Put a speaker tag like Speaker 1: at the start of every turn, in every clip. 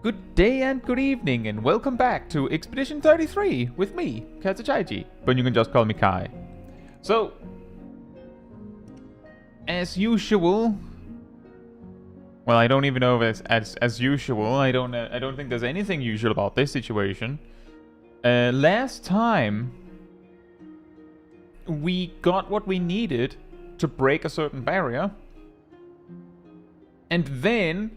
Speaker 1: Good day and good evening, and welcome back to Expedition 33 with me, Chaiji, but you can just call me Kai. So, as usual, well, I don't even know if it's as usual. I don't think there's anything usual about this situation. Last time, we got what we needed to break a certain barrier, and then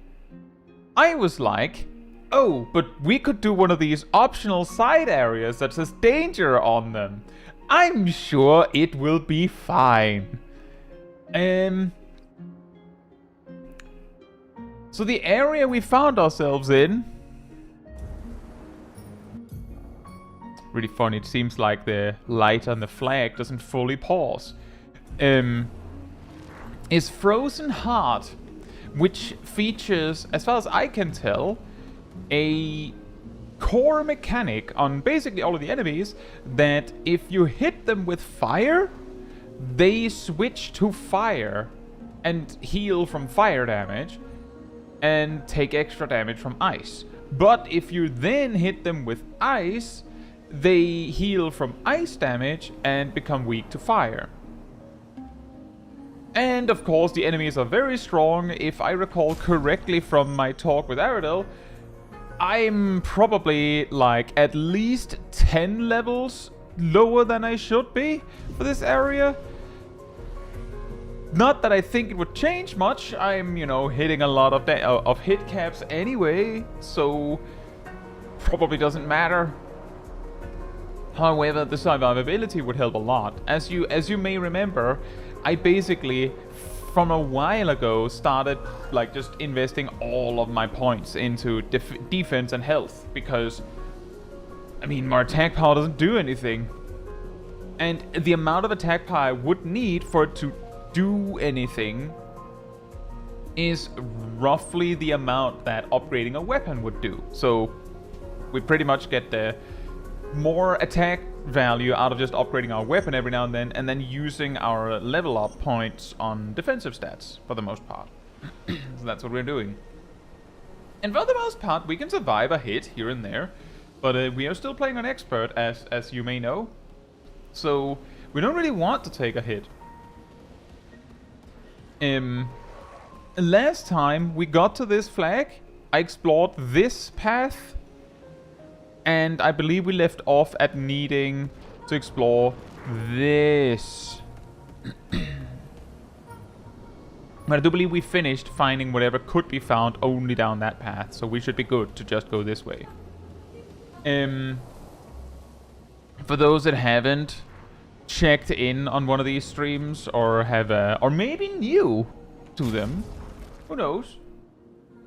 Speaker 1: I was like, oh, but we could do one of these optional side areas that says danger on them. I'm sure it will be fine. So the area we found ourselves in, really funny, it seems like the light on the flag doesn't fully pause, is Frozen Heart, which features, as far as I can tell, a core mechanic on basically all of the enemies that if you hit them with fire, they switch to fire and heal from fire damage and take extra damage from ice. But if you then hit them with ice, they heal from ice damage and become weak to fire. And of course the enemies are very strong. If I recall correctly from my talk with Aradel, I'm probably like at least 10 levels lower than I should be for this area. Not that I think it would change much. I'm, hitting a lot of hit caps anyway, so probably doesn't matter. However, the survivability would help a lot. As you may remember, I basically, from a while ago, started like just investing all of my points into defense and health, because I mean, my attack power doesn't do anything, and the amount of attack power I would need for it to do anything is roughly the amount that upgrading a weapon would do. So we pretty much get the more attack value out of just upgrading our weapon every now and then using our level up points on defensive stats for the most part. So that's what we're doing. And for the most part, we can survive a hit here and there, but we are still playing on expert, as you may know. So we don't really want to take a hit. Last time we got to this flag, I explored this path, and I believe we left off at needing to explore this. But I do believe we finished finding whatever could be found only down that path, so we should be good to just go this way. For those that haven't checked in on one of these streams, or have or maybe new to them, who knows,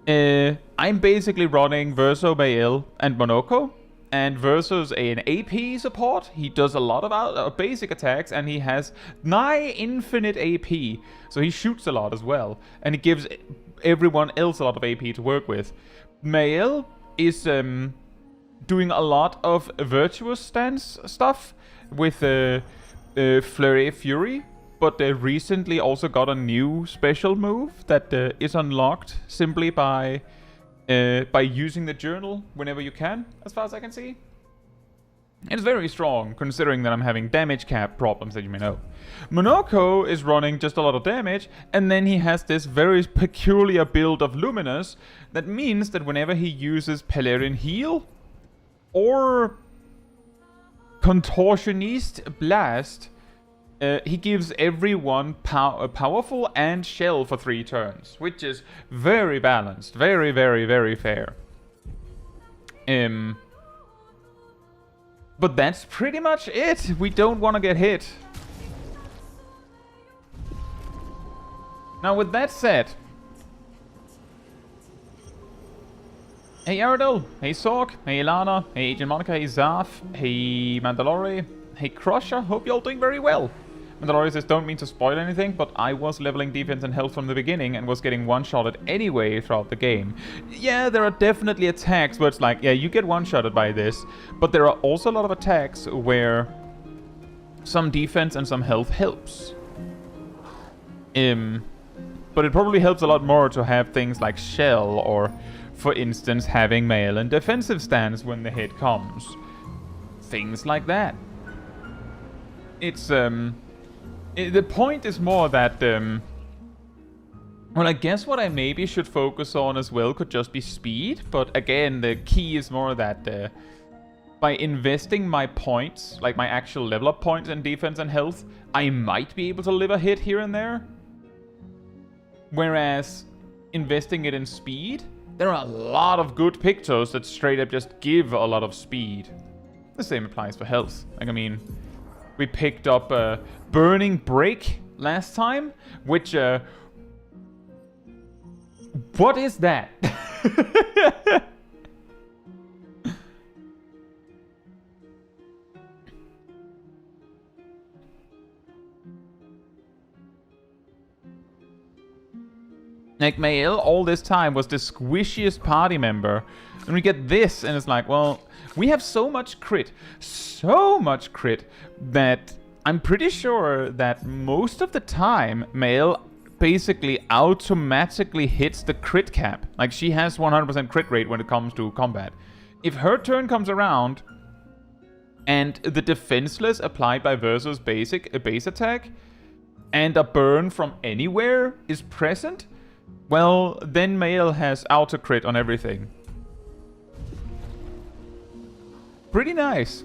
Speaker 1: I'm basically running Verso, Bael, and Monoko. And Verso's an AP support. He does a lot of basic attacks, and he has nigh infinite AP, so he shoots a lot as well, and he gives everyone else a lot of AP to work with. Mael is doing a lot of virtuous stance stuff with Flurry Fury, but they recently also got a new special move that is unlocked simply by using the journal whenever you can, as far as I can see. It's very strong, considering that I'm having damage cap problems that you may know. Monoko is running just a lot of damage, and then he has this very peculiar build of Luminous that means that whenever he uses Pelerian Heal or Contortionist Blast, he gives everyone powerful and shell for 3 turns, which is very balanced, very, very, very fair. But that's pretty much it. We don't want to get hit. Now, with that said, hey Aradel, hey Sorg, hey Ilana, hey Agent Monica, hey Zaf, hey Mandalore, hey Crusher, hope you're all doing very well. Mandalore says, don't mean to spoil anything, but I was leveling defense and health from the beginning and was getting one-shotted anyway throughout the game. Yeah, there are definitely attacks where it's like, yeah, you get one-shotted by this, but there are also a lot of attacks where some defense and some health helps. But it probably helps a lot more to have things like Shell or For instance, having Mael in defensive stance when the hit comes. Things like that. It's, the point is more that, well, I guess what I maybe should focus on as well could just be speed, but again, the key is more that, by investing my points, like my actual level up points in defense and health, I might be able to live a hit here and there. Whereas, investing it in speed, there are a lot of good pictures that straight up just give a lot of speed. The same applies for health. Like, I mean, we picked up Burning Break last time, which, what is that? Like, Mael all this time was the squishiest party member. And we get this, and it's like, well, we have so much crit, that I'm pretty sure that most of the time, Mael basically automatically hits the crit cap. Like, she has 100% crit rate when it comes to combat. If her turn comes around, and the defenseless applied by Versus basic, a base attack, and a burn from anywhere is present, well, then Mael has auto crit on everything. Pretty nice.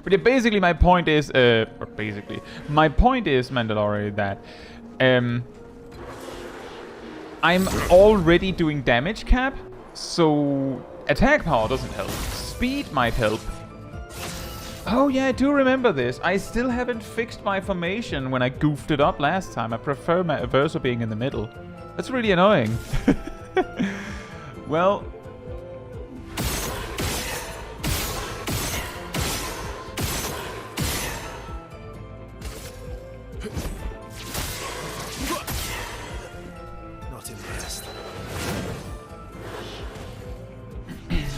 Speaker 1: But yeah, basically my point is, my point is, Mandalore, that I'm already doing damage cap, so attack power doesn't help. Speed might help. Oh yeah, I do remember this. I still haven't fixed my formation when I goofed it up last time. I prefer my Verso being in the middle. That's really annoying. Well...
Speaker 2: Not impressed.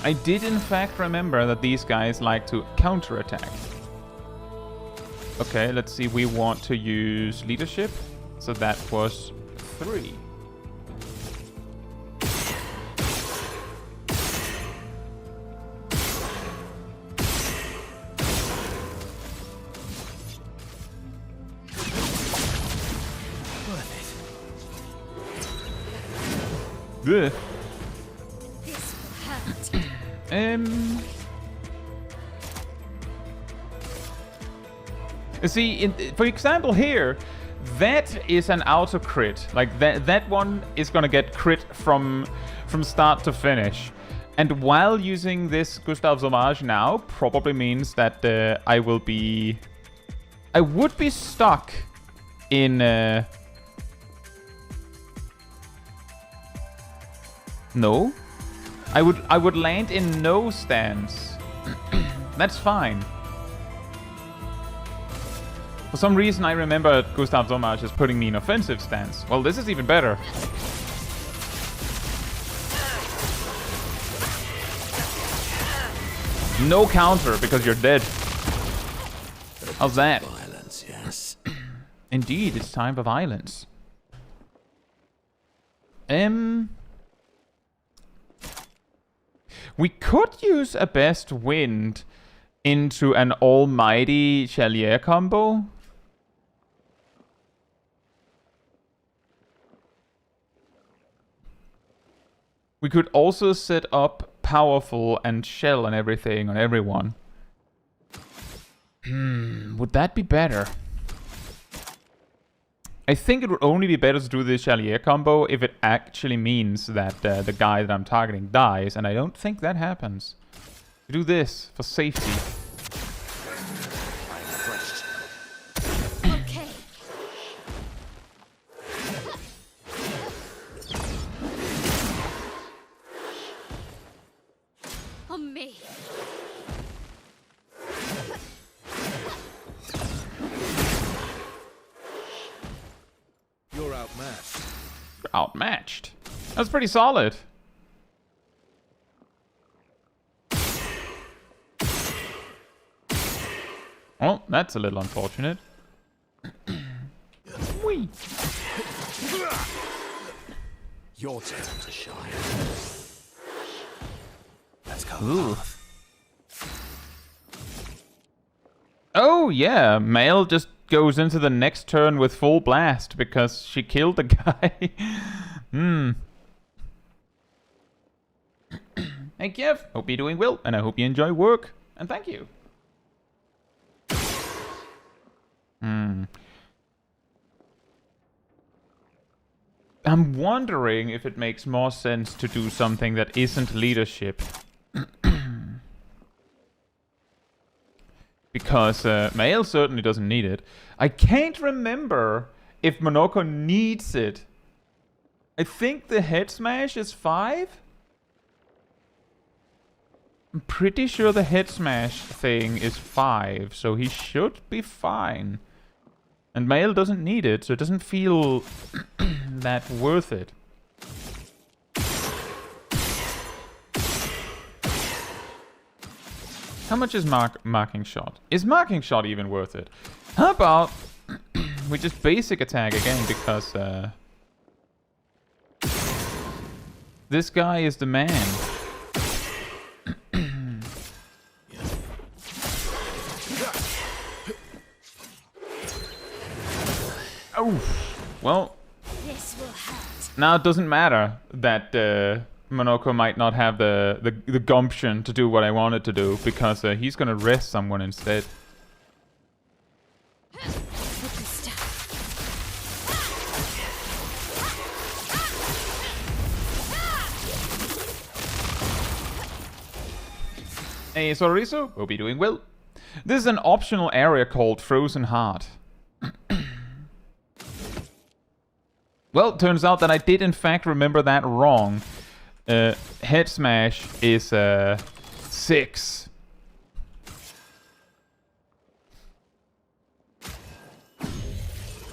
Speaker 1: I did in fact remember that these guys like to counterattack. Okay, let's see. We want to use leadership. So that was 3. Ugh. See, for example here, that is an auto crit. Like that one is gonna get crit from start to finish. And while using this Gustav's Homage now, probably means that I would be stuck in no. I would land in no stance. That's fine. For some reason I remember Gustav's Homage as putting me in offensive stance. Well, this is even better. No counter because you're dead. How's that?
Speaker 2: Violence, yes.
Speaker 1: Indeed, it's time for violence. We could use a Best Wind into an almighty Chalier combo. We could also set up Powerful and Shell and everything on everyone. Would that be better? I think it would only be better to do the Chalier combo if it actually means that the guy that I'm targeting dies, and I don't think that happens. Do this for safety.
Speaker 3: Okay. On me.
Speaker 2: You're outmatched.
Speaker 1: Outmatched. That's pretty solid. Well, that's a little unfortunate. Whee.
Speaker 2: Your turn to shine. Let's go.
Speaker 1: Ooh. Oh yeah, Male just goes into the next turn with full blast because she killed the guy. Hey Kiev, hope you're doing well, and I hope you enjoy work, and thank you. I'm wondering if it makes more sense to do something that isn't leadership. Because Mael certainly doesn't need it. I can't remember if Monoko needs it. I think the head smash is 5? I'm pretty sure the head smash thing is 5, so he should be fine. And Mael doesn't need it, so it doesn't feel that worth it. How much is marking shot? Is marking shot even worth it? How about we just basic attack again, because this guy is the man. Oh, well,
Speaker 3: This will hurt.
Speaker 1: now it doesn't matter that Monoko might not have the gumption to do what I wanted to do, because he's gonna rest someone instead. Hey Sororiso, hope you're doing well. This is an optional area called Frozen Heart. Well, turns out that I did in fact remember that wrong. Head smash is 6.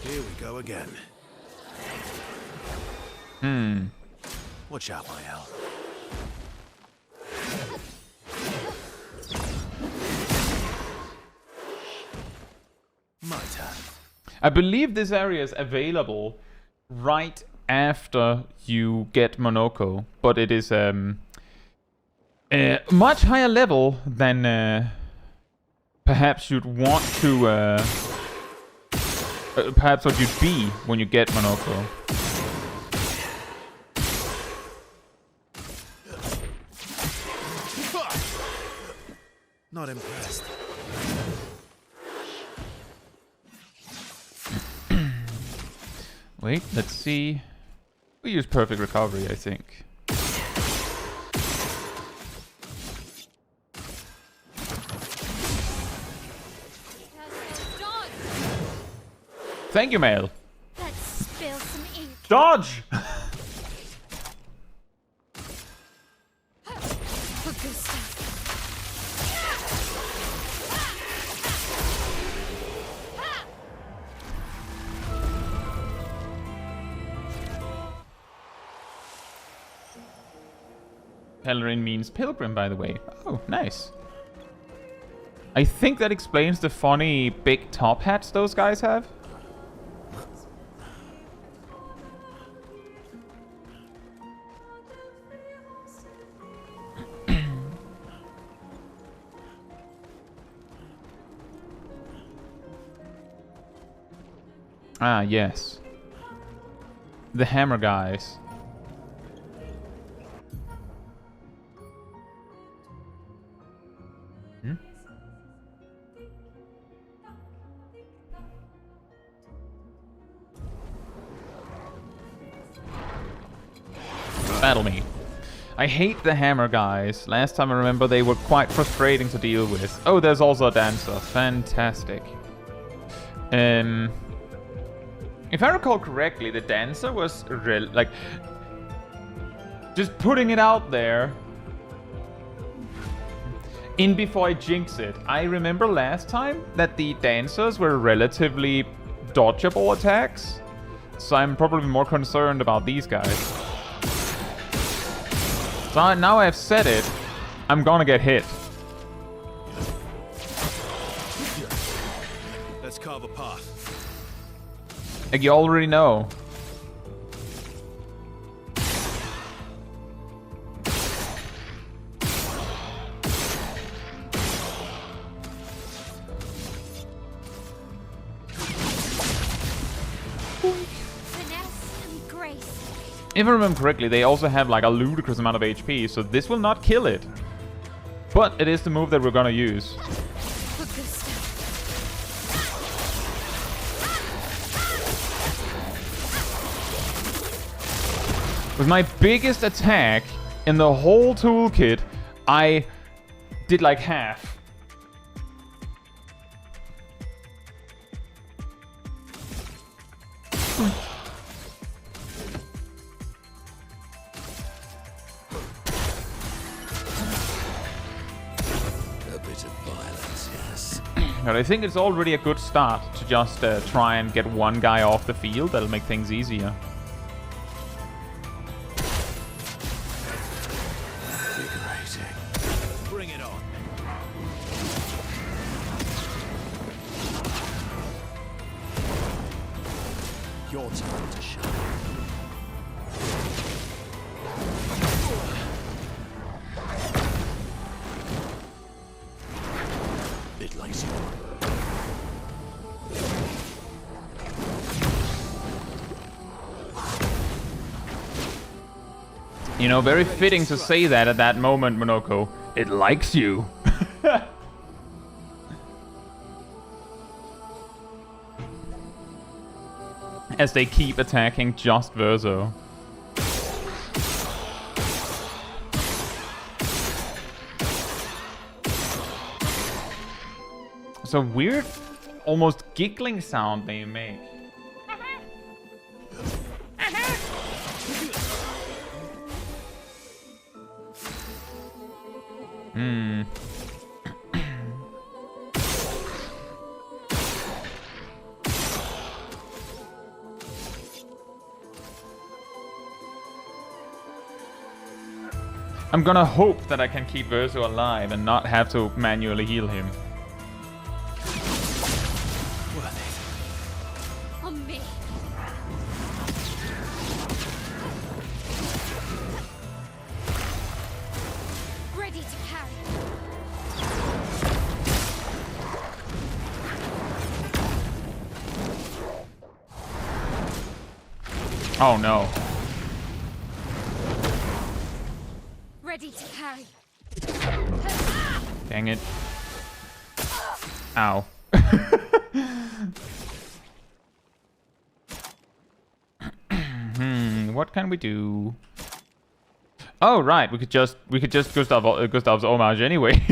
Speaker 2: Here we go again. Watch out, Mael. My turn.
Speaker 1: I believe this area is available right after you get Monoko, but it is much higher level than perhaps you'd want to perhaps what you'd be when you get Monoko.
Speaker 2: Not impressed.
Speaker 1: Wait, let's see. We use perfect recovery, I think. Thank you, Mael.
Speaker 3: Let's spill some ink.
Speaker 1: Dodge!
Speaker 3: For good stuff.
Speaker 1: Pellerin means pilgrim, by the way. Oh, nice. I think that explains the funny big top hats those guys have. Ah, yes. The hammer guys. Battle me. I hate the hammer guys. Last time I remember they were quite frustrating to deal with. Oh, there's also a dancer. Fantastic. If I recall correctly, the dancer was like, just putting it out there. In before I jinx it, I remember last time that the dancers were relatively dodgeable attacks, so I'm probably more concerned about these guys. So now I've said it, I'm gonna get hit.
Speaker 2: Let's carve a path.
Speaker 1: Like you already know. If I remember correctly, they also have like a ludicrous amount of HP, so this will not kill it. But it is the move that we're gonna use.
Speaker 3: For good stuff.
Speaker 1: With my biggest attack in the whole toolkit, I did like half.
Speaker 2: A bit of violence, yes.
Speaker 1: But I think it's already a good start to just try and get one guy off the field. That'll make things easier.
Speaker 2: Invigorating. Bring it on. Your time to shine. It likes you.
Speaker 1: You know, very fitting to say that at that moment, Monoko. It likes you. As they keep attacking just Verso. It's a weird, almost giggling sound they make. I'm gonna hope that I can keep Verso alive and not have to manually heal him.
Speaker 2: Worth it.
Speaker 3: On me. Ready to carry.
Speaker 1: Oh no.
Speaker 3: Ready to carry.
Speaker 1: Dang it. Ow. What can we do? Oh right, we could just Gustav's homage anyway.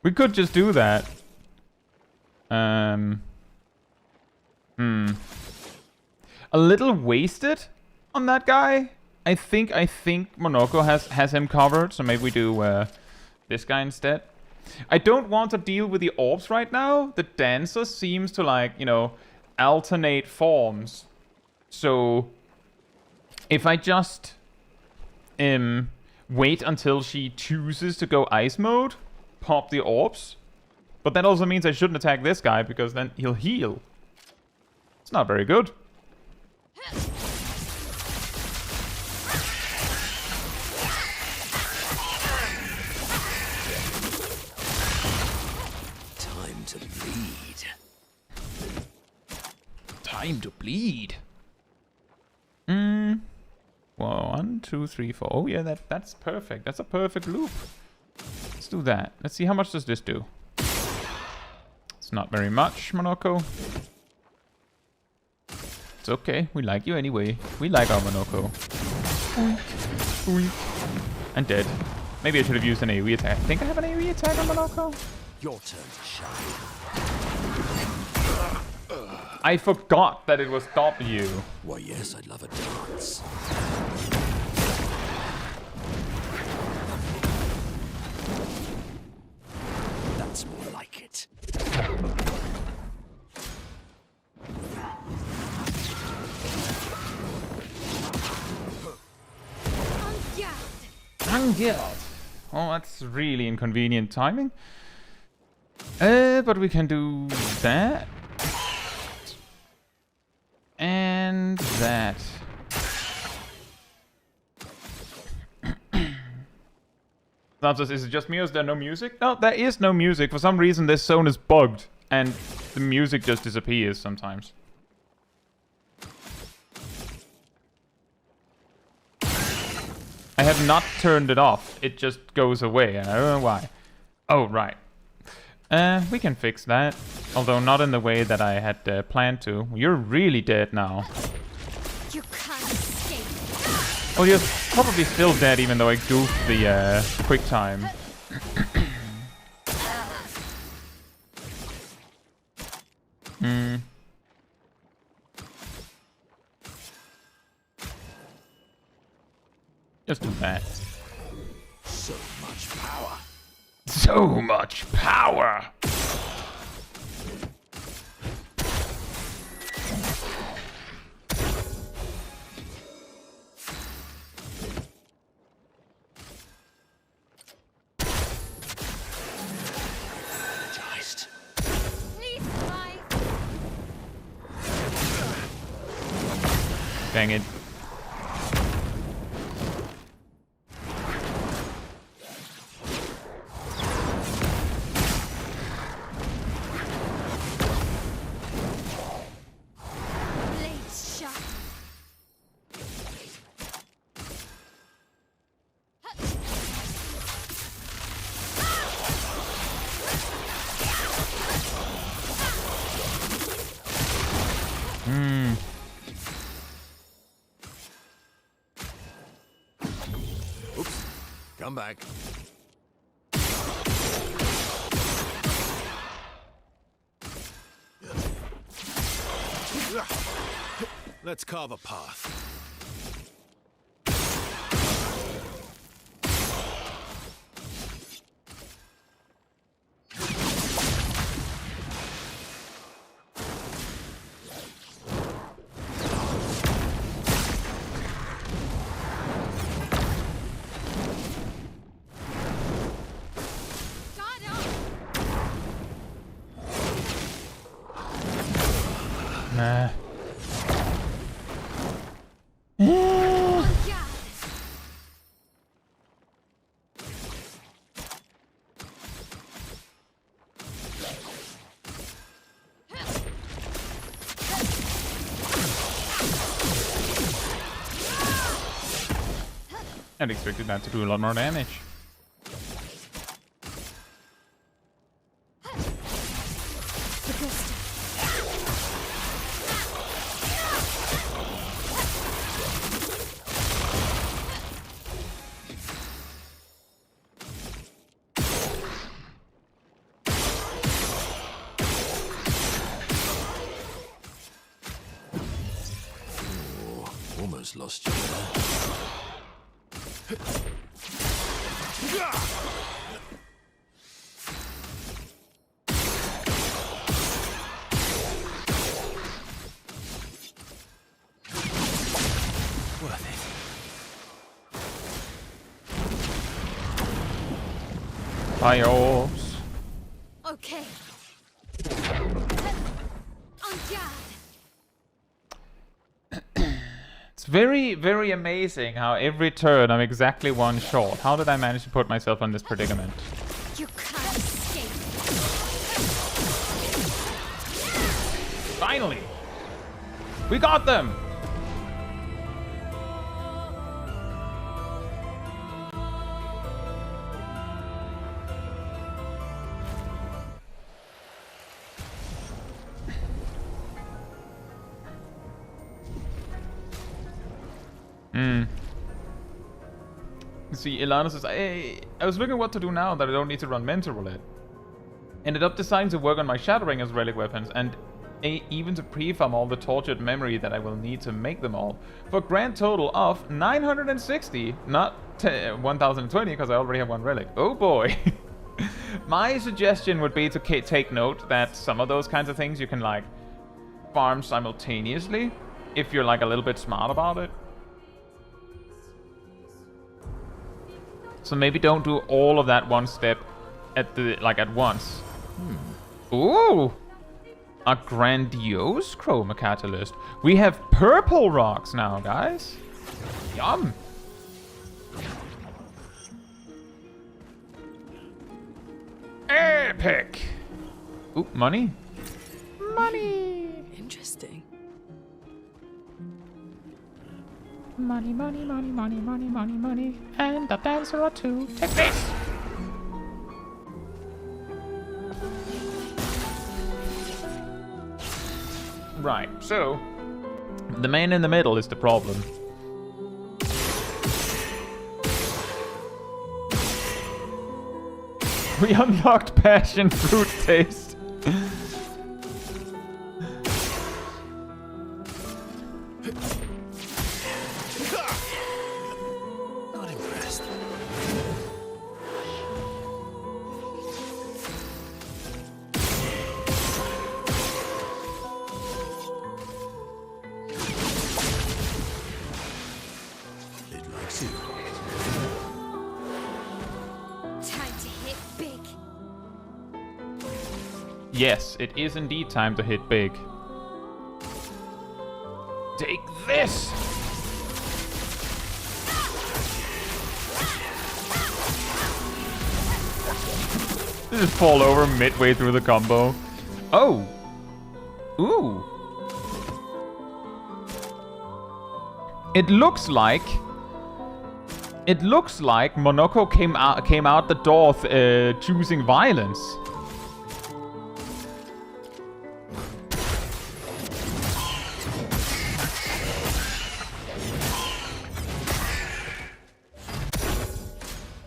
Speaker 1: We could just do that. A little wasted on that guy. I think Monoko has him covered, so maybe we do this guy instead. I don't want to deal with the orbs right now. The dancer seems to, like, you know, alternate forms. So if I just wait until she chooses to go ice mode, pop the orbs. But that also means I shouldn't attack this guy because then he'll heal. It's not very good.
Speaker 2: To bleed.
Speaker 1: Time to bleed. 1, 2, 3, 4. Oh yeah, that's perfect. That's a perfect loop. Let's do that. Let's see how much does this do. It's not very much, Monoko. It's okay. We like you anyway. We like our Monoko. And dead. Maybe I should have used an AoE attack. I think I have an AoE attack on Monoko.
Speaker 2: Your turn to shine.
Speaker 1: I forgot that it was W.
Speaker 2: Why, yes, I'd love a dance. That's more like it.
Speaker 1: Unguild. Oh, that's really inconvenient timing. But we can do that. And that. Is it just me or is there no music? No, there is no music. For some reason this zone is bugged and the music just disappears sometimes. I have not turned it off. It just goes away, and I don't know why. Oh, right. We can fix that. Although not in the way that I had planned to. You're really dead now.
Speaker 3: You can't escape.
Speaker 1: Oh, you're probably still dead even though I goofed the quick time. Just do that.
Speaker 2: So much power.
Speaker 1: So much power!
Speaker 2: Energized.
Speaker 3: Please survive.
Speaker 1: Dang it.
Speaker 3: Blades sharp.
Speaker 2: Oops. Come back. Let's carve a path.
Speaker 3: Guard up.
Speaker 1: Nah.
Speaker 3: On guard.
Speaker 1: I'd expected that to do a lot more damage.
Speaker 3: The gusto.
Speaker 2: Oh, almost lost you there. Worth it.
Speaker 1: Fire orbs.
Speaker 3: Okay. On guard.
Speaker 1: It's very, very amazing how every turn I'm exactly one short. How did I manage to put myself in this predicament?
Speaker 3: You can't escape.
Speaker 1: Finally! We got them! See, Ilana says, hey, I was looking what to do now that I don't need to run Mental Roulette. Ended up deciding to work on my Shattering as relic weapons and even to pre-farm all the tortured memory that I will need to make them all. For a grand total of 960, not 1020 because I already have one relic. Oh boy. My suggestion would be to take note that some of those kinds of things you can like farm simultaneously if you're like a little bit smart about it. So maybe don't do all of that one step at once. Ooh! A grandiose chroma catalyst. We have purple rocks now, guys. Yum. Epic. Ooh, money. Money.
Speaker 4: Interesting.
Speaker 1: Money, money, money, money, money, money, money. And a dancer or two. Take this! Right, so the man in the middle is the problem. We unlocked passion fruit taste.
Speaker 2: Not impressed. It likes you.
Speaker 3: Time to hit big.
Speaker 1: Yes, it is indeed time to hit big. Take this! Just fall over midway through the combo. Oh! Ooh! It looks like Monoko came out the door choosing violence.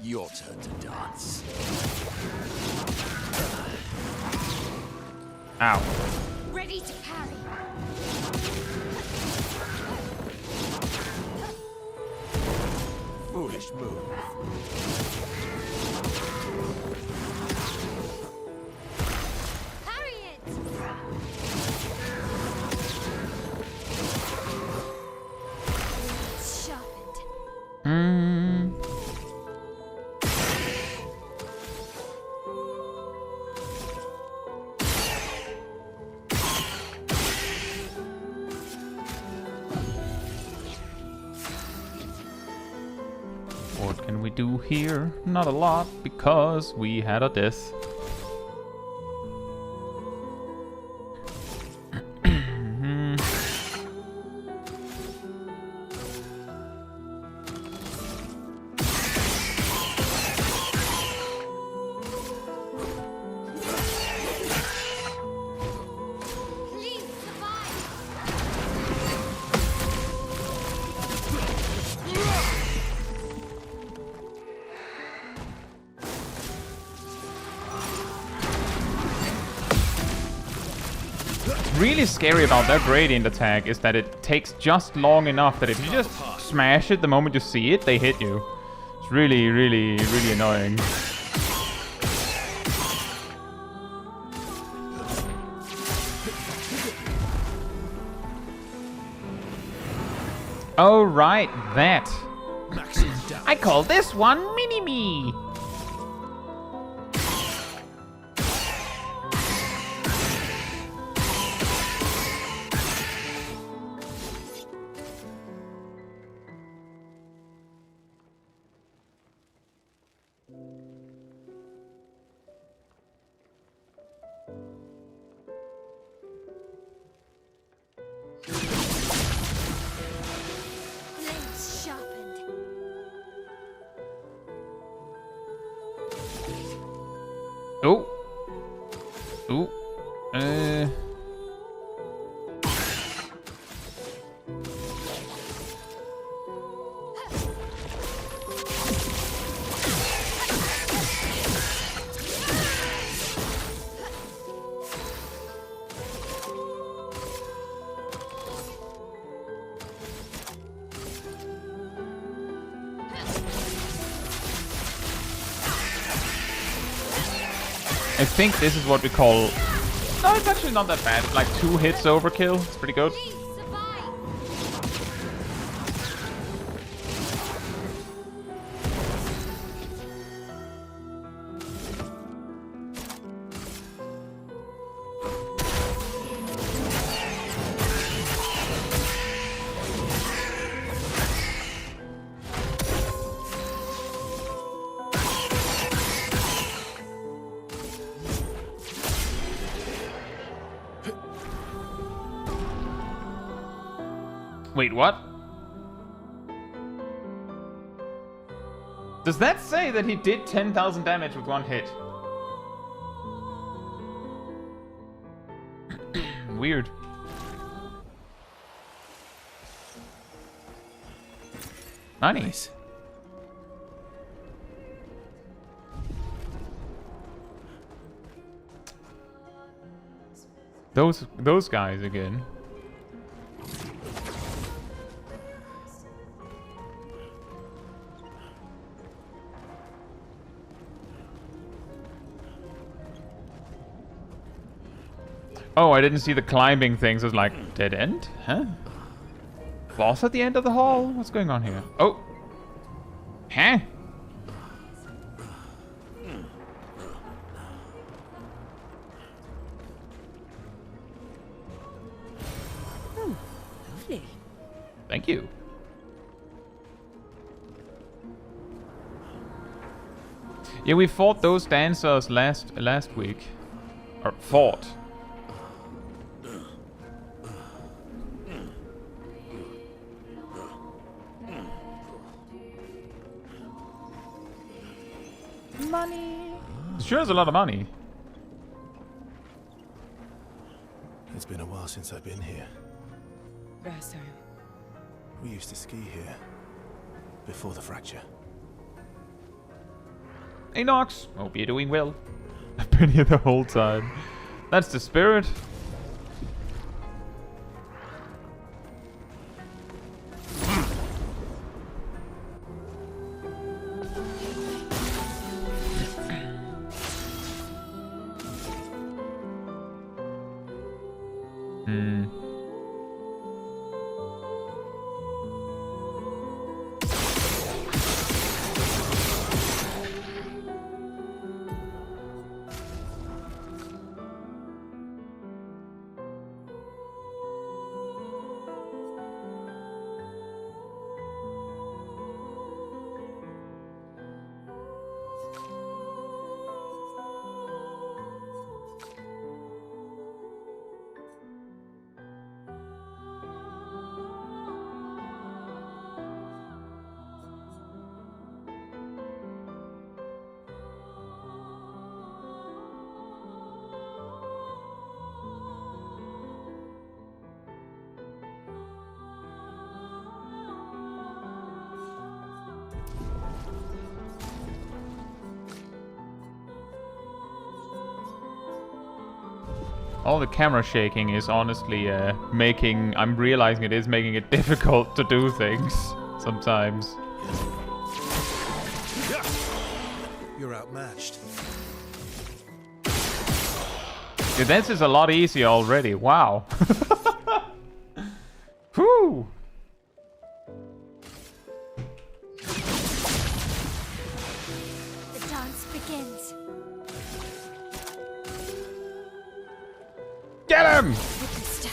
Speaker 2: Your turn to dance.
Speaker 1: Ow.
Speaker 3: Ready to parry.
Speaker 2: Foolish move.
Speaker 3: Parry it. It's sharpened.
Speaker 1: What can we do here? Not a lot, because we had a death.
Speaker 3: Please survive.
Speaker 1: Really scary about that gradient attack is that it takes just long enough that if you just smash it the moment you see it, they hit you. It's really, really, really annoying. Oh, right, that.
Speaker 2: Maximum damage.
Speaker 1: I call this one Mini-Me.
Speaker 3: Blades sharpened.
Speaker 1: Oh. Ooh. I think this is what we call... No, it's actually not that bad. Like 2 hits overkill. It's pretty good.
Speaker 3: Please survive.
Speaker 1: Wait, what? Does that say that he did 10,000 damage with one hit? Weird. Money.
Speaker 2: Nice.
Speaker 1: Those guys again. Oh, I didn't see the climbing things. I was like, dead end? Huh? Boss at the end of the hall? What's going on here? Oh. Huh?
Speaker 4: Lovely.
Speaker 1: Thank you. Yeah, we fought those dancers last week. Or fought. Money. Sure is a lot of money.
Speaker 2: It's been a while since I've been here.
Speaker 4: Verso.
Speaker 2: We used to ski here. Before the fracture.
Speaker 1: Hey Nox, hope you're doing well. I've been here the whole time. That's the spirit. All the camera shaking is honestly making... I'm realizing it is making it difficult to do things sometimes.
Speaker 2: You're outmatched.
Speaker 1: Yeah, this is a lot easier already. Wow. Whew.
Speaker 3: The dance begins.
Speaker 1: Get him!
Speaker 3: With the step.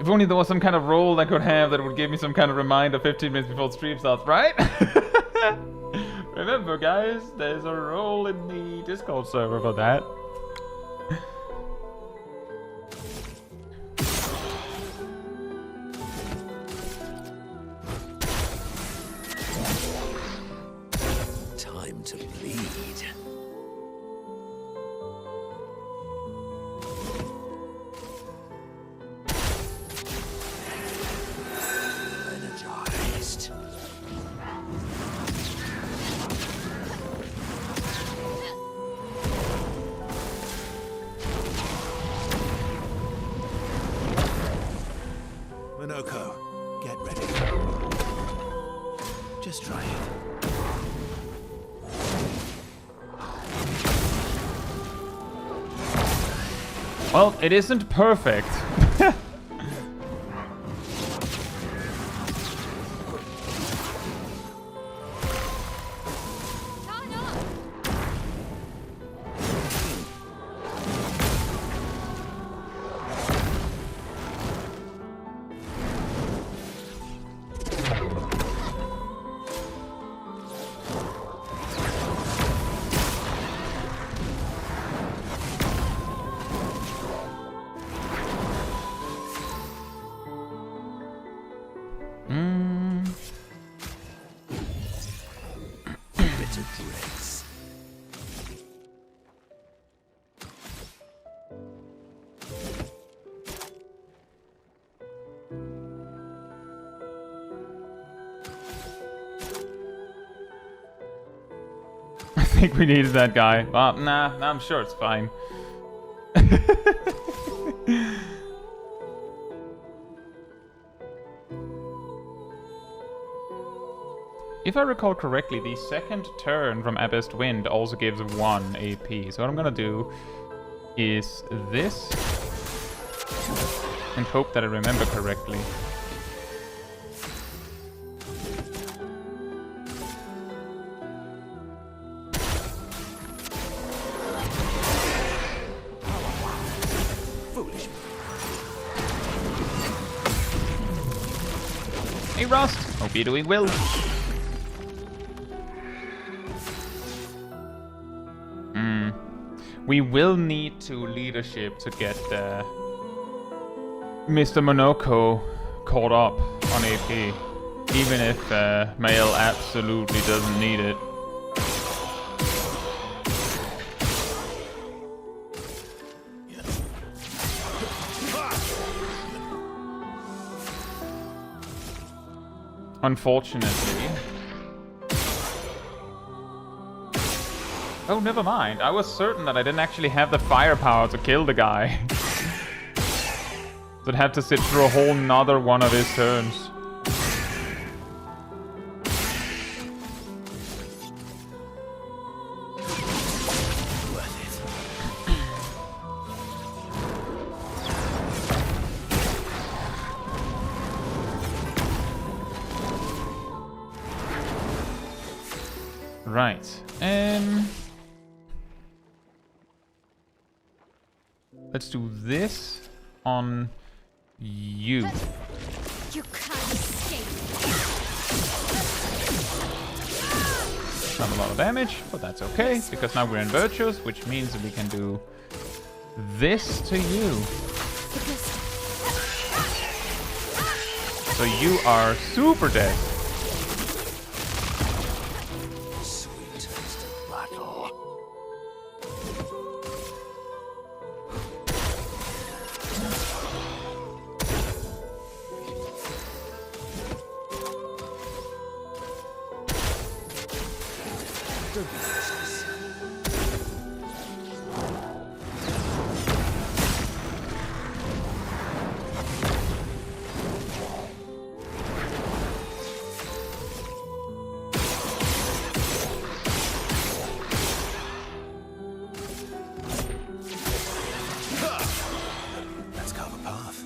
Speaker 1: If only there was some kind of role I could have that would give me some kind of reminder 15 minutes before the stream starts, right? Remember, guys, there's a role in the Discord server for that.
Speaker 2: Time to bleed. Energized. Minoko, get ready. Just try it.
Speaker 1: Well, it isn't perfect.
Speaker 3: Turn up.
Speaker 1: think we needed that guy. Well, nah, I'm sure it's fine. If I recall correctly, the second turn from Abyssed Wind also gives 1 AP. So what I'm gonna do is this, and hope that I remember correctly.
Speaker 2: Foolish.
Speaker 1: Hey Rust, hope you're doing well. We will need to leadership to get Mr. Monoko caught up on AP, even if Mael absolutely doesn't need it. Unfortunately. Oh, never mind. I was certain that I didn't actually have the firepower to kill the guy. So I'd have to sit through a whole nother one of his turns. Right. Let's do this on you.
Speaker 3: You can't escape.
Speaker 1: Not a lot of damage, but that's okay, because now we're in Virtuous, which means that we can do this to you. So you are super dead.
Speaker 2: Sweet taste of battle. Don't be useless. Let's carve a path.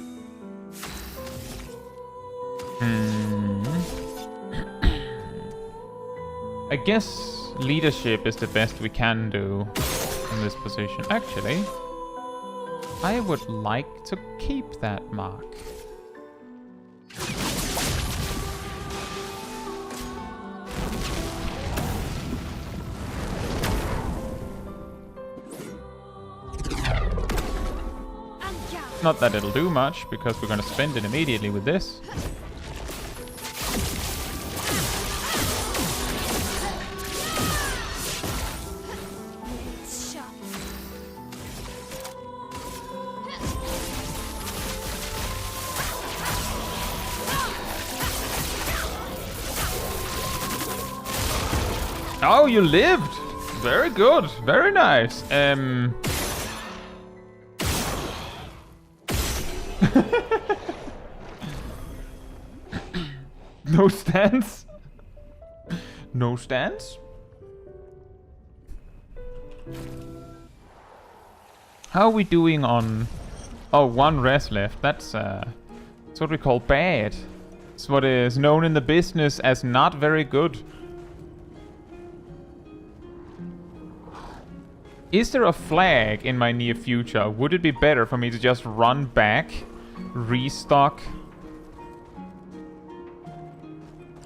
Speaker 1: I guess leadership is the best we can do in this position. Actually, I would like to keep that mark. Not that it'll do much, because we're going to spend it immediately with this. Oh, you lived! Very good, very nice. No stance? No stance? How are we doing on... Oh, 1 rest left. That's what we call bad. It's what is known in the business as not very good. Is there a flag in my near future? Would it be better for me to just run back, restock,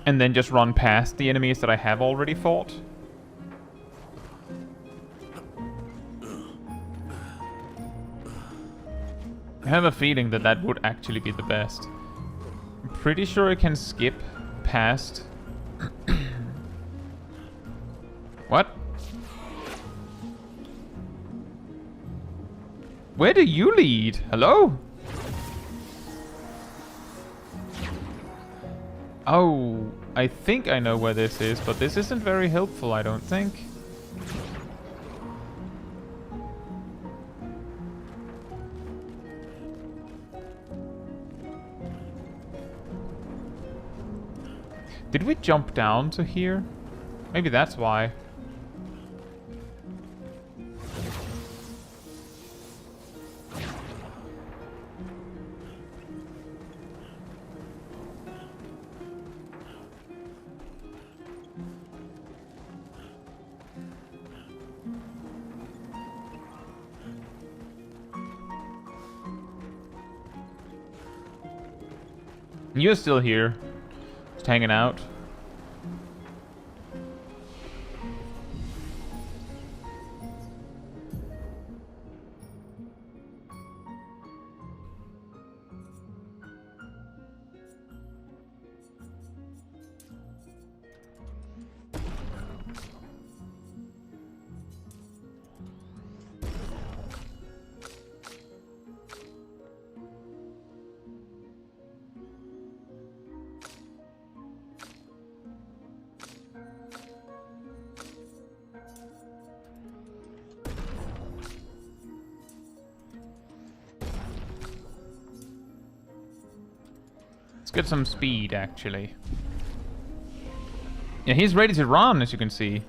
Speaker 1: and then just run past the enemies that I have already fought? I have a feeling that that would actually be the best. I'm pretty sure I can skip past... What? Where do you lead? Hello? Oh, I think I know where this is, but this isn't very helpful, I don't think. Did we jump down to here? Maybe that's why. You're still here. Just hanging out. Let's get some speed, actually. Yeah, he's ready to run, as you can see.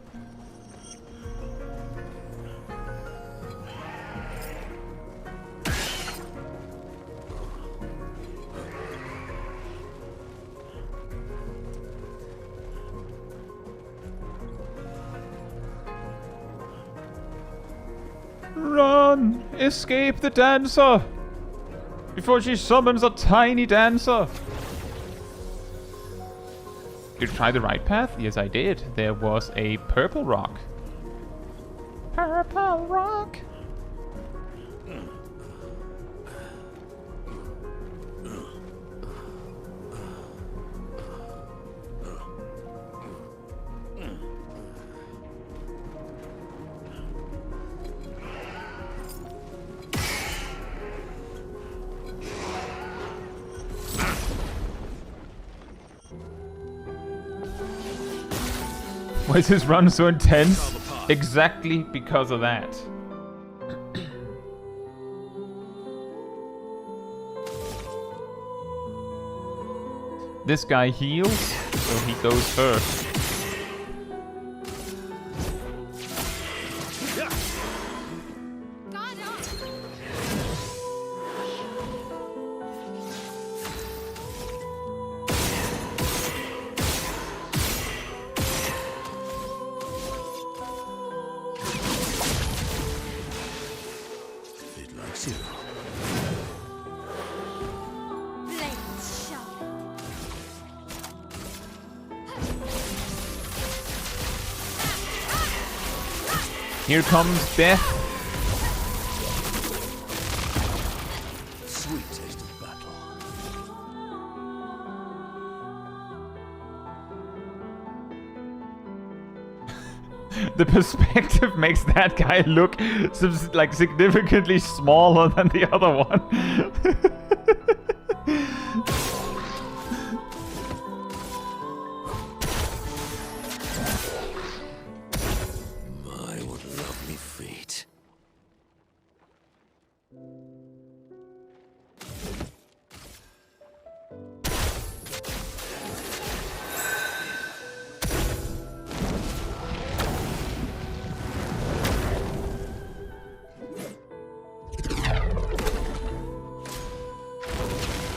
Speaker 1: Run! Escape the dancer! Before she summons a tiny dancer! Did you try the right path? Yes, I did. There was a purple rock. Purple rock! Why is this run so intense? Exactly because of that. This guy heals, so he goes first. Here comes death.
Speaker 2: Sweet taste of battle.
Speaker 1: The perspective makes that guy look like significantly smaller than the other one.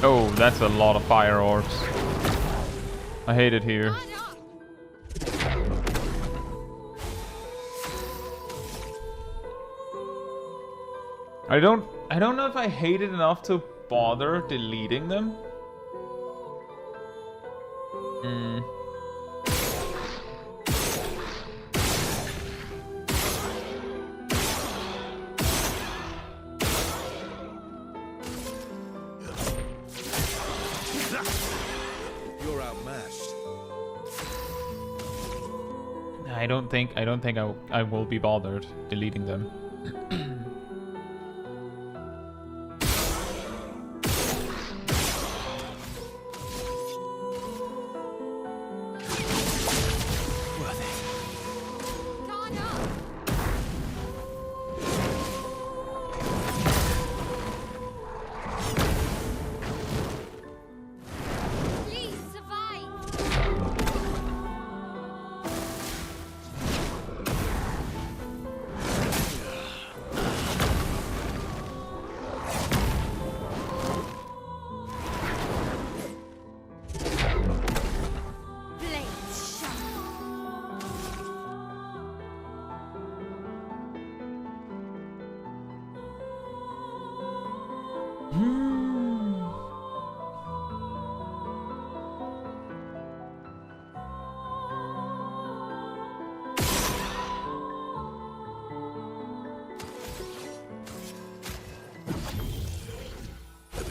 Speaker 1: Oh, that's a lot of fire orbs. I hate it here. I don't know if I hate it enough to bother deleting them.
Speaker 2: You're outmatched.
Speaker 1: I don't think I will be bothered deleting them.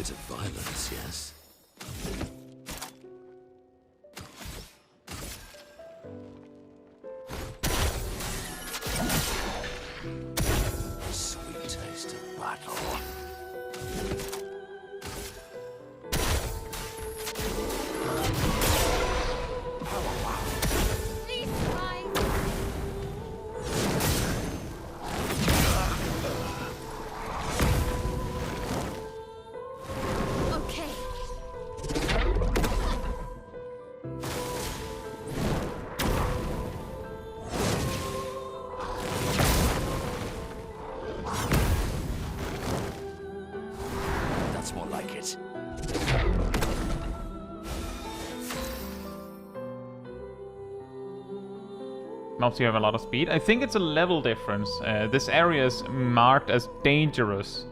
Speaker 4: bit of violence, yes? Sweet taste of battle.
Speaker 3: Please try. Okay.
Speaker 4: That's more like it.
Speaker 1: Helps you have a lot of speed. I think it's a level difference. This area is marked as dangerous.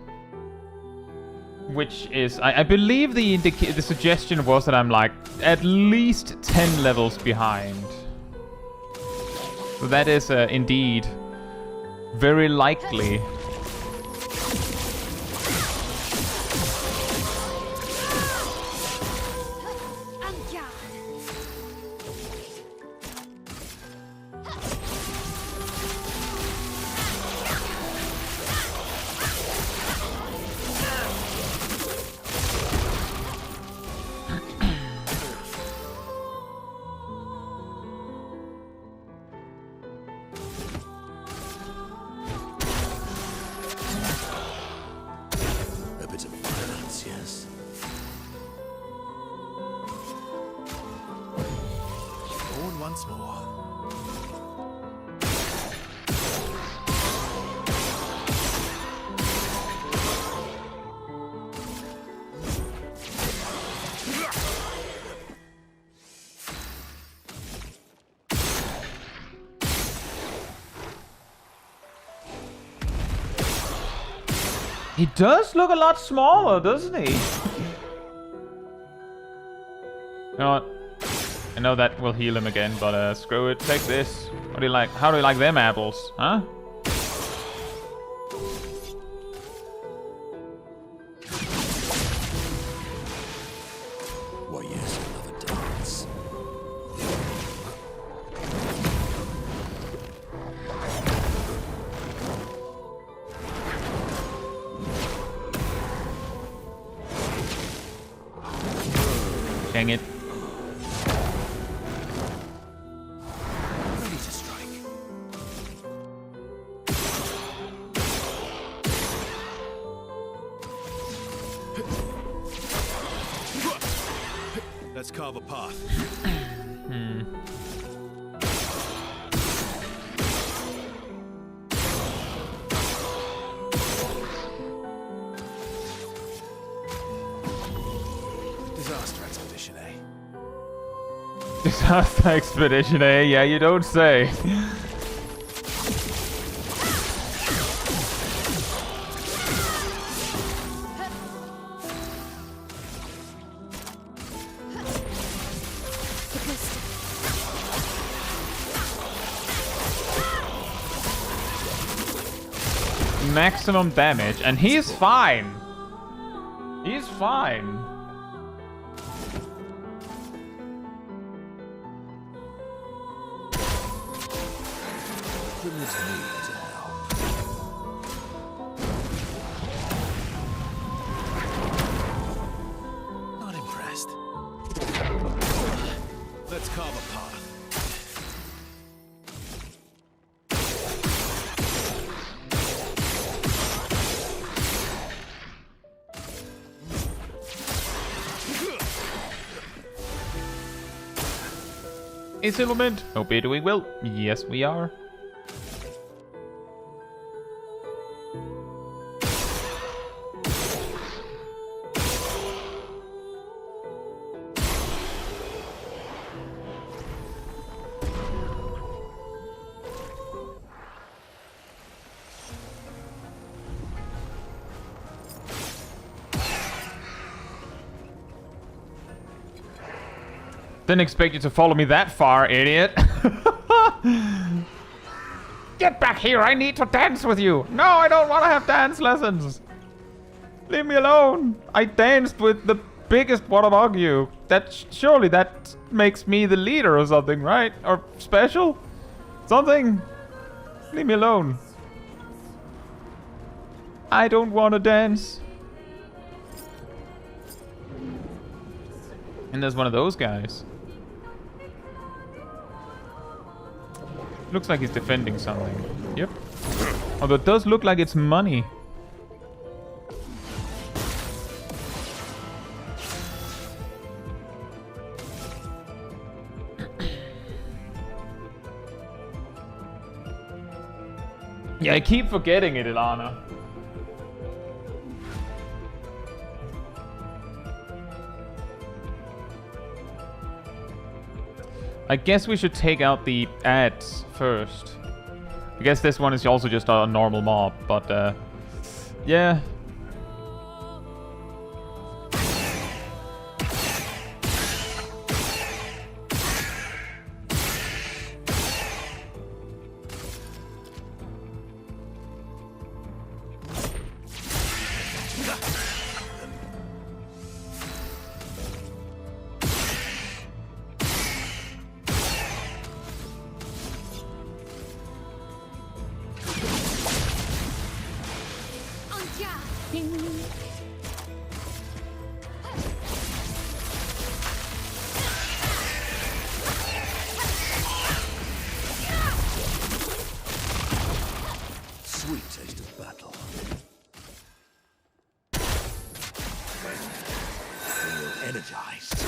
Speaker 1: Which is... I believe the suggestion was that I'm like at least 10 levels behind. So that is indeed very likely.
Speaker 3: Anja.
Speaker 4: A bit of violence, yes?
Speaker 2: Born once more.
Speaker 1: He does look a lot smaller, doesn't he? You know what? I know that will heal him again, but screw it. Take this. What do you like? How do you like them apples? Huh?
Speaker 4: Why, yes, another dance.
Speaker 1: Dang it.
Speaker 4: Ready to strike.
Speaker 2: Let's carve a path. Disaster expedition, eh?
Speaker 1: Disaster expedition, eh? Yeah, you don't say. Maximum damage, and he's fine. He's fine.
Speaker 4: Permit me to help.
Speaker 2: Not impressed. Let's carve a path.
Speaker 1: Hey, Silvermint. Hope you're doing well. Yes, we are. Didn't expect you to follow me that far, idiot. Get back here, I need to dance with you. No, I don't want to have dance lessons. Leave me alone. I danced with the biggest one among you. Surely that makes me the leader or something, right? Or special? Something? Leave me alone. I don't want to dance. And there's one of those guys. Looks like he's defending something. Yep. Although it does look like it's money. Yeah, I keep forgetting it, Ilana. I guess we should take out the ads first. I guess this one is also just a normal mob, but yeah.
Speaker 4: Sweet taste of battle. Feel energized.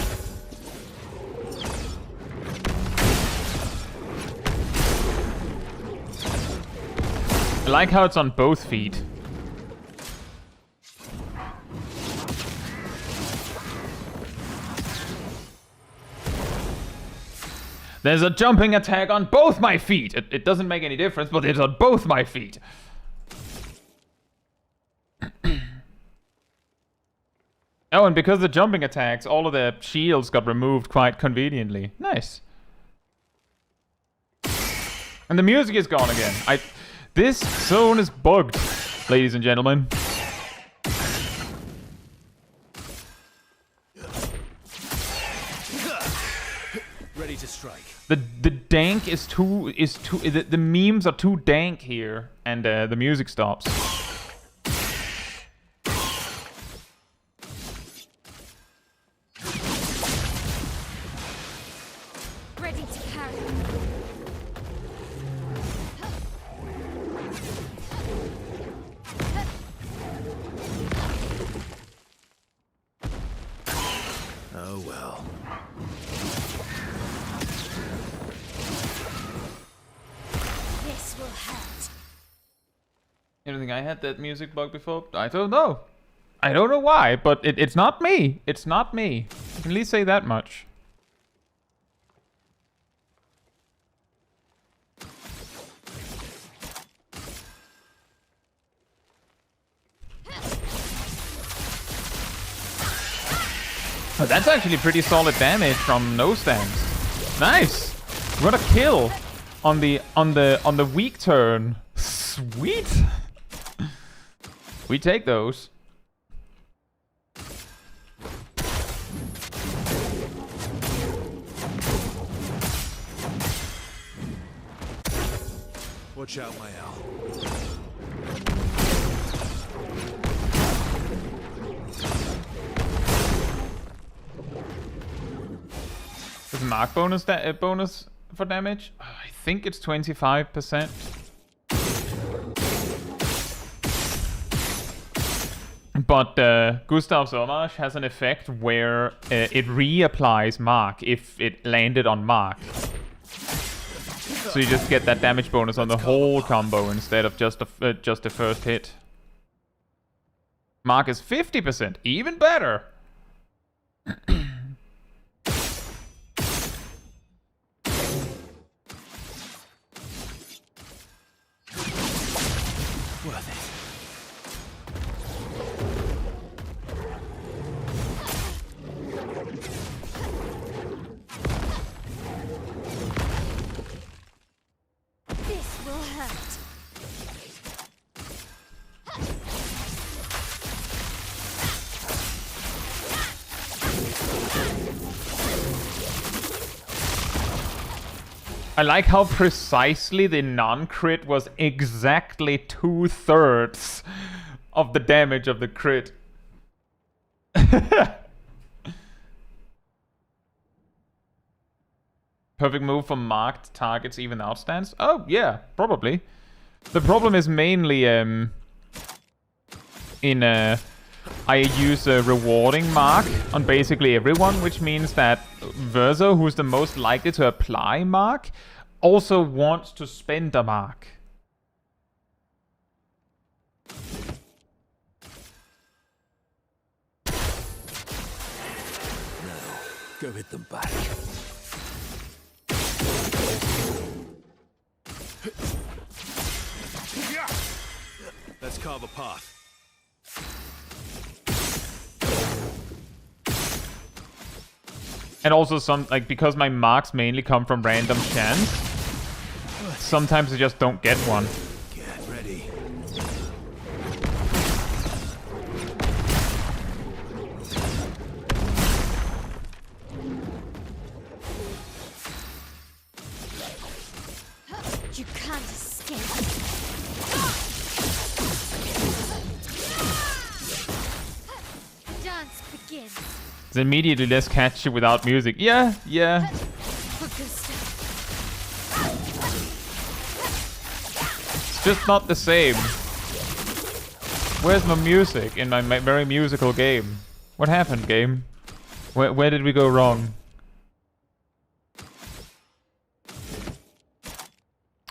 Speaker 1: I like how it's on both feet. There's a jumping attack on both my feet. It doesn't make any difference, but it's on both my feet. Oh, and because the jumping attacks, all of the shields got removed quite conveniently. Nice. And the music is gone again. This zone is bugged, ladies and gentlemen.
Speaker 2: Ready to strike.
Speaker 1: The dank is too the memes are too dank here, and the music stops.
Speaker 3: Ready to carry.
Speaker 2: Oh well.
Speaker 3: This will hurt.
Speaker 1: You don't think I had that music bug before? I don't know. I don't know why, but it's not me. It's not me. I can at least say that much. Oh, that's actually pretty solid damage from no stands. Nice. We got a kill on the weak turn. Sweet. We take those.
Speaker 2: Watch out, my owl.
Speaker 1: Is mark bonus bonus for damage? I think it's 25%. But Gustav's homage has an effect where it reapplies mark if it landed on mark. So you just get that damage bonus on the whole combo instead of just the first hit. Mark is 50%, even better.
Speaker 2: Worth it.
Speaker 3: This will hurt.
Speaker 1: I like how precisely the non-crit was exactly 2/3 of the damage of the crit. Perfect move for marked targets even out stance? Oh, yeah, probably. The problem is mainly I use a rewarding mark on basically everyone, which means that Verso, who's the most likely to apply mark, also wants to spend a mark.
Speaker 4: Now, go hit them back.
Speaker 2: Let's carve a path.
Speaker 1: And also because my marks mainly come from random chance, sometimes I just don't get one.
Speaker 2: Get ready.
Speaker 3: You can't escape. Dance begins.
Speaker 1: It's immediately less catchy without music. Yeah. It's just not the same. Where's my music in my very musical game? What happened, game? Where did we go wrong?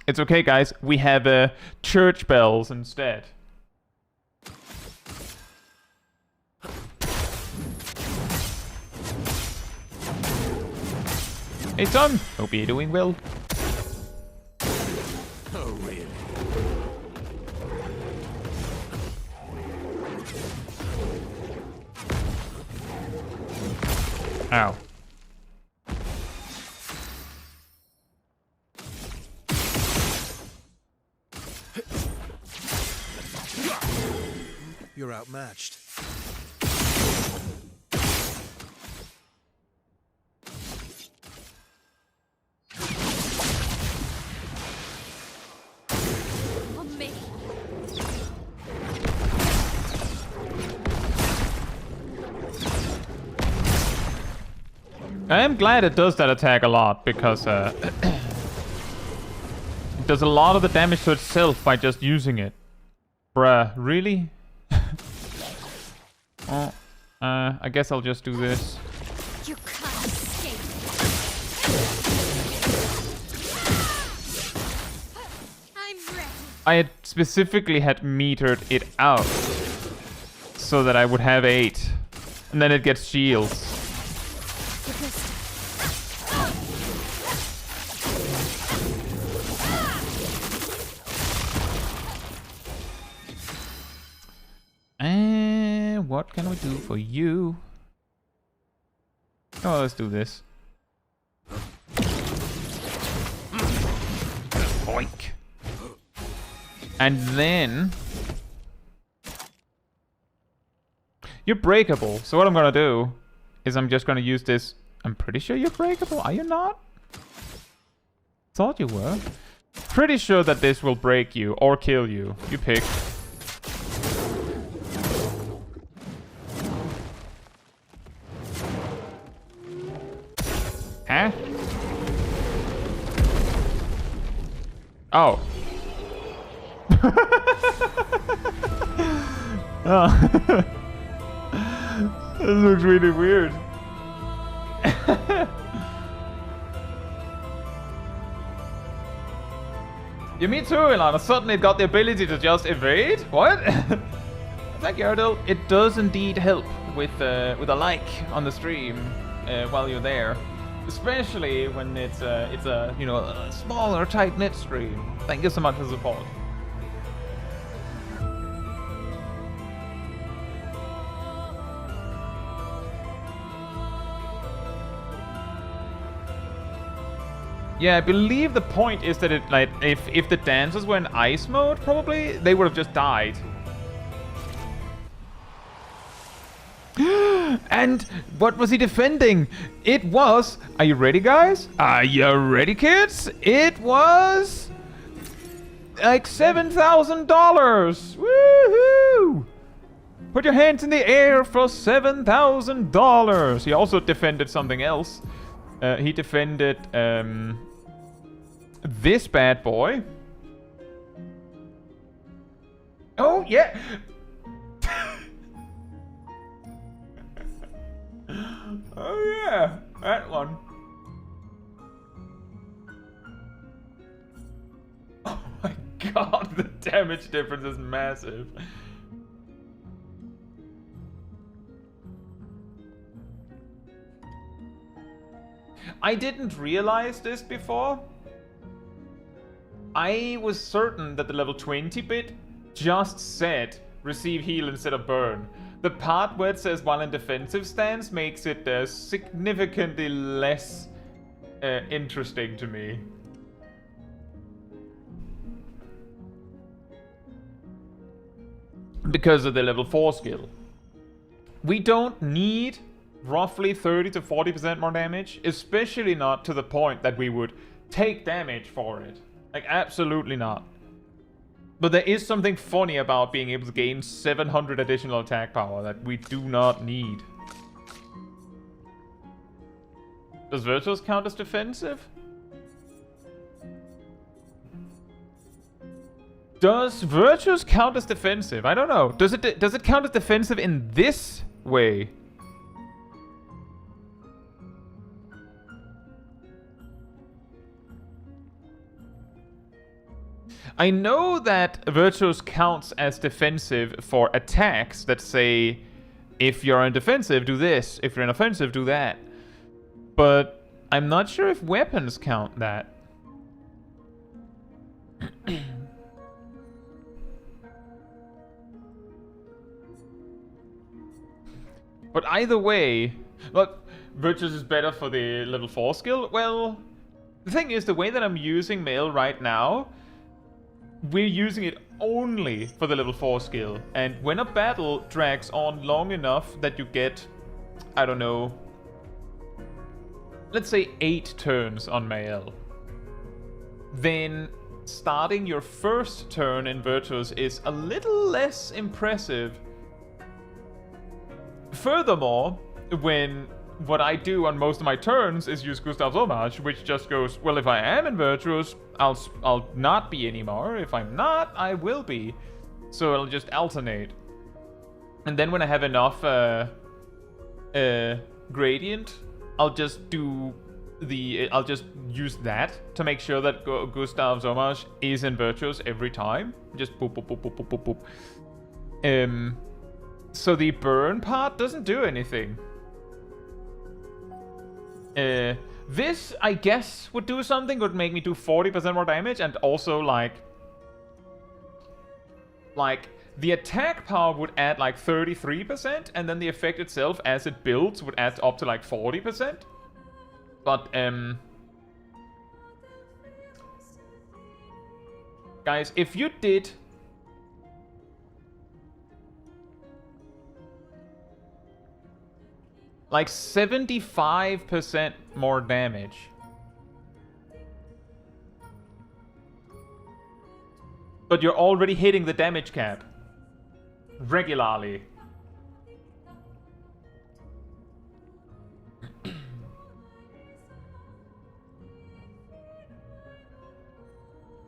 Speaker 1: It's okay, guys. We have church bells instead. Hey, son. Hope you're doing well.
Speaker 4: Oh, really?
Speaker 1: Ow.
Speaker 2: You're outmatched.
Speaker 3: For me.
Speaker 1: I am glad it does that attack a lot, because it does a lot of the damage to itself by just using it. Bruh, really? Oh, I guess I'll just do this.
Speaker 3: You can't escape. I'm ready.
Speaker 1: I had specifically had metered it out so that I would have 8, and then it gets shields. And what can we do for you? Oh, let's do this. Boink. And then you're breakable. So what I'm gonna do is I'm just gonna use this. I'm pretty sure you're breakable. Are you not? Thought you were. Pretty sure that this will break you or kill you. You pick. Huh? Oh. Oh. This looks really weird. Yeah, me too, Ilana. Suddenly it got the ability to just evade? What? Thank you, Ardell. It does indeed help with a like on the stream while you're there. Especially when it's a you know, a smaller, tight-knit stream. Thank you so much for the support. Yeah, I believe the point is that it, like, if the dancers were in ice mode, probably they would have just died. And what was he defending? It was... Are you ready, guys? Are you ready, kids? It was... like $7,000! Woohoo! Put your hands in the air for $7,000! He also defended something else. He defended... this bad boy. Oh, yeah! Oh yeah, that one. Oh my god, the damage difference is massive. I didn't realize this before. I was certain that the level 20 bit just said receive heal instead of burn. The part where it says while in defensive stance makes it significantly less interesting to me. Because of the level 4 skill. We don't need roughly 30 to 40% more damage, especially not to the point that we would take damage for it. Like, absolutely not. But there is something funny about being able to gain 700 additional attack power that we do not need. Does Virtuous count as defensive? Does Virtuous count as defensive? I don't know. Does it count as defensive in this way? I know that Virtuous counts as defensive for attacks that say, if you're in defensive, do this. If you're in offensive, do that. But I'm not sure if weapons count that. But either way, look, Virtuous is better for the level 4 skill. Well, the thing is, the way that I'm using Mail right now, we're using it only for the level 4 skill. And when a battle drags on long enough that you get, I don't know, let's say 8 turns on Mael, then starting your first turn in Virtuous is a little less impressive. Furthermore, when what I do on most of my turns is use Gustav's Homage, which just goes, well, if I am in Virtuous, I'll not be anymore. If I'm not, I will be. So I'll just alternate. And then when I have enough gradient, I'll just use that to make sure that Gustav's Homage is in Virtuous every time. Just boop, boop, boop, boop, boop, boop, boop. So the burn part doesn't do anything. This, I guess, would do something. Would make me do 40% more damage, and also, like, the attack power would add, like, 33%, and then the effect itself, as it builds, would add up to, like, 40%. But, guys, if you did... like 75% more damage. But you're already hitting the damage cap. Regularly.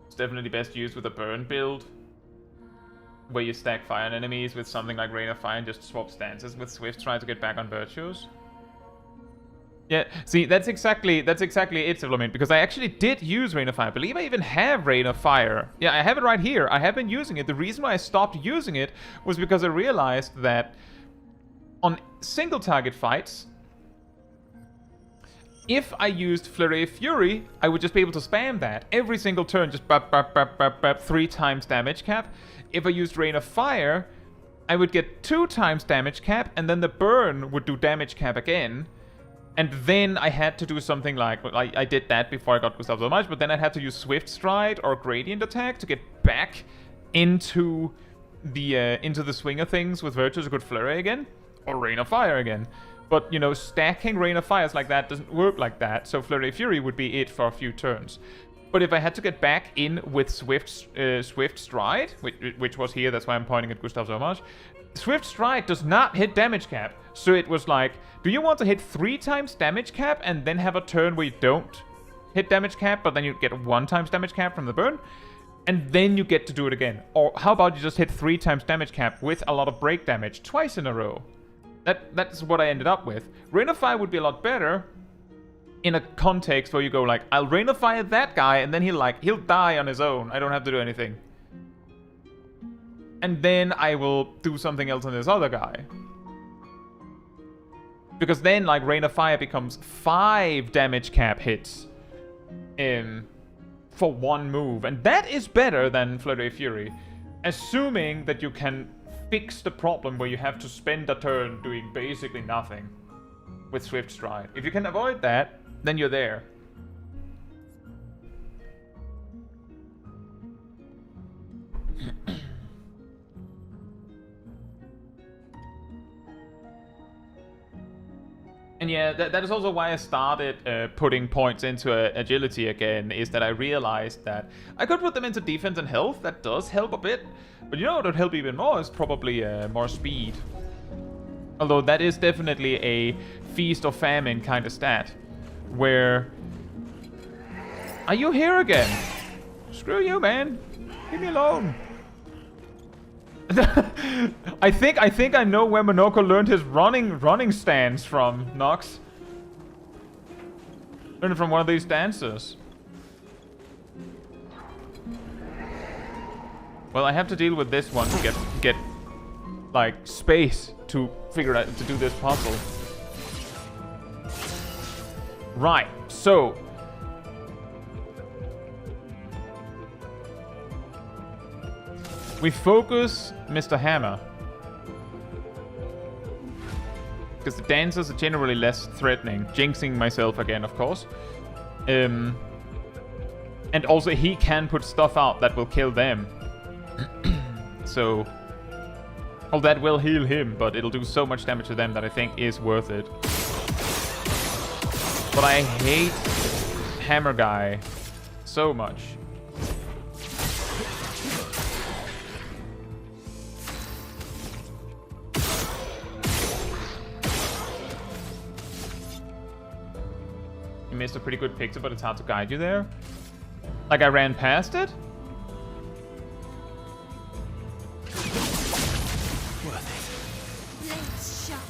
Speaker 1: It's definitely best used with a burn build, where you stack fire on enemies with something like Rain of Fire and just swap stances with Swift, try to get back on Virtues. Yeah, see, that's exactly it, Civilomint, because I actually did use Rain of Fire. I believe I even have Rain of Fire. Yeah, I have it right here. I have been using it. The reason why I stopped using it was because I realized that on single target fights, if I used Flurry of Fury, I would just be able to spam that. Every single turn, just bap, bap, bap, bap, bap, 3 times damage cap. If I used Rain of Fire, I would get 2 times damage cap, and then the burn would do damage cap again. And then I had to do something like... Well, I did that before I got Gustav so much, but then I had to use Swift Stride or Gradient Attack to get back into the swing of things with Virtuous Good Flurry again. Or Rain of Fire again. But, you know, stacking Rain of Fires like that doesn't work like that, so Flurry of Fury would be it for a few turns. But if I had to get back in with Swift Stride, which was here, that's why I'm pointing at Gustav so much, Swift Stride does not hit damage cap. So it was like, do you want to hit 3 times damage cap and then have a turn where you don't hit damage cap, but then you get 1 times damage cap from the burn? And then you get to do it again. Or how about you just hit 3 times damage cap with a lot of break damage twice in a row? That's what I ended up with. Rain of Fire would be a lot better in a context where you go like, I'll Rain of Fire that guy, and then he'll die on his own. I don't have to do anything. And then I will do something else on this other guy. Because then, like, Rain of Fire becomes 5 damage cap hits for 1 move. And that is better than Flurry of Fury. Assuming that you can fix the problem where you have to spend a turn doing basically nothing with Swift Stride. If you can avoid that, then you're there. And yeah, that is also why I started putting points into agility again, is that I realized that I could put them into defense and health. That does help a bit. But you know what would help even more is probably more speed. Although that is definitely a feast or famine kind of stat. Where... Are you here again? Screw you, man. Leave me alone. I think I know where Monoko learned his running stance from, Nox. Learned it from one of these dancers. Well, I have to deal with this one to get like space to figure out to do this puzzle. Right, so we focus Mr. Hammer. Because the dancers are generally less threatening. Jinxing myself again, of course. And also he can put stuff out that will kill them. So... Well, that will heal him, but it'll do so much damage to them that I think is worth it. But I hate Hammer Guy so much. You missed a pretty good picture, but it's hard to guide you there. Like I ran past it?
Speaker 3: Blades sharp.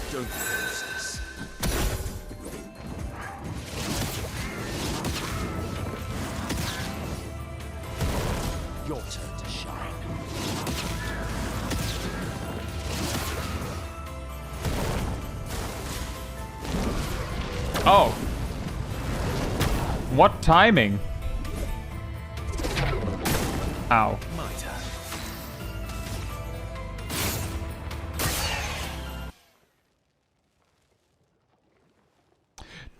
Speaker 4: Don't lose this. Your turn to shine.
Speaker 1: Oh. What timing? Ow.
Speaker 4: My turn.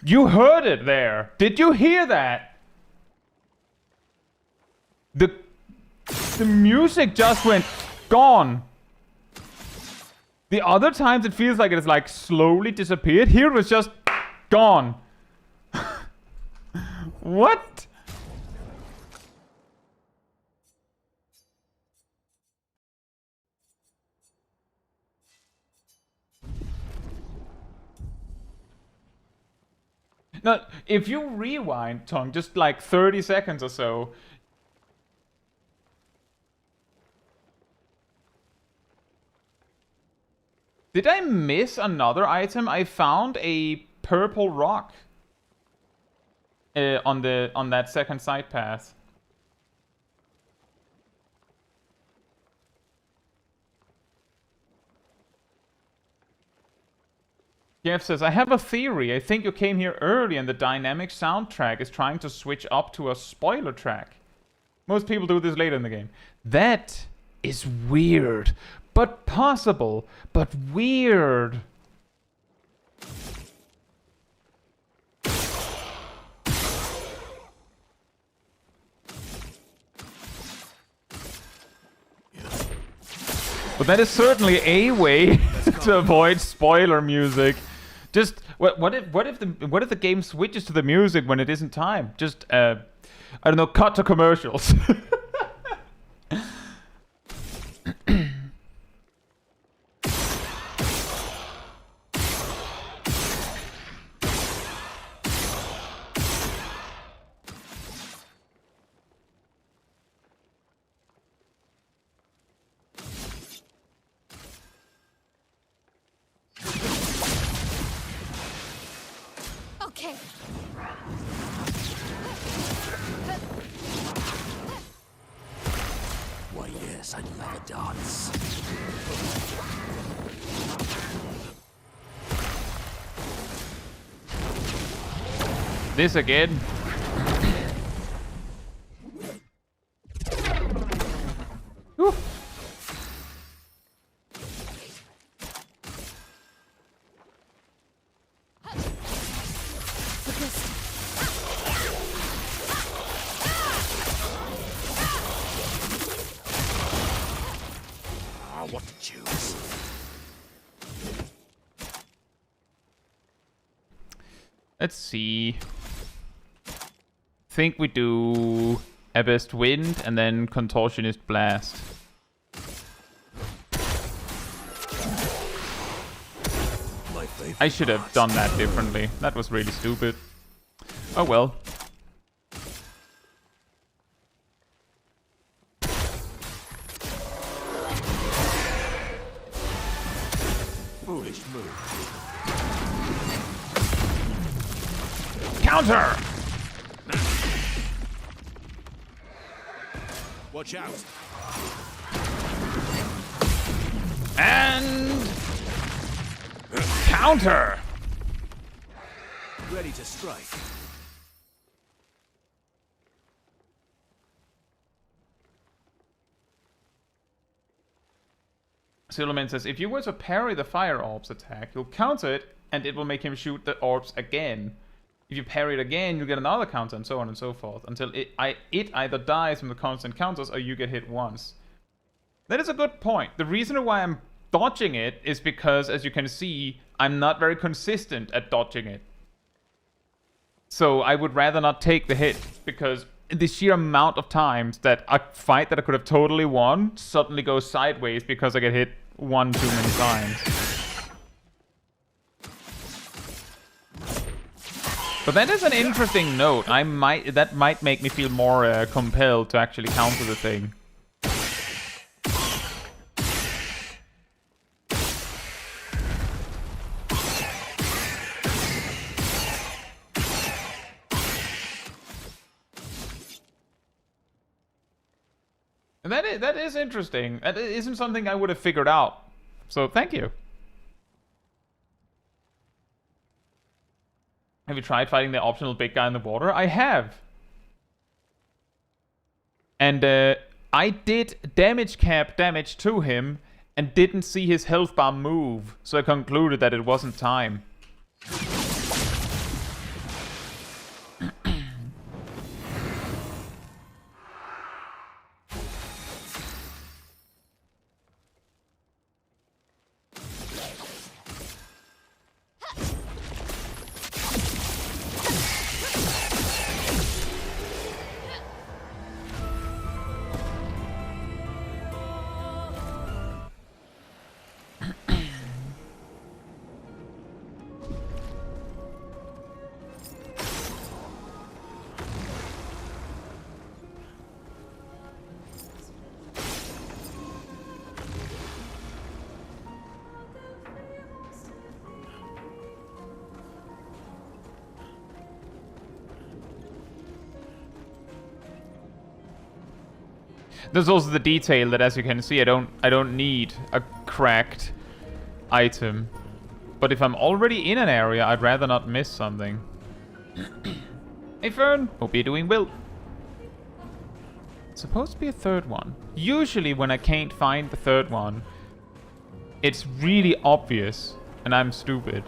Speaker 1: You heard it there. Did you hear that? The music just went gone. The other times it feels like it's like slowly disappeared. Here it was just gone. What? No, if you rewind, Tong, just like 30 seconds or so. Did I miss another item? I found a purple rock on that second side path. Jeff says, I have a theory. I think you came here early and the dynamic soundtrack is trying to switch up to a spoiler track. Most people do this later in the game. That is weird, but possible, but weird. But that is certainly a way to avoid spoiler music. Just what if the game switches to the music when it isn't time? Just I don't know, cut to commercials.
Speaker 3: Okay.
Speaker 4: Why, yes, I'd love a dance.
Speaker 1: This again. Whew.
Speaker 4: What to choose?
Speaker 1: Let's see. Think we do Abyssed Wind and then Contortionist Blast. I should have done that differently. That was really stupid. Oh well.
Speaker 4: Foolish move.
Speaker 1: Counter!
Speaker 2: Watch out!
Speaker 1: And... counter!
Speaker 2: Ready to strike.
Speaker 1: Silverman says, if you were to parry the fire orb's attack, you'll counter it, and it will make him shoot the orbs again. If you parry it again, you'll get another counter, and so on and so forth, until it either dies from the constant counters, or you get hit once. That is a good point. The reason why I'm dodging it is because, as you can see, I'm not very consistent at dodging it. So I would rather not take the hit, because the sheer amount of times that a fight that I could have totally won suddenly goes sideways because I get hit one too many times. But that is an interesting note. That might make me feel more compelled to actually counter the thing. And that is interesting. That isn't something I would have figured out. So thank you. Have you tried fighting the optional big guy in the water? I have. And I did damage cap damage to him and didn't see his health bar move. So I concluded that it wasn't time. There's also the detail that, as you can see, I don't need a cracked item. But if I'm already in an area, I'd rather not miss something. Hey Fern, hope you're doing well. It's supposed to be a third one. Usually when I can't find the third one, it's really obvious, and I'm stupid.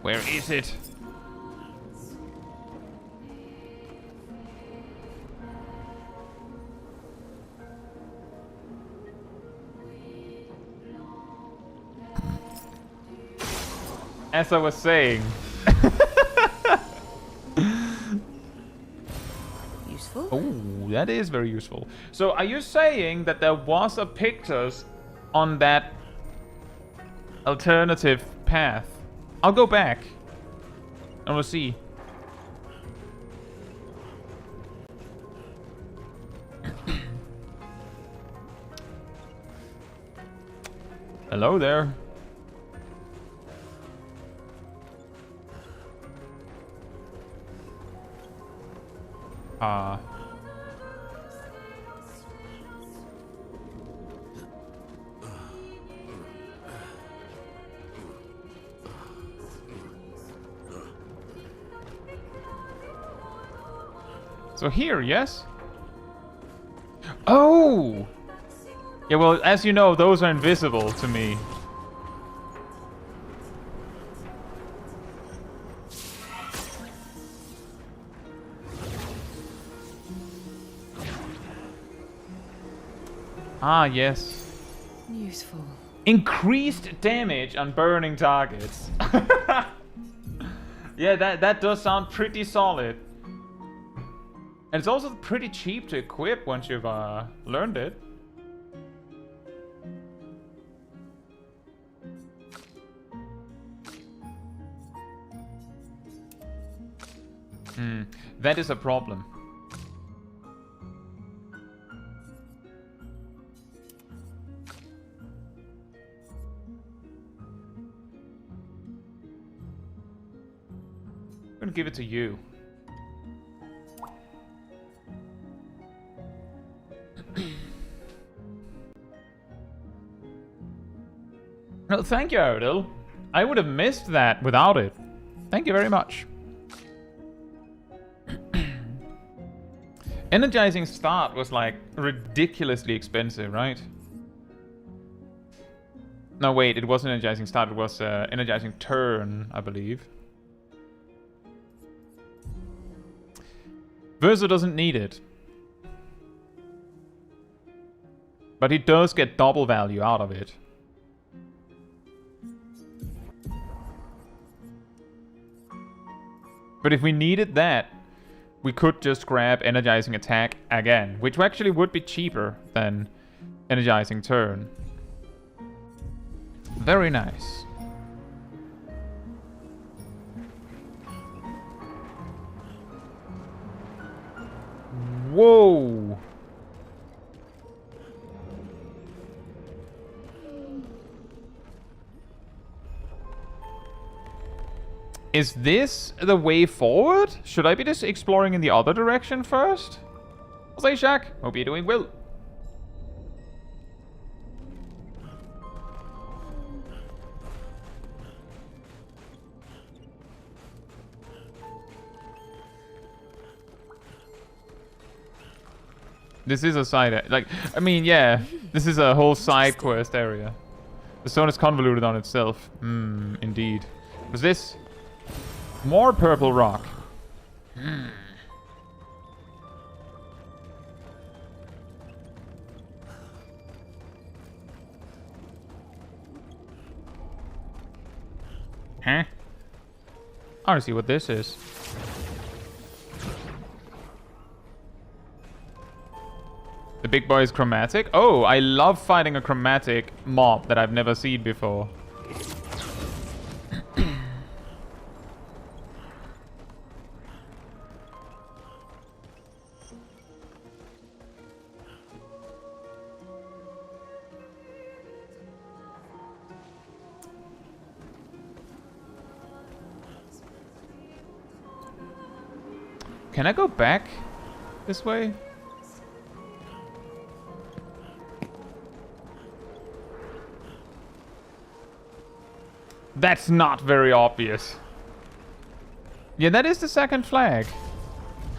Speaker 1: Where is it? As I was saying.
Speaker 3: Useful.
Speaker 1: Oh, that is very useful. So are you saying that there was a pictures on that alternative path? I'll go back and we'll see. Hello there. So here, yes? Oh! Yeah, well, as you know, those are invisible to me. Ah, yes.
Speaker 3: Useful.
Speaker 1: Increased damage on burning targets. Yeah, that does sound pretty solid. And it's also pretty cheap to equip once you've learned it. That is a problem. I'm gonna give it to you. No, thank you, Aridil. I would have missed that without it. Thank you very much. Energizing start was like ridiculously expensive, right? No, wait, it wasn't energizing start, it was energizing turn, I believe. Verso doesn't need it. But he does get double value out of it. But if we needed that, we could just grab energizing attack again, which actually would be cheaper than energizing turn. Very nice. Whoa! Is this the way forward? Should I be just exploring in the other direction first? I'll say, Shaq. Hope you're doing well. This is a side... Like, I mean, yeah. This is a whole side quest area. The zone is convoluted on itself. Indeed. Was this... More purple rock. Huh? I want to see what this is. The big boy is chromatic. Oh, I love fighting a chromatic mob that I've never seen before. Can I go back this way? That's not very obvious. Yeah, that is the second flag.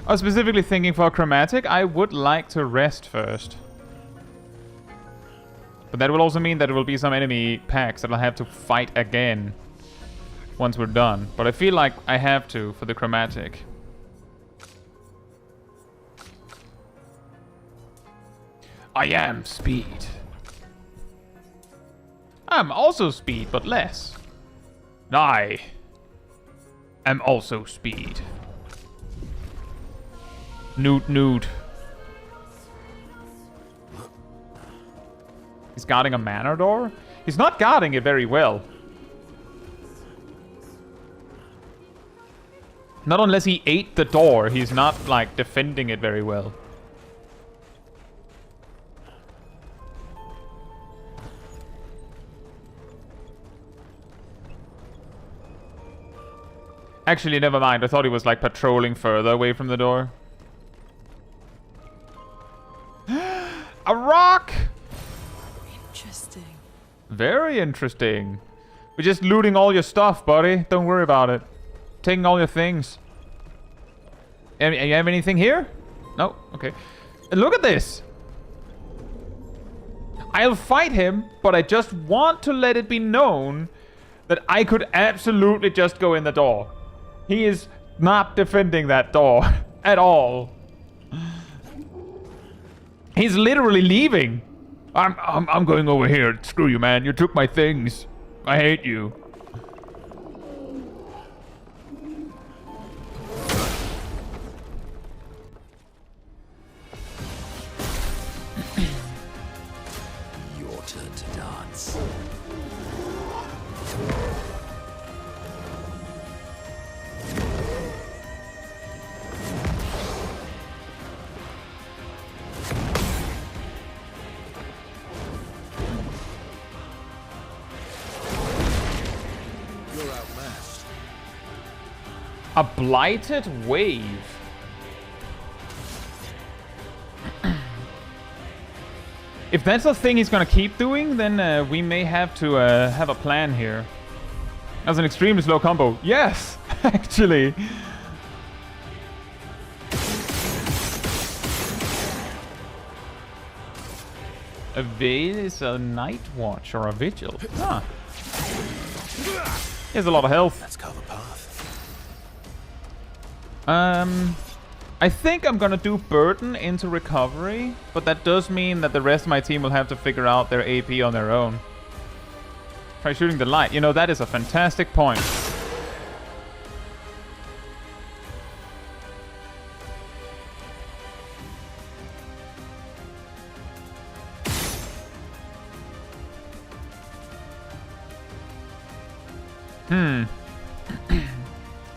Speaker 1: I was specifically thinking for chromatic, I would like to rest first. But that will also mean that there will be some enemy packs that I'll have to fight again once we're done. But I feel like I have to for the chromatic. I am speed. I'm also speed, but less. I am also speed. Nude. He's guarding a manor door? He's not guarding it very well. Not unless he ate the door. He's not, like, defending it very well. Actually, never mind. I thought he was, like, patrolling further away from the door. A rock!
Speaker 3: Interesting.
Speaker 1: Very interesting. We're just looting all your stuff, buddy. Don't worry about it. Taking all your things. You have anything here? No? Okay. Look at this! I'll fight him, but I just want to let it be known that I could absolutely just go in the door. He is not defending that door at all. He's literally leaving. I'm going over here. Screw you, man. You took my things. I hate you.
Speaker 4: Your turn to dance.
Speaker 2: You're outmatched.
Speaker 1: A blighted wave. If that's a thing he's gonna keep doing, then we may have to have a plan here. That's an extremely slow combo. Yes, actually. A veil is a night watch or a vigil. Huh. He has a lot of health.
Speaker 2: Let's cover path.
Speaker 1: I think I'm gonna do burden into recovery, but that does mean that the rest of my team will have to figure out their AP on their own. Try shooting the light. You know, that is a fantastic point.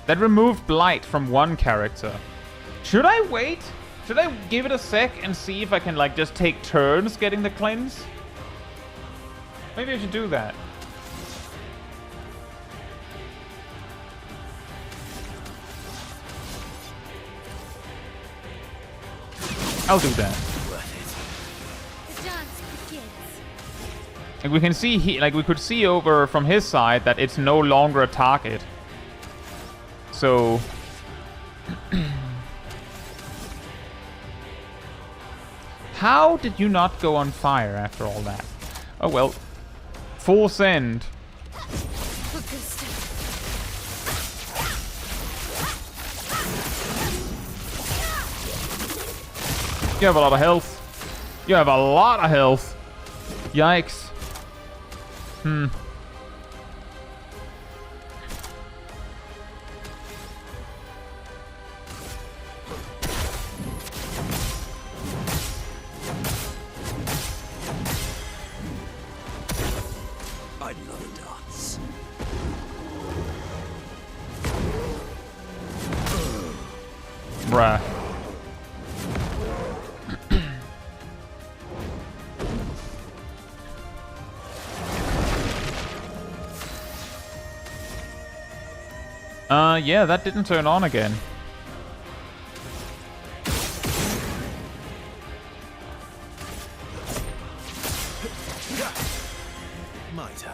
Speaker 1: That removed blight from one character. Should I wait? Should I give it a sec and see if I can, like, just take turns getting the cleanse? Maybe I should do that. I'll do that.
Speaker 3: The dance begins.
Speaker 1: Like, we can see, we could see over from his side that it's no longer a target. So... How did you not go on fire after all that? Oh well. Full send. You have a lot of health. You have a lot of health. Yikes.
Speaker 4: I love a dance.
Speaker 1: Bruh. Yeah, that didn't turn on again.
Speaker 2: My turn.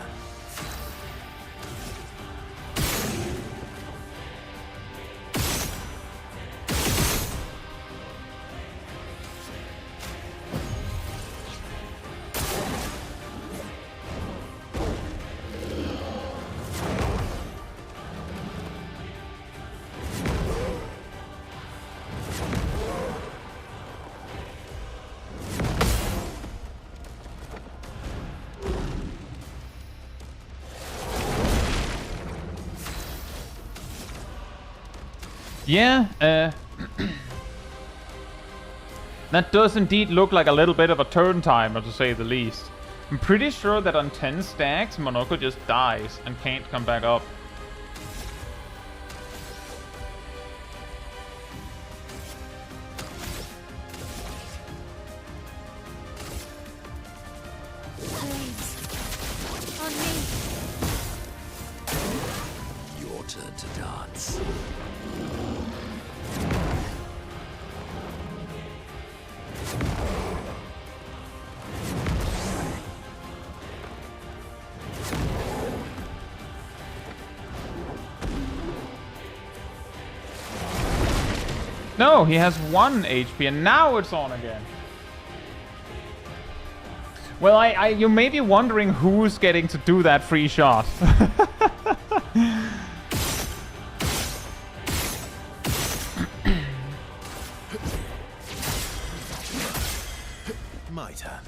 Speaker 1: Yeah, that does indeed look like a little bit of a turn timer, to say the least. I'm pretty sure that on 10 stacks, Monoko just dies and can't come back up.
Speaker 3: Flames. On me.
Speaker 4: Your turn to dance.
Speaker 1: No, he has 1 HP and now it's on again. Well, you may be wondering who's getting to do that free shot.
Speaker 2: My turn.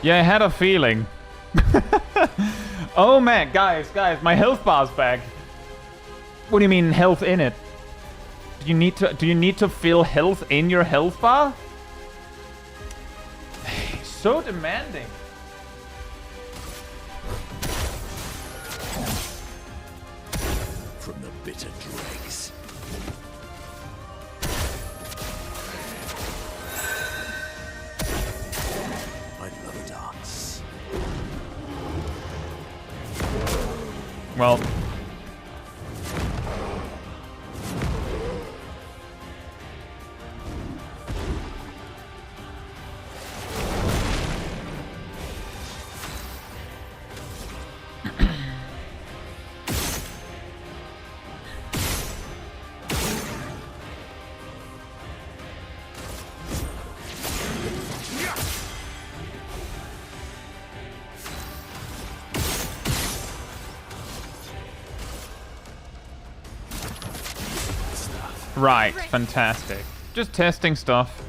Speaker 1: Yeah, I had a feeling. Oh man, guys, my health bar's back. What do you mean health in it? Do you need to fill health in your health bar? So demanding.
Speaker 4: From the bitter dregs. I love a dance.
Speaker 1: Well, right, fantastic. Just testing stuff.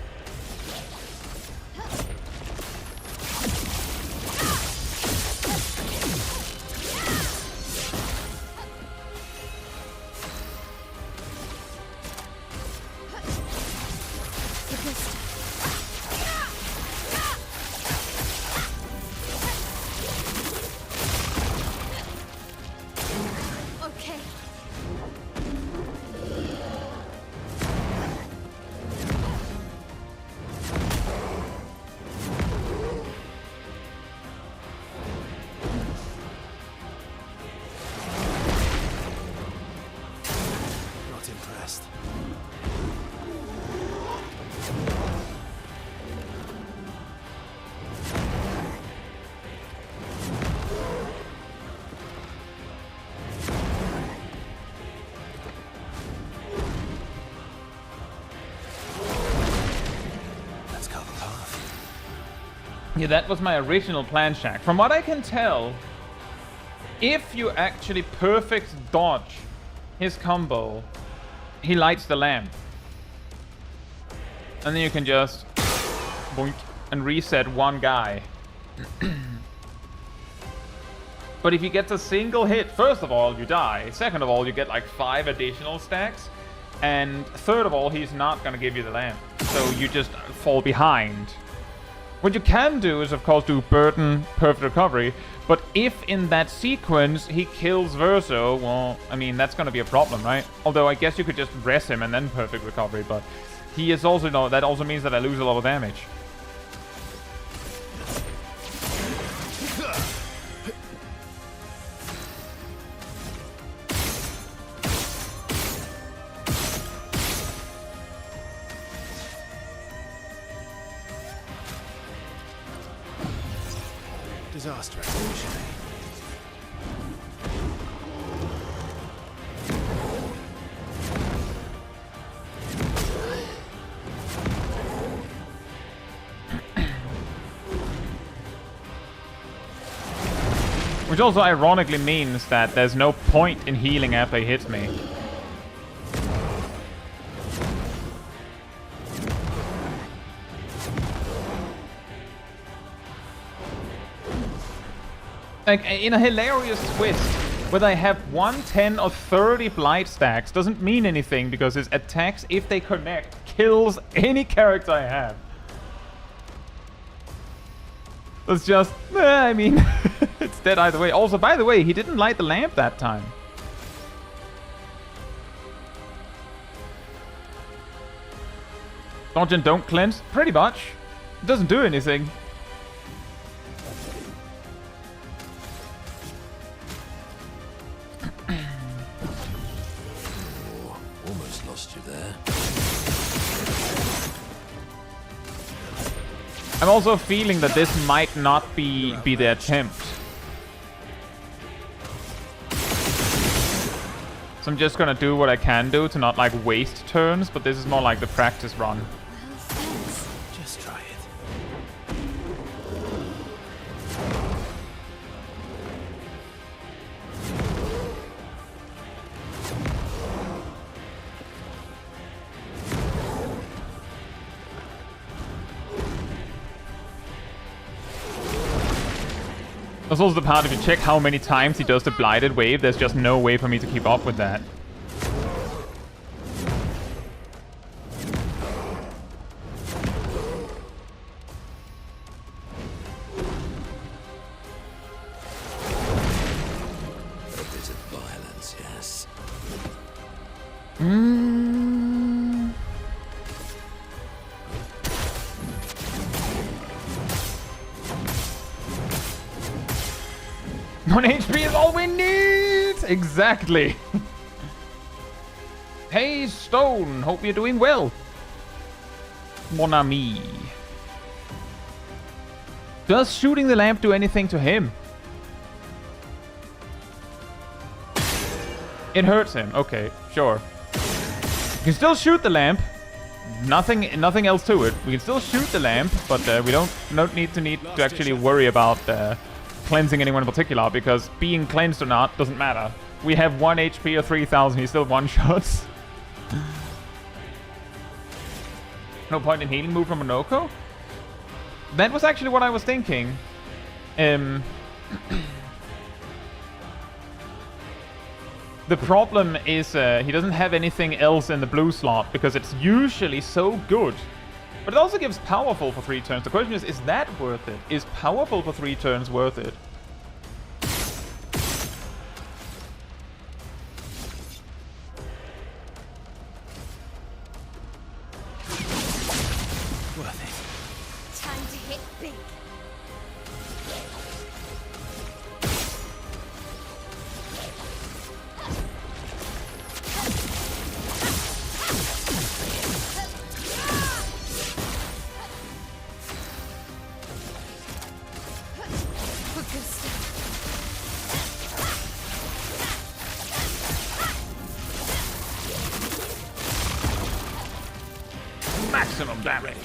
Speaker 3: Okay.
Speaker 2: Not impressed. Let's carve a path.
Speaker 1: Yeah, that was my original plan, Shaq. From what I can tell, if you actually perfect dodge his combo, he lights the lamp. And then you can just boink and reset one guy. But if he gets a single hit, first of all, you die. Second of all, you get like 5 additional stacks. And third of all, he's not gonna give you the lamp. So you just fall behind. What you can do is, of course, do burden perfect recovery. But if in that sequence he kills Verso, well, I mean, that's gonna be a problem, right? Although I guess you could just rest him and then perfect recovery, but he is also, no, that also means that I lose a lot of damage.
Speaker 2: Disaster execution.
Speaker 1: Which also ironically means that there's no point in healing after he hits me. Like, in a hilarious twist, whether I have 1, 10, or 30 blight stacks doesn't mean anything because his attacks, if they connect, kills any character I have. It's just, I mean, it's dead either way. Also, by the way, he didn't light the lamp that time. Dodge and don't cleanse? Pretty much. It doesn't do anything.
Speaker 4: Almost lost you there.
Speaker 1: I'm also feeling that this might not be the attempt. So I'm just gonna do what I can do to not like waste turns, but this is more like the practice run.
Speaker 3: Well, thanks.
Speaker 2: Just try it.
Speaker 1: That's also the part, if you check how many times he does the blighted wave, there's just no way for me to keep up with that.
Speaker 4: A bit of violence, yes.
Speaker 1: Mm. 1 HP is all we need! Exactly! Hey, Stone! Hope you're doing well. Mon ami. Does shooting the lamp do anything to him? It hurts him. Okay, sure. You can still shoot the lamp. Nothing else to it. We can still shoot the lamp, but we don't need to actually worry about cleansing anyone in particular, because being cleansed or not doesn't matter. We have 1 HP or 3,000, he's still one-shots. No point in healing move from Monoko? That was actually what I was thinking. The problem is he doesn't have anything else in the blue slot, because it's usually so good. But it also gives powerful for 3 turns. The question is that worth it? Is powerful for 3 turns worth it?
Speaker 2: Worth it.
Speaker 3: Time to hit big.
Speaker 1: Maximum damage.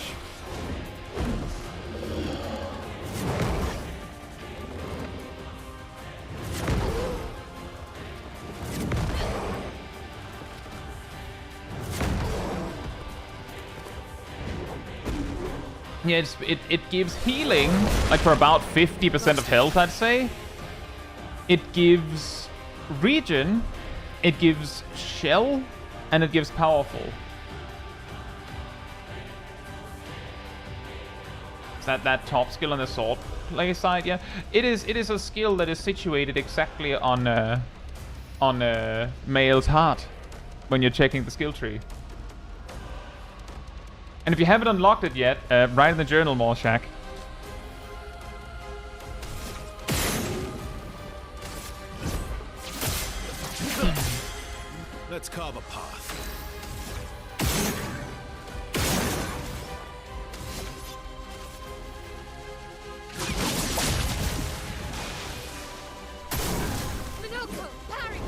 Speaker 1: Yeah, it gives healing, like for about 50% of health, I'd say. It gives regen, it gives shell, and it gives powerful. Is that top skill on the sword play side? Yeah, it is a skill that is situated exactly on Mael's heart when you're checking the skill tree. And if you haven't unlocked it yet, write in the journal, Morshak.
Speaker 2: Let's carve a path.
Speaker 3: Minoko, parry!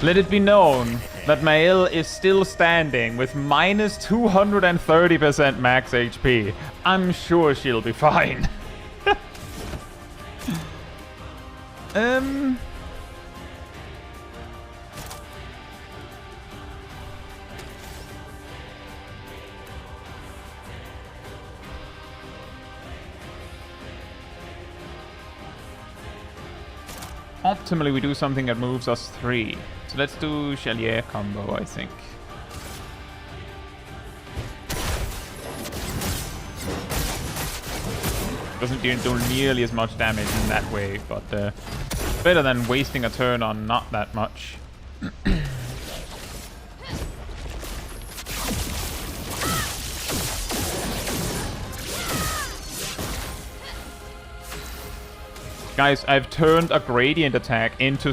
Speaker 1: Let it be known that Mael is still standing with minus 230% max HP. I'm sure she'll be fine. Optimally, we do something that moves us 3. So let's do Chalier combo, I think. Doesn't do nearly as much damage in that way, but better than wasting a turn on not that much. Guys, I've turned a gradient attack into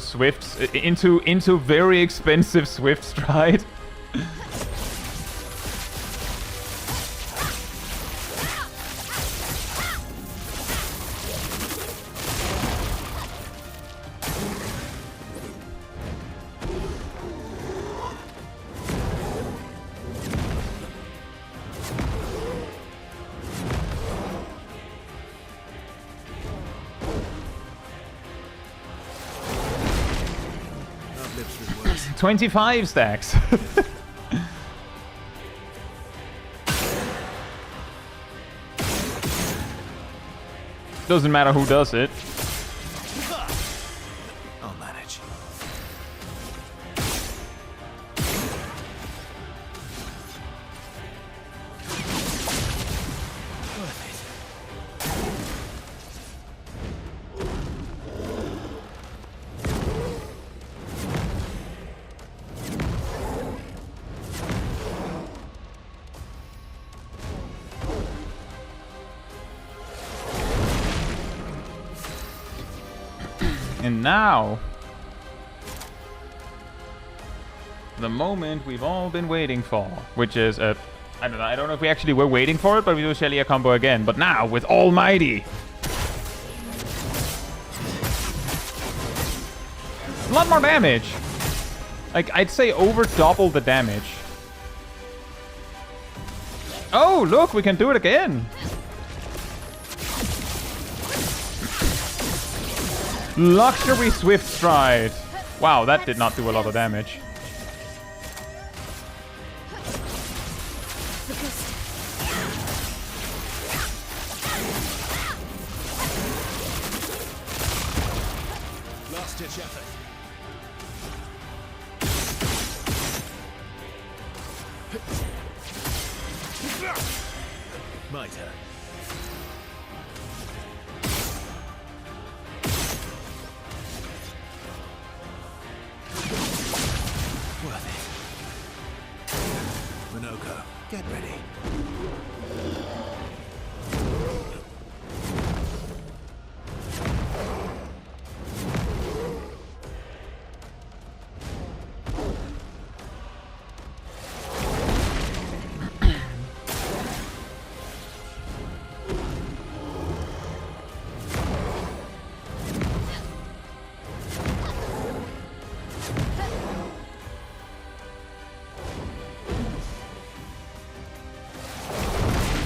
Speaker 1: into very expensive Swift Stride.
Speaker 2: Uplifts was worse.
Speaker 1: 25 stacks. Doesn't matter who does it.
Speaker 2: I'll manage. Worth it.
Speaker 1: And now, the moment we've all been waiting for, which is I don't know if we actually were waiting for it, but we do Chalier combo again. But now with Almighty, a lot more damage. Like I'd say over double the damage. Oh, look, we can do it again. Luxury Swift Stride. Wow, that did not do a lot of damage.
Speaker 2: Last ditch effort. My turn. Worth it. Minoko, get ready.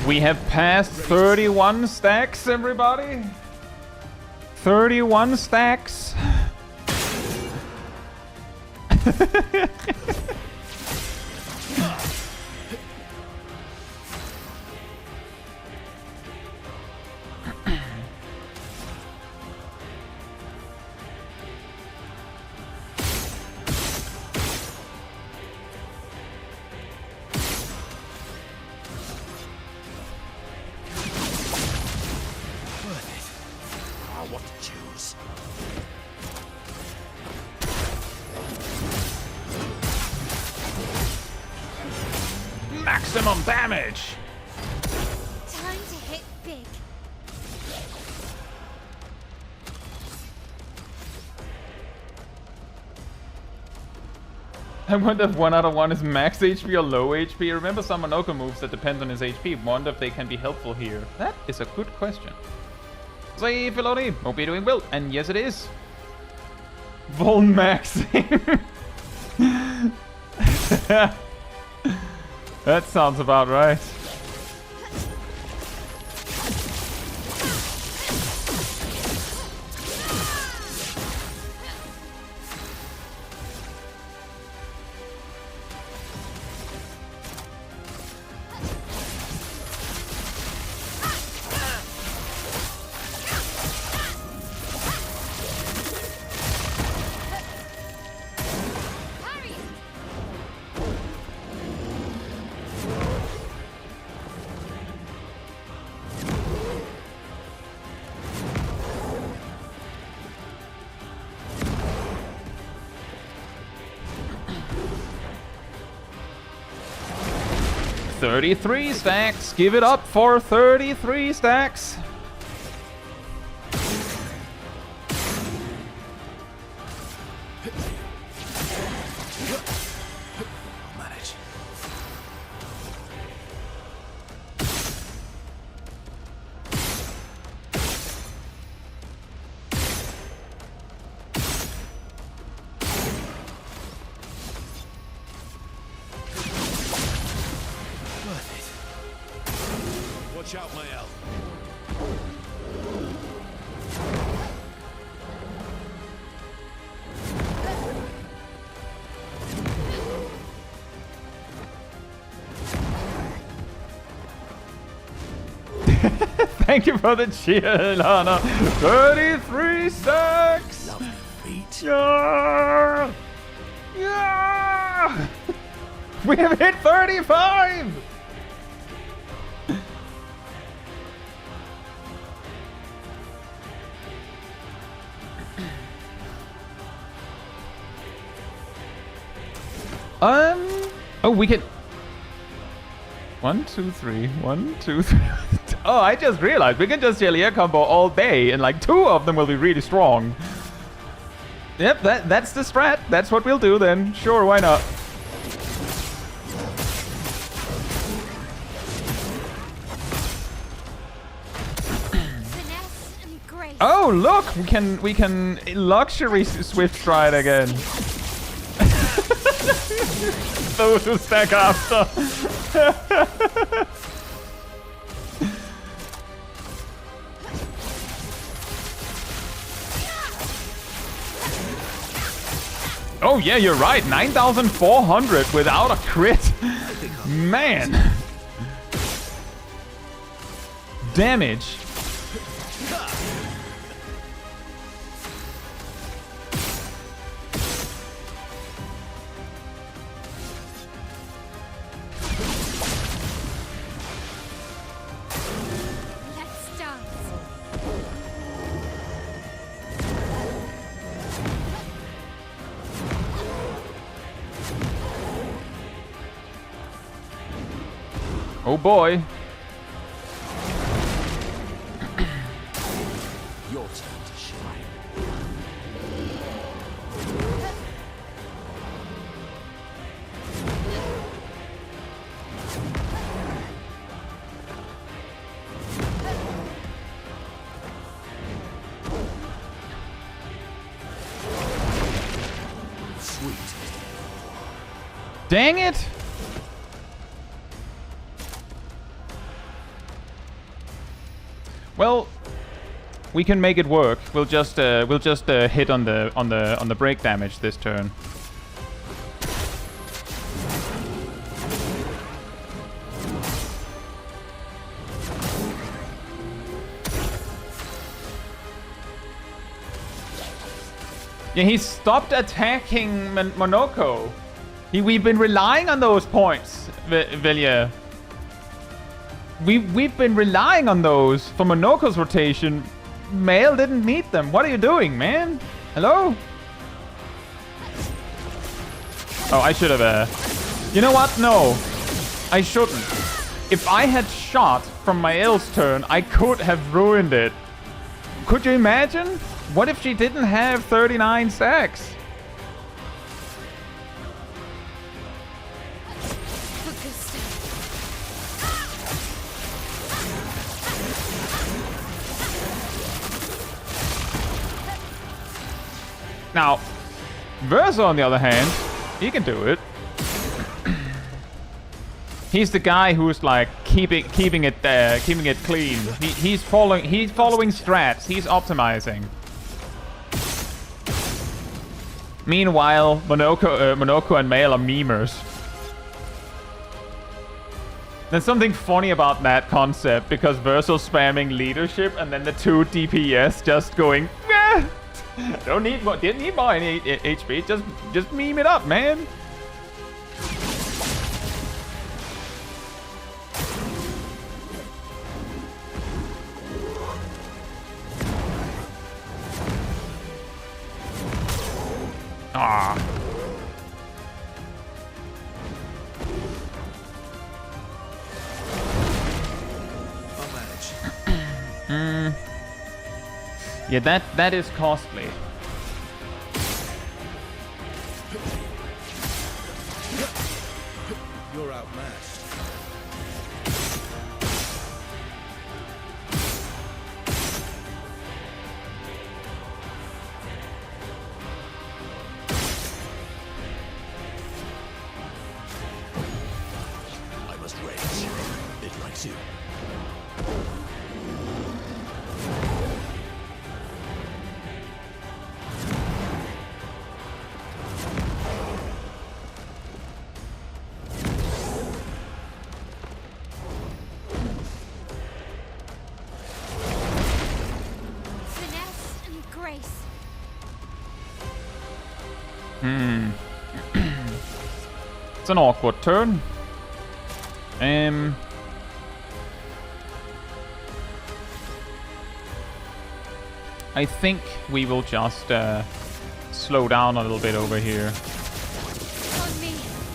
Speaker 1: We have passed 31 stacks, everybody. 31 stacks.
Speaker 4: What to choose?
Speaker 1: Maximum damage.
Speaker 3: Time to hit big.
Speaker 1: I wonder if 1 out of 1 is max HP or low HP. Remember some Minoko moves that depend on his HP. Wonder if they can be helpful here. That is a good question. Say, Filoni, hope you're doing well. And yes, it is. Vol maxing. That sounds about right. $33 stacks. Give it up for 33 stacks.
Speaker 2: I'll manage.
Speaker 4: Watch out, Mael.
Speaker 1: Thank you for the cheer, Lana. 33 stacks.
Speaker 4: Lovely feet.
Speaker 1: Yeah! Yeah! We have hit 35! Oh, we can... 1, 2, 3. 1, 2, 3. Oh, I just realized we can just air combo all day, and like 2 of them will be really strong. Yep, that's the strat. That's what we'll do then. Sure, why not?
Speaker 3: Finesse and grace.
Speaker 1: Oh, look, we can luxury swift stride again. Those who stack after. Oh yeah, you're right. 9,400 without a crit. Man. Damage.
Speaker 3: Let's dance.
Speaker 1: Oh boy.
Speaker 4: Your turn to shine. Sweet.
Speaker 1: Dang it. Well, we can make it work. We'll just hit on the break damage this turn. Yeah, he stopped attacking Monoko. We've been relying on those points, Vilya. We've been relying on those for Monoko's rotation. Mael didn't need them. What are you doing, man? Hello? Oh, I should have, You know what? No. I shouldn't. If I had shot from Mael's turn, I could have ruined it. Could you imagine? What if she didn't have 39 stacks? Now, Versa, on the other hand, he can do it. He's the guy who's like keeping it clean. He's following strats. He's optimizing. Meanwhile, Monoko and Mael are memers. There's something funny about that concept because Verso's spamming leadership and then the two DPS just going, eh, didn't need more HP, just meme it up, man. Ah. Yeah, that is costly.
Speaker 4: You're outmatched. I must rage. It likes you.
Speaker 1: It's an awkward turn. I think we will just slow down a little bit over here.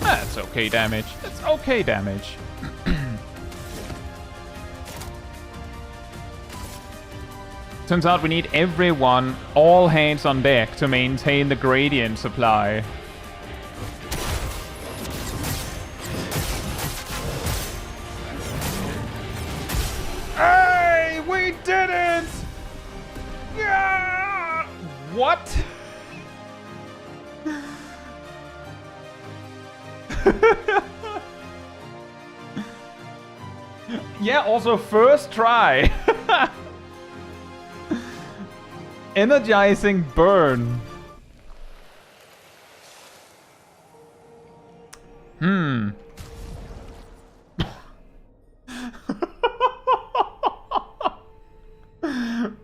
Speaker 1: That's okay damage. That's okay damage. Turns out we need everyone, all hands on deck, to maintain the gradient supply. Hey, we did it! Yeah! What? Yeah, also first try. Energizing burn.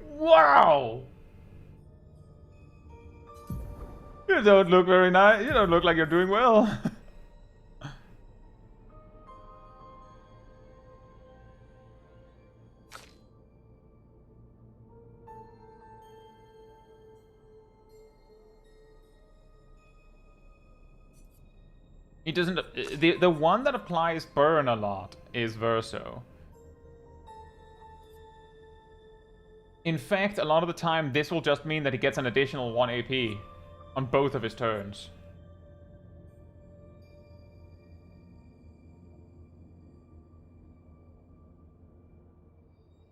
Speaker 1: Wow. You don't look very nice. You don't look like you're doing well. He doesn't. The one that applies burn a lot is Verso. In fact, a lot of the time, this will just mean that he gets an additional 1 AP on both of his turns.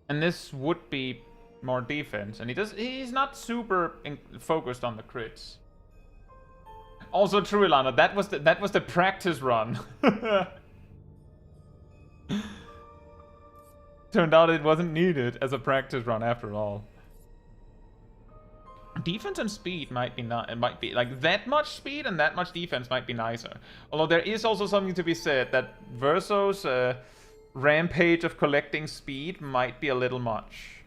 Speaker 1: And this would be more defense, and he's not super focused on the crits. Also true, Ilana, that was the practice run. Turned out it wasn't needed as a practice run after all. Defense and speed might be not. It might be like that much speed and that much defense might be nicer. Although there is also something to be said that Verso's rampage of collecting speed might be a little much.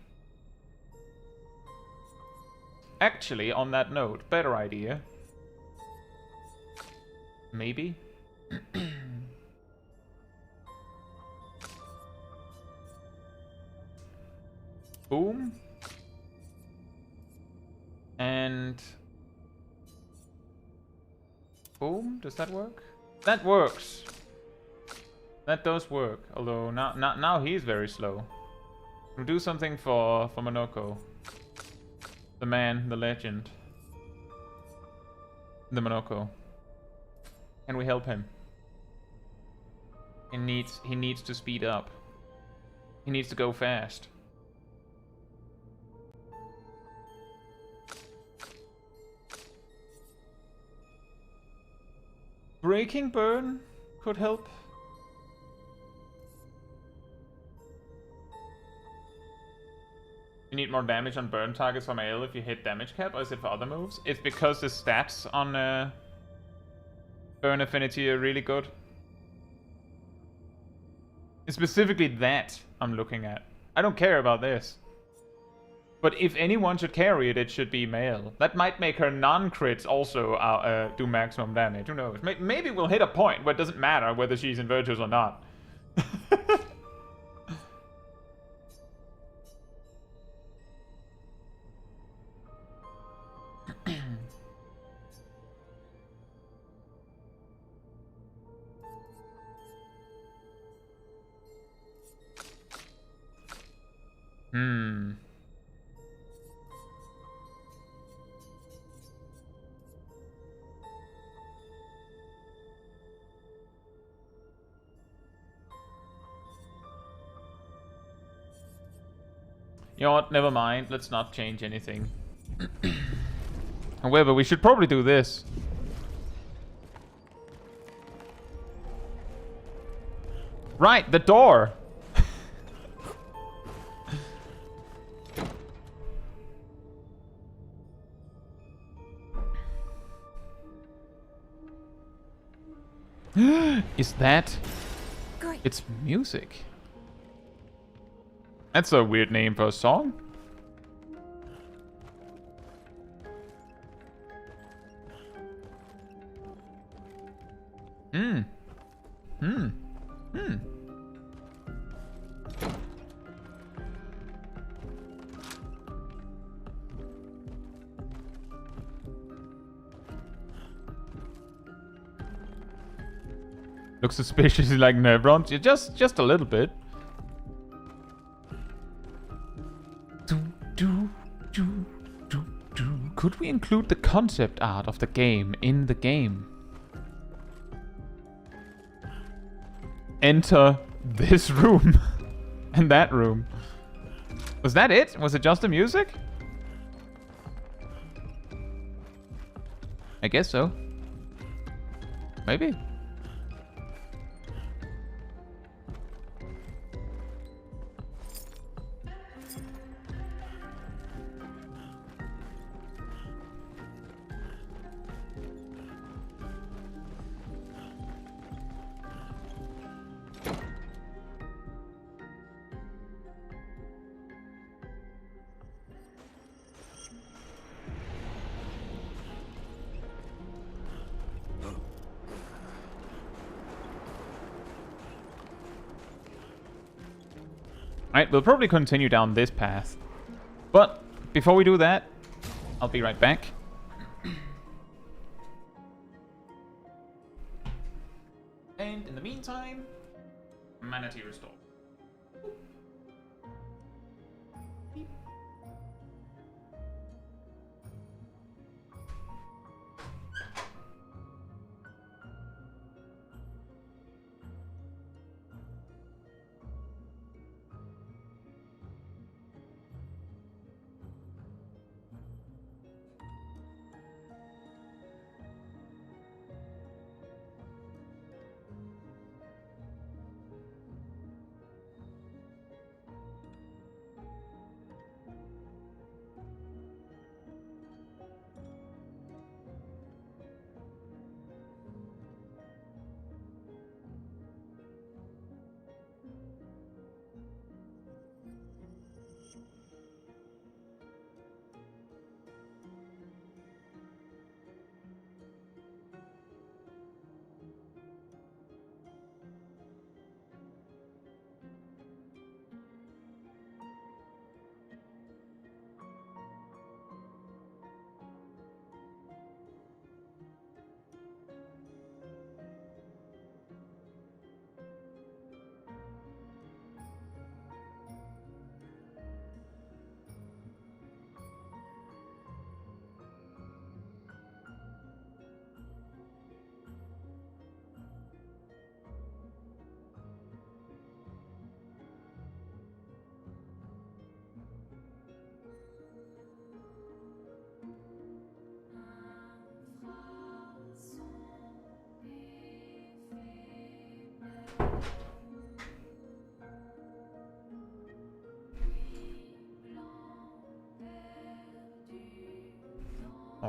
Speaker 1: Actually, on that note, better idea. Maybe. Boom. And boom. Does that work? That works. That does work. Although now he's very slow. We'll do something for Monoko. The man, the legend. The Monoko. Can we help him? He needs to speed up. He needs to go fast. Breaking burn could help. You need more damage on burn targets from AL if you hit damage cap, or is it for other moves? It's because the stats on burn affinity are really good. It's specifically that I'm looking at. I don't care about this. But if anyone should carry it, it should be male. That might make her non-crits also do maximum damage. Who knows? Maybe we'll hit a point where it doesn't matter whether she's in Virtues or not. You know what? Never mind. Let's not change anything. However, we should probably do this. Right, the door! Is that...
Speaker 3: Great.
Speaker 1: It's music. That's a weird name for a song. Looks suspiciously like neurons. Yeah, just a little bit. Could we include the concept art of the game in the game? Enter this room and that room. Was that it? Was it just the music? I guess so. Maybe. Alright, we'll probably continue down this path. But before we do that, I'll be right back. And in the meantime, Manatee restored.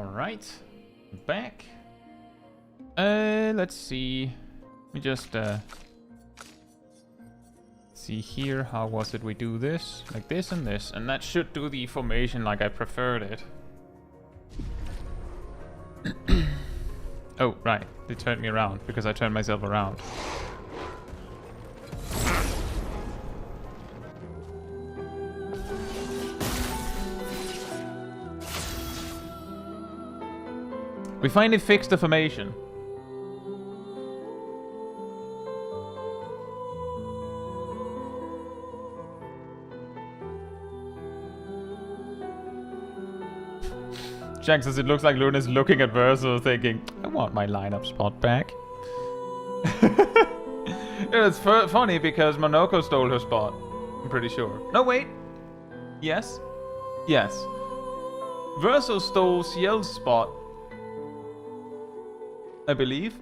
Speaker 1: Alright. Back. Let's see. We just see here. How was it we do this? Like this and this. And that should do the formation like I preferred it. Oh, right. They turned me around because I turned myself around. We finally fixed the formation. Jack says it looks like Luna's looking at Verso thinking, I want my lineup spot back. It's funny because Monoko stole her spot. I'm pretty sure. No, wait. Yes? Yes. Verso stole Ciel's spot. I believe.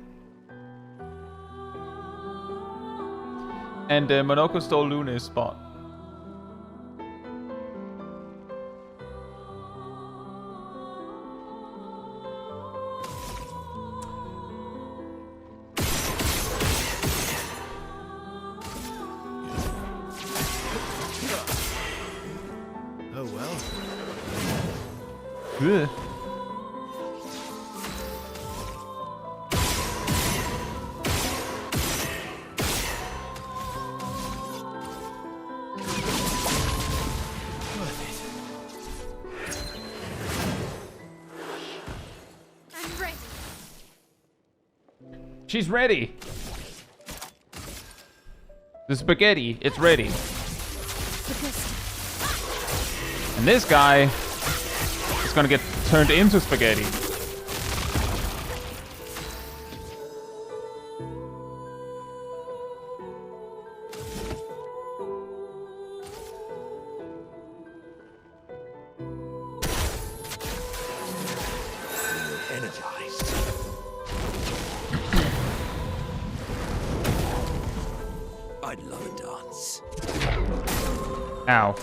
Speaker 1: And Monoko stole Luna's spot.
Speaker 2: Oh well.
Speaker 1: Ugh. She's ready. The spaghetti, it's ready. And this guy is gonna get turned into spaghetti.
Speaker 4: Energized. I'd love a dance.
Speaker 1: Ow.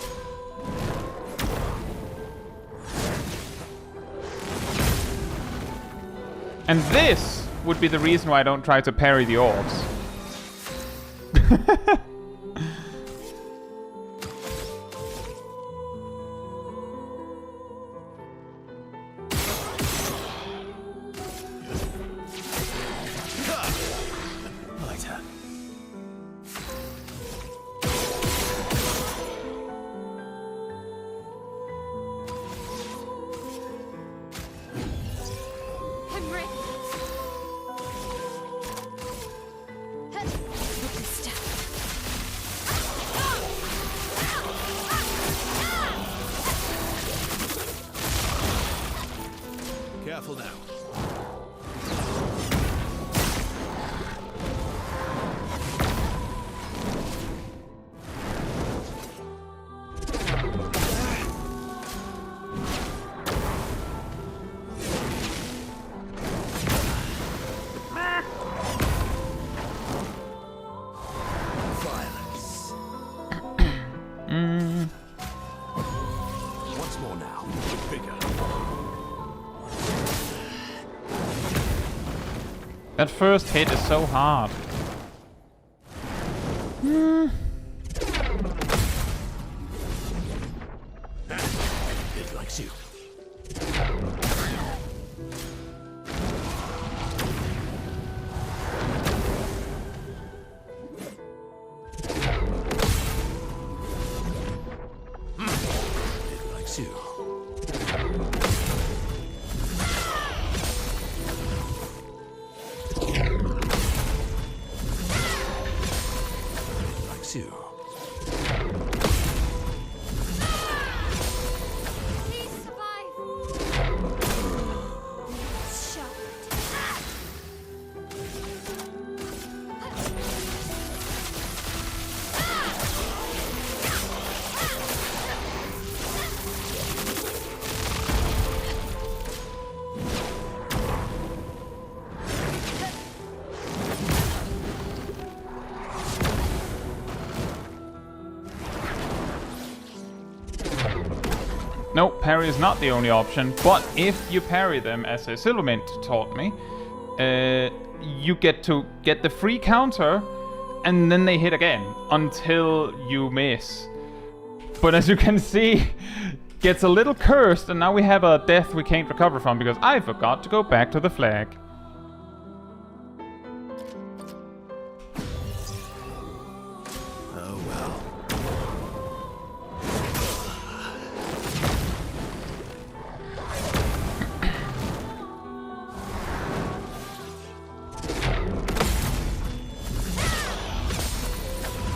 Speaker 1: And this would be the reason why I don't try to parry the orbs.
Speaker 2: Lighter.
Speaker 3: I'm ready.
Speaker 2: Careful now.
Speaker 4: Violence. Once more now. Bigger.
Speaker 1: That first hit is so hard.
Speaker 4: It likes you. It likes you. It likes you.
Speaker 3: Please survive. Shut.
Speaker 1: No, parry is not the only option, but if you parry them, as a Silvermint taught me, you get to get the free counter, and then they hit again, until you miss. But as you can see, gets a little cursed, and now we have a death we can't recover from, because I forgot to go back to the flag.
Speaker 2: Oh well.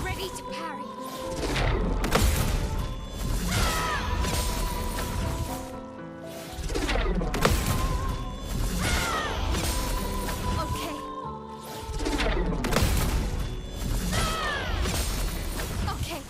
Speaker 3: Ready to parry. Okay. Okay.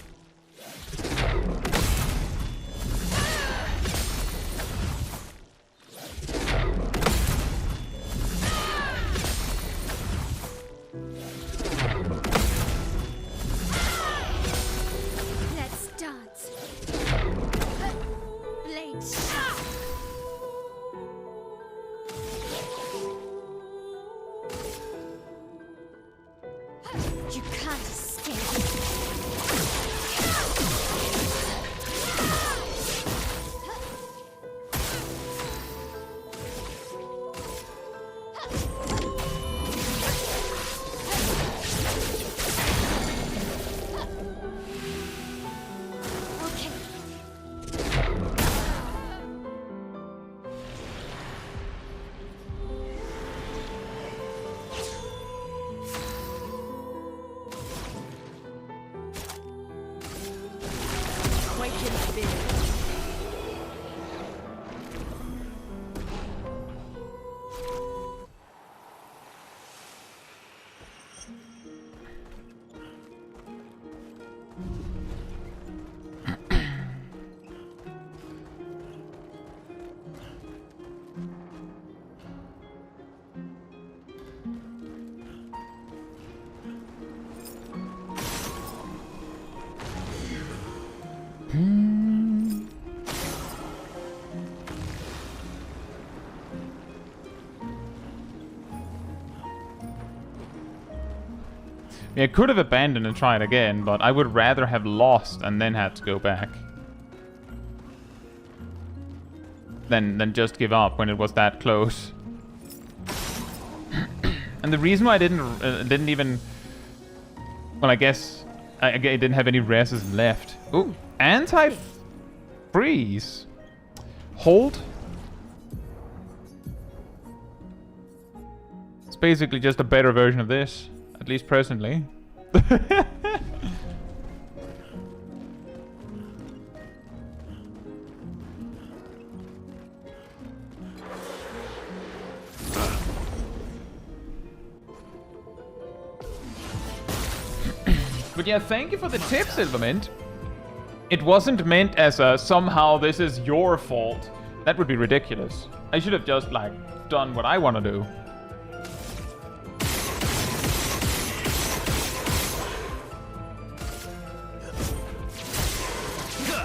Speaker 3: Let's dance. Blade shot. You can't escape. Okay.
Speaker 5: Quake in spirit.
Speaker 1: Yeah, I could have abandoned and tried again, but I would rather have lost and then had to go back than just give up when it was that close. And the reason why I didn't even... Well, I guess I didn't have any reses left. Ooh, anti-freeze. Hold. It's basically just a better version of this, at least presently. But yeah, thank you for the tip, Silvermint. It wasn't meant as a somehow this is your fault. That would be ridiculous. I should have just, like, done what I want to do.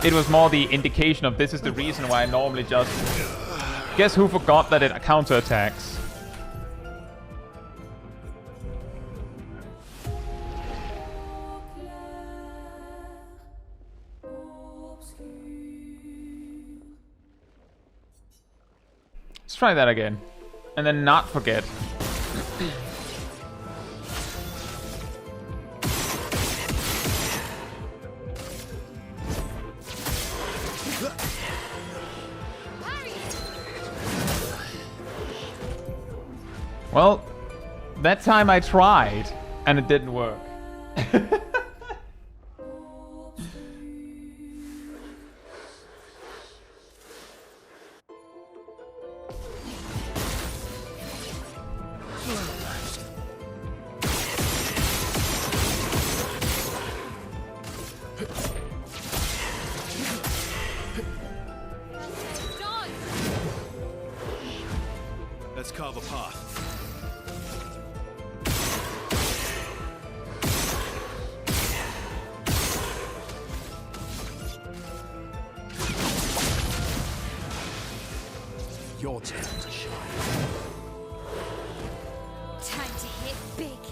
Speaker 1: It was more the indication of this is the reason why I normally just... Guess who forgot that it counterattacks? Let's try that again. And then not forget. Well, that time I tried, and it didn't work.
Speaker 2: Let's carve a path.
Speaker 4: turn to shine.
Speaker 3: Time to hit big.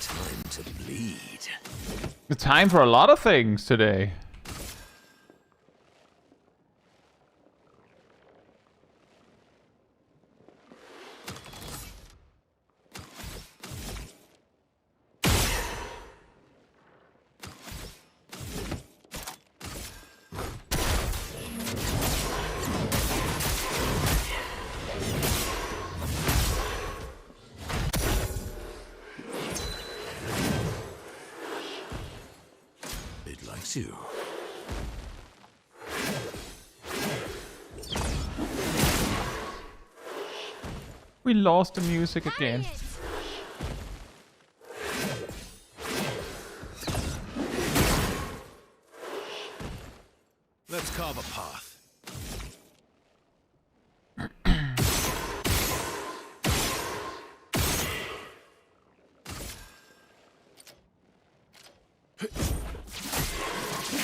Speaker 4: Time to bleed.
Speaker 1: The time for a lot of things today.
Speaker 4: It likes you.
Speaker 1: We lost the music again.
Speaker 3: Hurry it.
Speaker 2: Let's carve a path.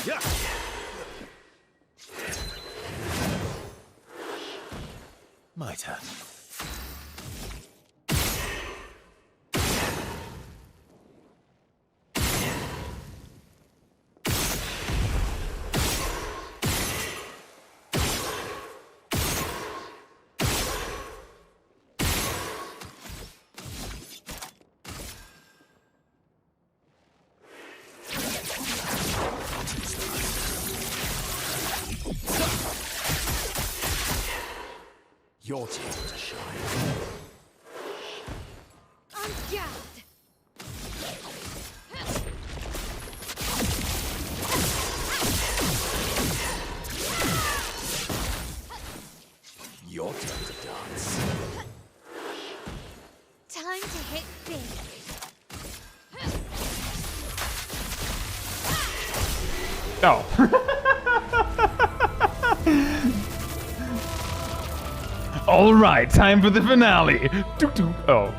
Speaker 2: Yeah. My turn.
Speaker 4: Your turn to shine.
Speaker 3: On guard.
Speaker 4: Your turn to dance.
Speaker 3: Time to hit big.
Speaker 1: Oh. All right, time for the finale. Doo-doo. Oh.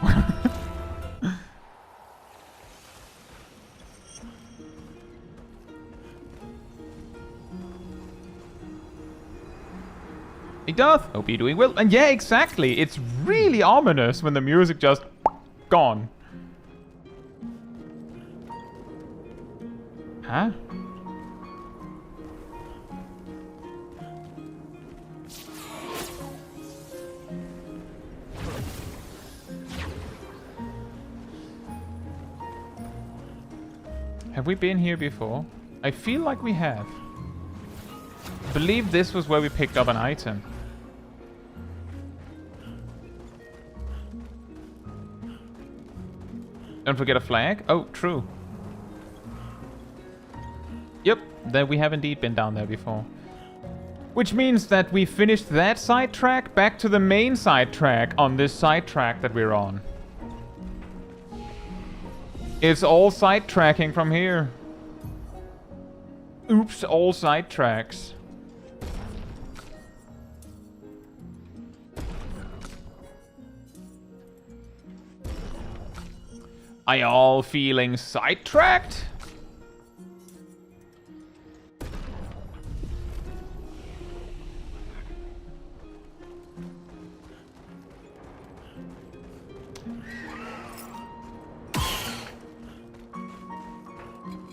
Speaker 1: Hey Darth, hope you're doing well. And yeah, exactly. It's really ominous when the music just gone. Huh? Have we been here before? I feel like we have. I believe this was where we picked up an item. Don't forget a flag. Oh, true. Yep, that we have indeed been down there before. Which means that we finished that side track back to the main side track on this side track that we're on. It's all sidetracking from here. Oops, all sidetracks. Are y'all feeling sidetracked?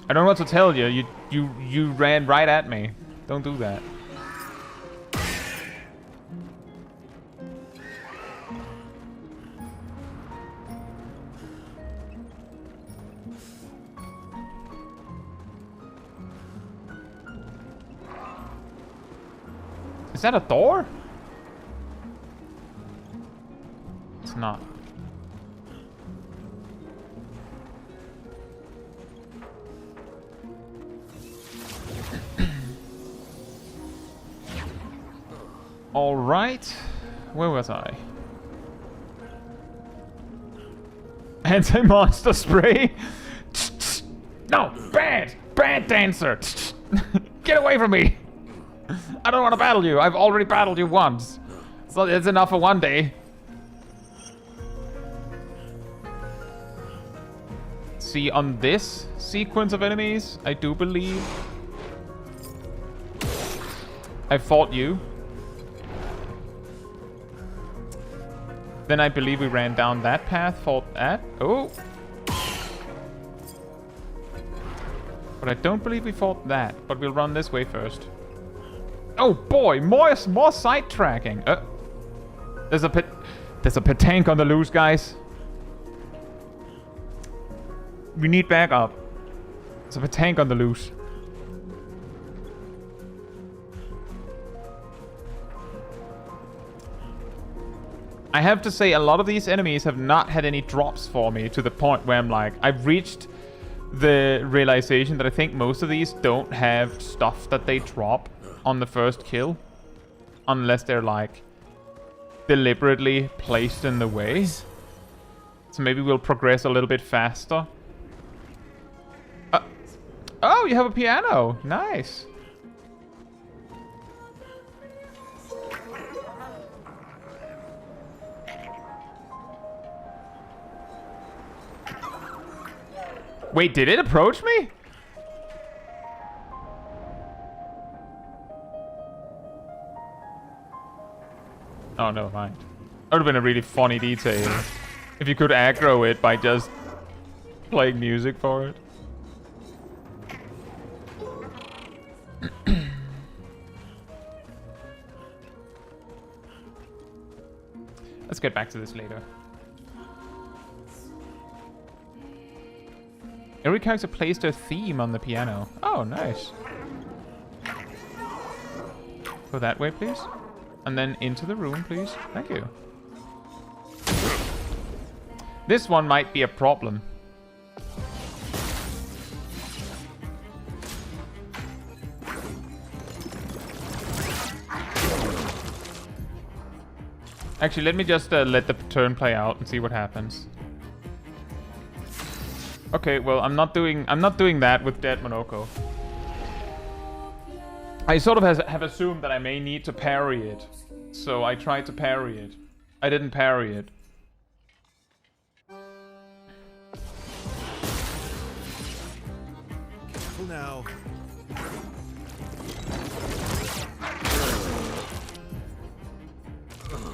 Speaker 1: I don't know what to tell you. You ran right at me. Don't do that. Is that a door? It's not. All right. Where was I? Anti-monster spray? No! Bad! Bad dancer! Get away from me! I don't want to battle you. I've already battled you once. So it's enough for one day. see, on this sequence of enemies, I do believe I fought you. Then I believe we ran down that path, fought that. Oh! But I don't believe we fought that. But we'll run this way first. Oh boy, more sidetracking. There's a pit tank on the loose, guys. We need backup. There's a pit tank on the loose. I have to say, a lot of these enemies have not had any drops for me, to the point where I'm like, I've reached the realization that I think most of these don't have stuff that they drop on the first kill, unless they're like deliberately placed in the way. So maybe we'll progress a little bit faster. Oh, you have a piano. Nice. Wait, did it approach me? Oh, never mind. That would have been a really funny detail if you could aggro it by just playing music for it. Let's get back to this later. Every character plays their theme on the piano. Oh, nice. Go that way, please. And then into the room, please. Thank you. This one might be a problem. Actually, let me just let the turn play out and see what happens. Okay, well, I'm not doing that with Dead Monoko. I sort of have assumed that I may need to parry it, so I tried to parry it. I didn't parry it.
Speaker 2: Careful now.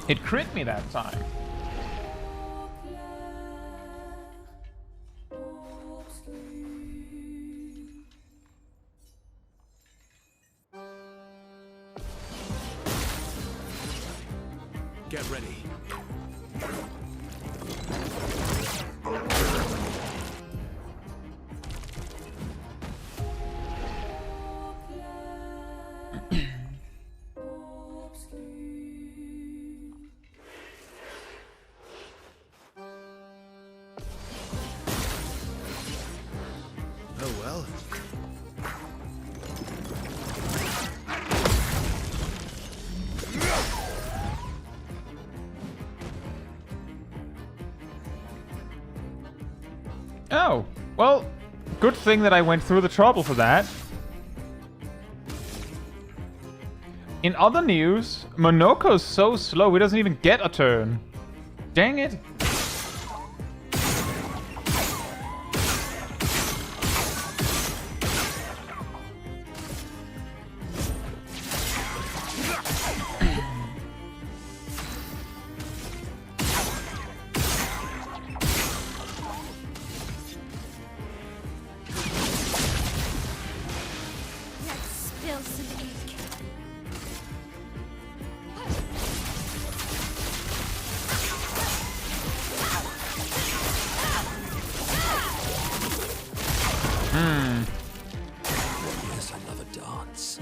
Speaker 1: It crit me that time.
Speaker 2: Get ready. Oh well.
Speaker 1: Oh, well, good thing that I went through the trouble for that. In other news, Monoko's so slow he doesn't even get a turn. Dang it.
Speaker 4: Yes, another dance.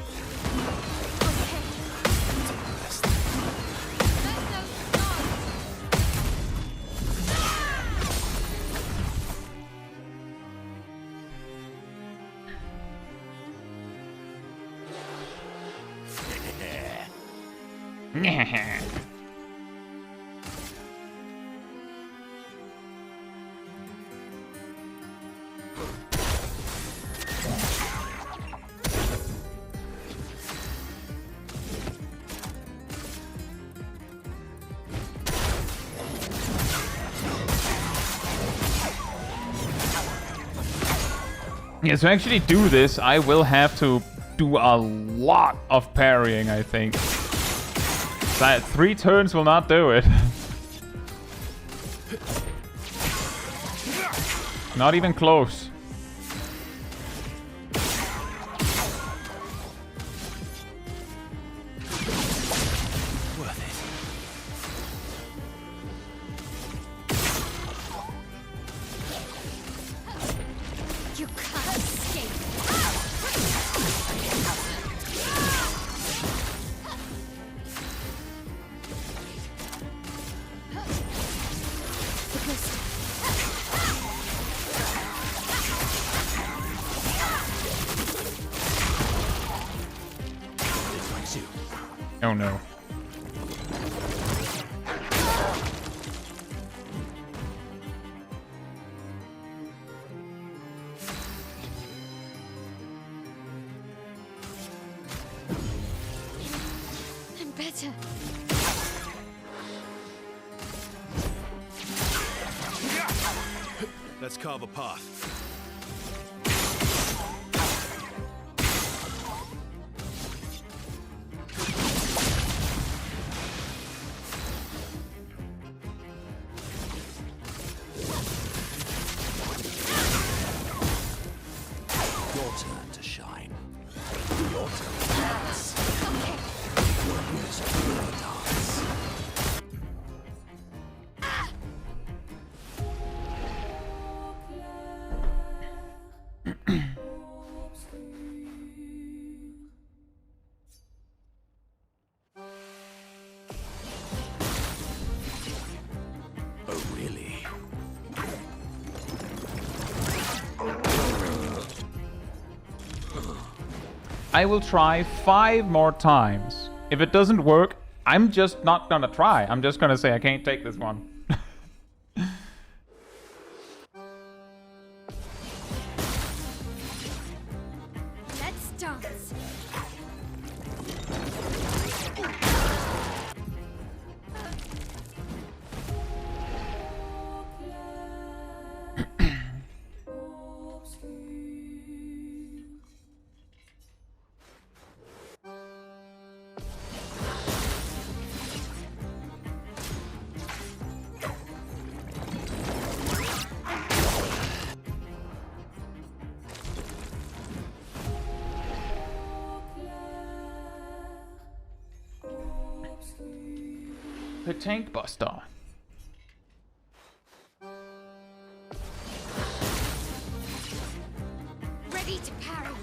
Speaker 1: Yeah, to actually do this, I will have to do a lot of parrying, I think. That 3 turns will not do it. Not even close.
Speaker 3: You can't escape.
Speaker 1: Oh no.
Speaker 3: I'm better.
Speaker 2: Let's carve a path.
Speaker 4: Your turn to shine. Your turn to dance. Warriors will dance. Oh, really?
Speaker 1: I will try 5 more times. If it doesn't work, I'm just not gonna try. I'm just gonna say I can't take this one.
Speaker 3: Let's dance.
Speaker 1: The Tank Buster.
Speaker 3: Ready to parry.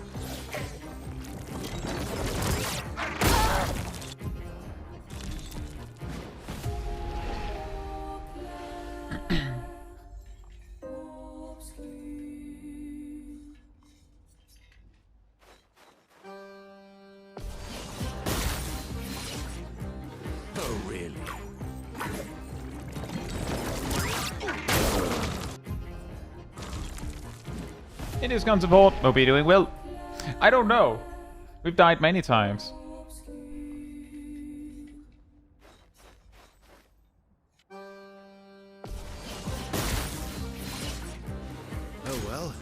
Speaker 4: Oh, really?
Speaker 1: It is gun support. Hope you're doing well. I don't know. We've died many times.
Speaker 2: Oh well.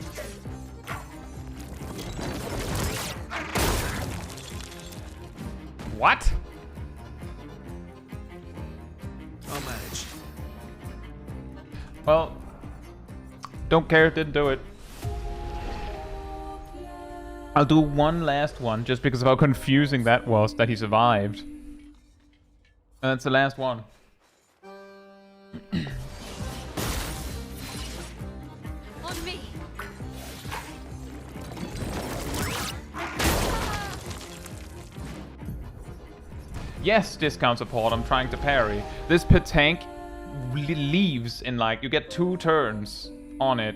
Speaker 1: What?
Speaker 2: I'll manage.
Speaker 1: Well, don't care, didn't do it. I'll do one last one, just because of how confusing that was that he survived. And that's the last one.
Speaker 3: On me.
Speaker 1: Yes, discount support, I'm trying to parry. This pit tank leaves in like, you get 2 turns on it.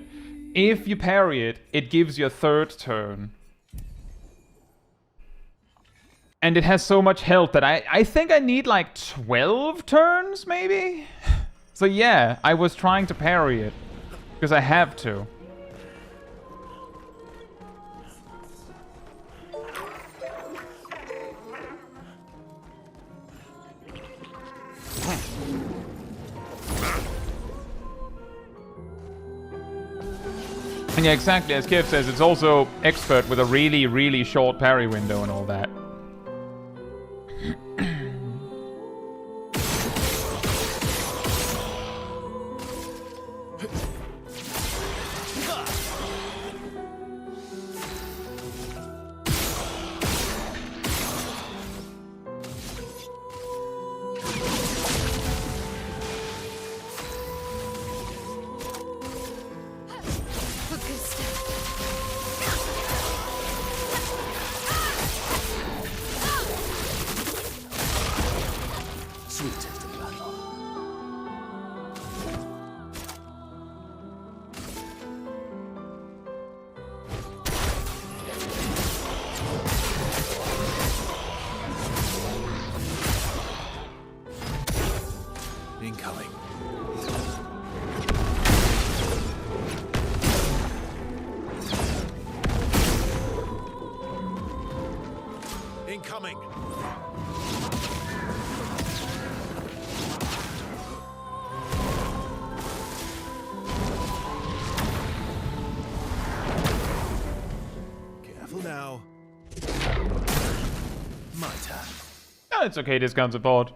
Speaker 1: If you parry it, it gives you a 3rd turn. And it has so much health that I think I need like 12 turns, maybe? So yeah, I was trying to parry it. Because I have to. And Yeah, exactly. As Kev says, it's also expert with a really, really short parry window and all that.
Speaker 3: For good stuff.
Speaker 4: Sweet taste of battle.
Speaker 2: Incoming. Incoming. Careful now. My turn.
Speaker 1: Oh, it's okay, discount support.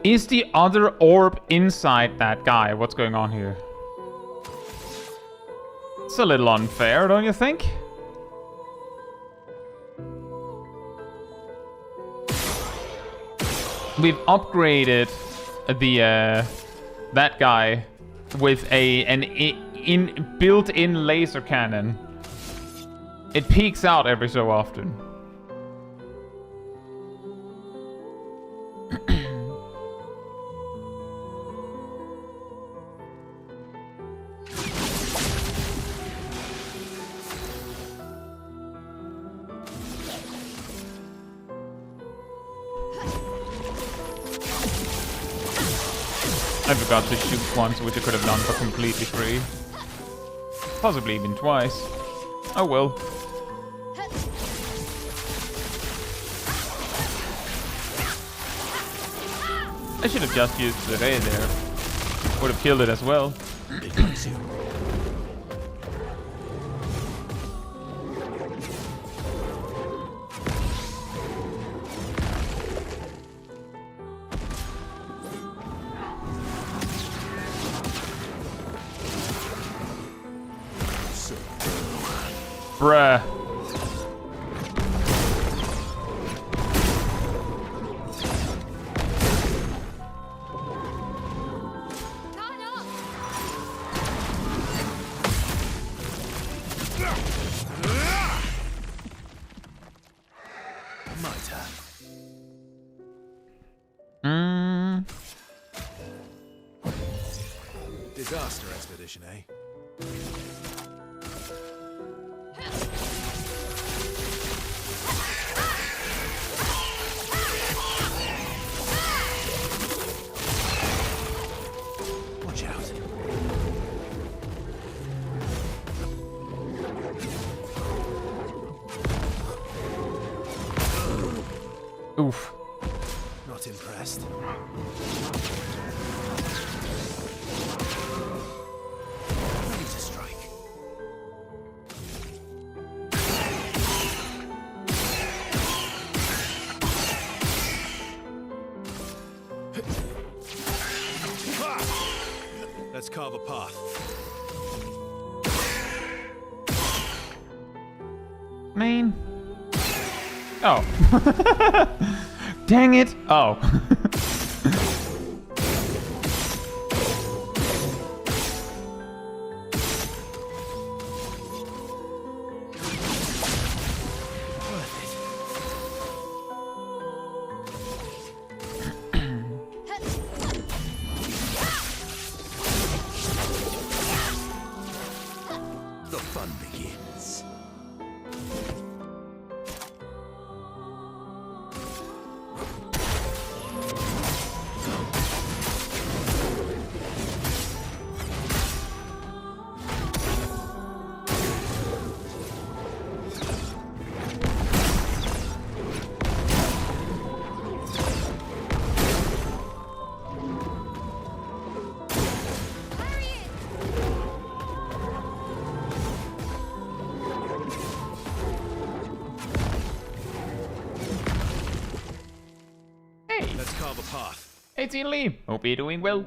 Speaker 1: Is the other orb inside that guy? What's going on here? It's a little unfair, don't you think? We've upgraded the that guy with an built-in laser cannon. It peeks out every so often. I forgot to shoot once, which I could have done for completely free. Possibly even twice. Oh well. I should have just used the ray there. Would have killed it as well.
Speaker 4: It likes you.
Speaker 1: Bruh.
Speaker 2: My turn. Disaster expedition, eh? Watch out.
Speaker 1: Oof.
Speaker 2: Not impressed. Ready to strike. Let's carve a path.
Speaker 1: Main. Oh. Dang it. Oh.
Speaker 2: Worth it.
Speaker 4: The fun begins.
Speaker 2: path.
Speaker 1: Hey, Teen Lee. Hope you're doing well.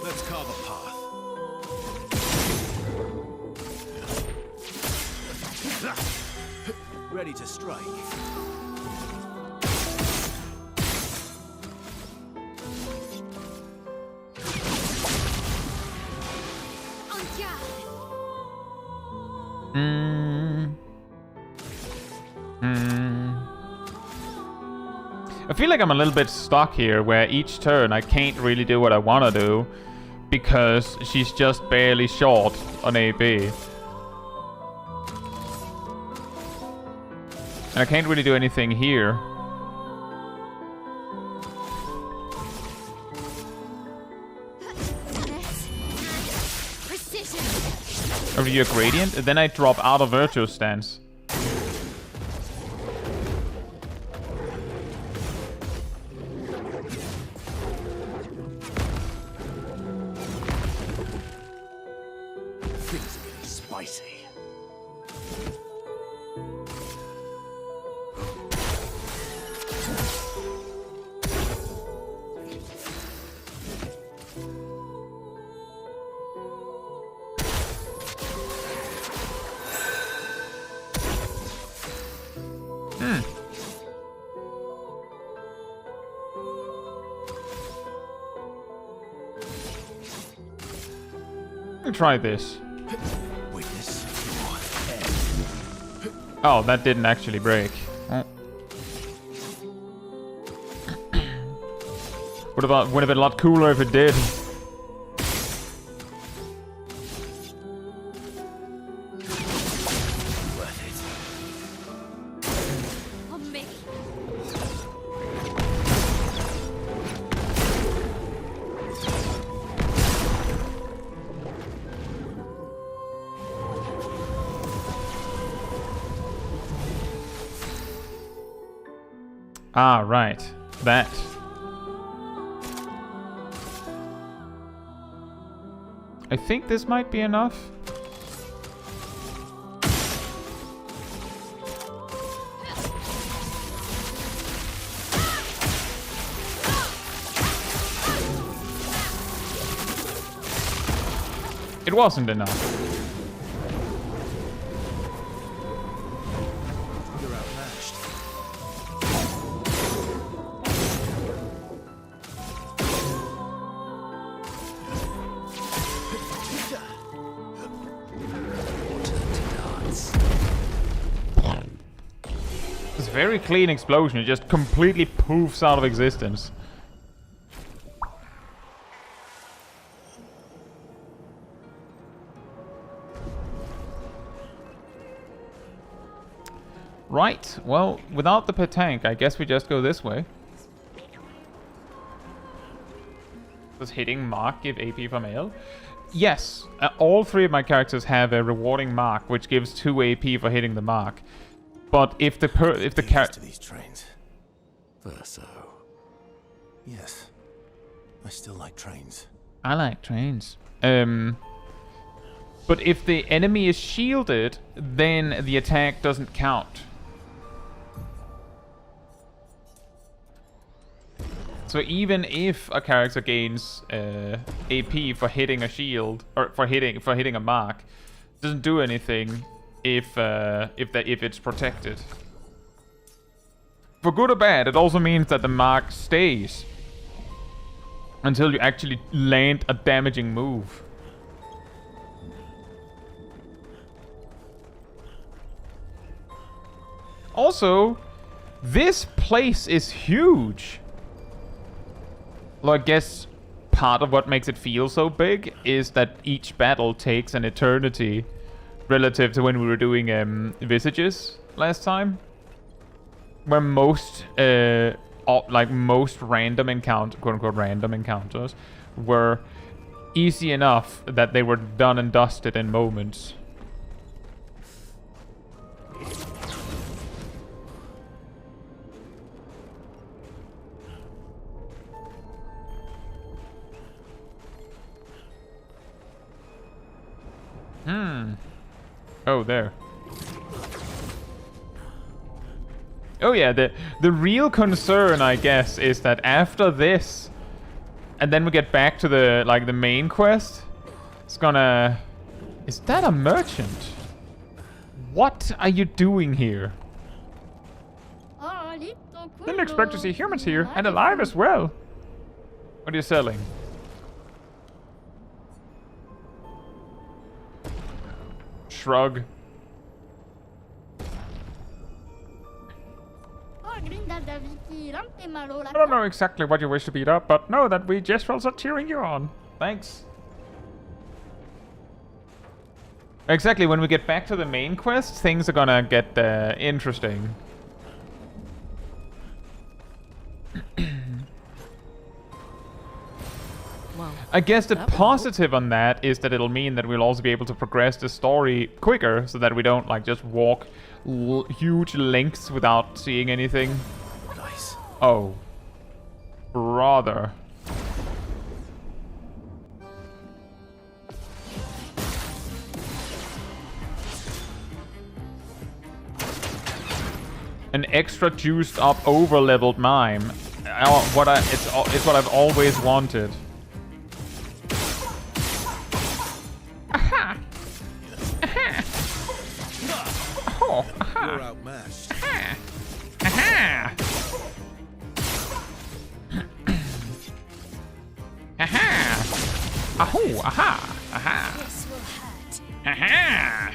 Speaker 2: Let's carve a path. Ready to strike.
Speaker 3: En garde.
Speaker 1: I feel like I'm a little bit stuck here, where each turn I can't really do what I want to do because she's just barely short on AP. And I can't really do anything here.
Speaker 3: Precision.
Speaker 1: Over your gradient, and then I drop out of Virtual Stance.
Speaker 4: Things are getting spicy.
Speaker 1: Let me try this.
Speaker 2: Witness.
Speaker 1: Oh, that didn't actually break. Oh. Would have been a lot cooler if it did.
Speaker 2: Worth it.
Speaker 3: On me.
Speaker 1: Ah, right. That. I think this might be enough. It wasn't enough.
Speaker 2: You're outmatched.
Speaker 1: This very clean explosion. It just completely poofs out of existence. Right, well, without the petanque, I guess we just go this way. Does hitting mark give AP from ale? Yes, all three of my characters have a rewarding mark, which gives 2 AP for hitting the mark. But if the character...
Speaker 2: to these trains.
Speaker 4: Verso.
Speaker 2: Yes. I still like trains.
Speaker 1: I like trains. But if the enemy is shielded, then the attack doesn't count. So even if a character gains AP for hitting a shield or for hitting a mark, it doesn't do anything if it's protected. For good or bad, it also means that the mark stays until you actually land a damaging move. Also, this place is huge. Well, I guess part of what makes it feel so big is that each battle takes an eternity relative to when we were doing Visages last time. Where most, most random quote-unquote random encounters were easy enough that they were done and dusted in moments. Oh, there. Oh yeah, the real concern, I guess, is that after this, and then we get back to the main quest, it's gonna... Is that a merchant? What are you doing here? Didn't expect to see humans here, and alive as well. What are you selling? Shrug. I don't know exactly what you wish to beat up, but know that we Jestrels are cheering you on. Thanks. Exactly, when we get back to the main quest, things are gonna get interesting.
Speaker 5: Wow.
Speaker 1: I guess the positive on that is that it'll mean that we'll also be able to progress the story quicker, so that we don't like just walk huge lengths without seeing anything.
Speaker 2: Nice.
Speaker 1: Oh, brother. An extra juiced up over-leveled mime. It's what I've always wanted. Aha! Aha! Oh, aha!
Speaker 2: You're outmatched.
Speaker 1: Aha! Aha! Aha! Ahoo! Aha! Aha!
Speaker 3: This will hurt.
Speaker 1: Aha!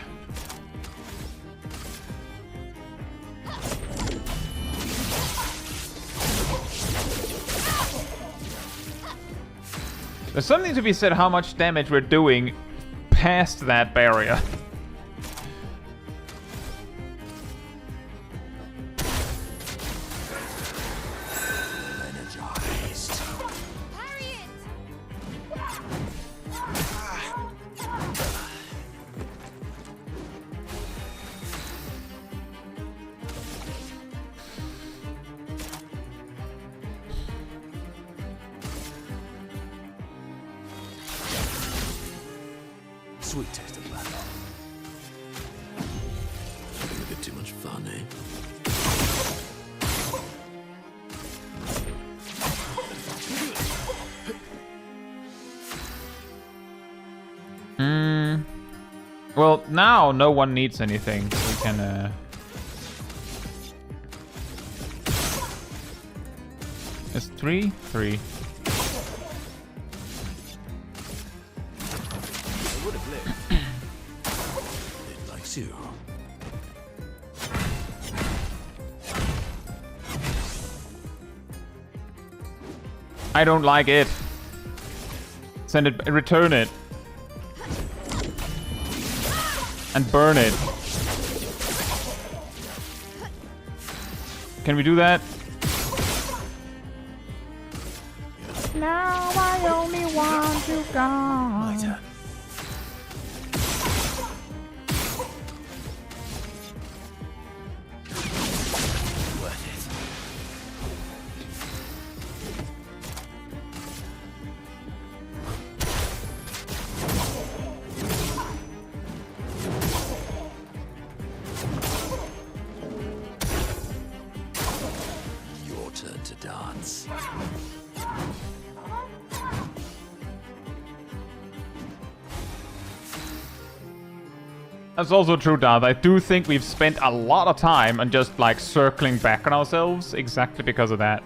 Speaker 1: There's something to be said how much damage we're doing past that barrier.
Speaker 4: Energized.
Speaker 3: Parry it!
Speaker 4: Sweet taste of battle. Having a bit too much fun, eh?
Speaker 1: Well, now no one needs anything, so we can, It's 3? 3.
Speaker 2: I would have lived.
Speaker 4: It likes you.
Speaker 1: I don't like it. Send it, return it. And burn it. Can we do that? Now I only want you gone.
Speaker 2: My turn. Worth it.
Speaker 4: Your turn to dance.
Speaker 1: That's also true, Darth. I do think we've spent a lot of time on just, like, circling back on ourselves exactly because of that.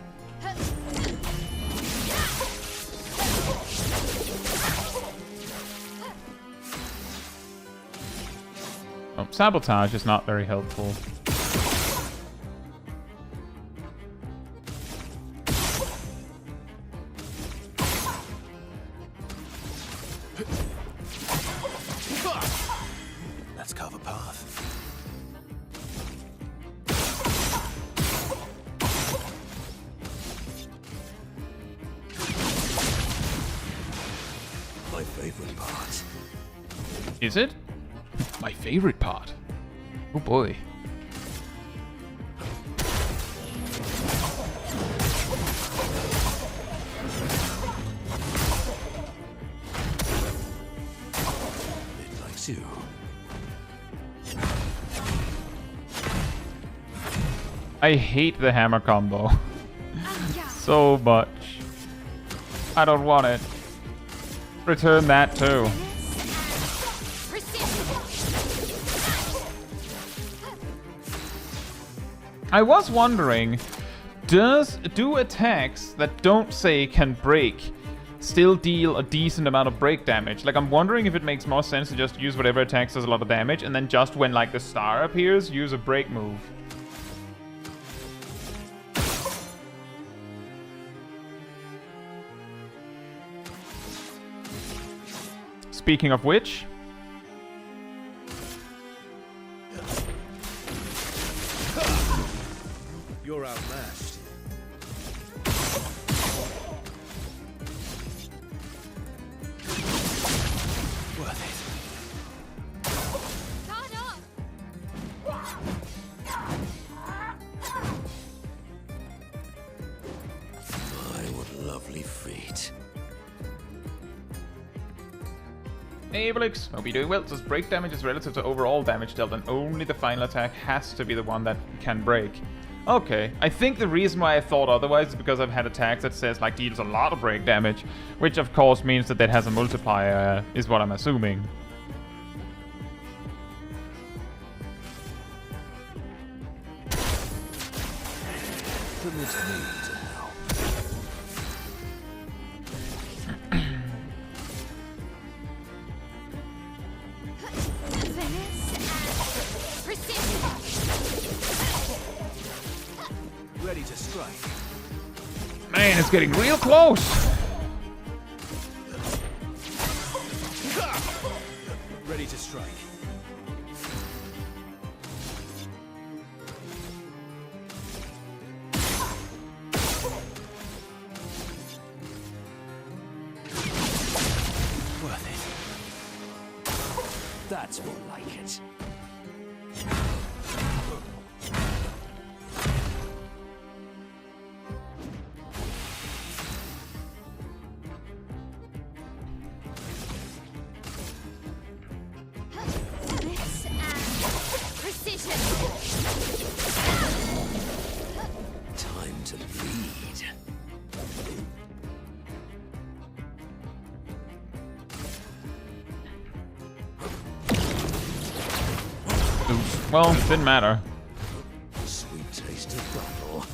Speaker 1: Oh, sabotage is not very helpful.
Speaker 2: Let's carve a path.
Speaker 4: My favorite part.
Speaker 1: Is it? My favorite part. Oh boy.
Speaker 4: It likes you.
Speaker 1: I hate the hammer combo so much. I don't want it. Return that too. I was wondering, do attacks that don't say can break still deal a decent amount of break damage? Like, I'm wondering if it makes more sense to just use whatever attacks does a lot of damage, and then just when, like, the star appears, use a break move. Speaking of which...
Speaker 2: You're outmatched. Worth it.
Speaker 3: Caught up.
Speaker 4: My, what lovely feet.
Speaker 1: Hey, Blix, hope you're doing well. It says break damage is relative to overall damage dealt, and only the final attack has to be the one that can break. Okay, I think the reason why I thought otherwise is because I've had attacks that says, like, deals a lot of break damage, which of course means that has a multiplier, is what I'm assuming.
Speaker 4: Permit me to help.
Speaker 3: Finesse and precision.
Speaker 2: Ready to strike.
Speaker 1: Man, it's getting real close!
Speaker 2: Ready to strike. Worth it.
Speaker 4: That's more like it.
Speaker 3: Finesse and precision.
Speaker 4: Time to bleed.
Speaker 1: Oops. Well, didn't matter.
Speaker 4: Sweet taste of battle.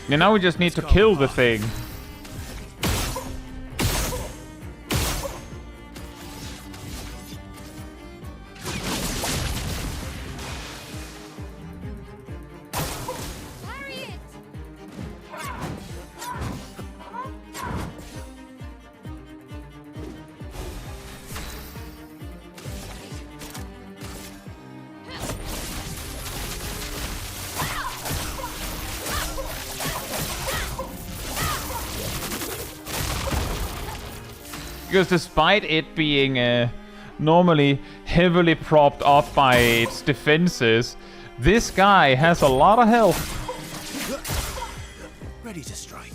Speaker 1: Yeah, now we just need to kill the thing.
Speaker 3: Parry it.
Speaker 1: Because despite it being normally heavily propped up by its defenses, this guy has a lot of health.
Speaker 2: Ready to strike.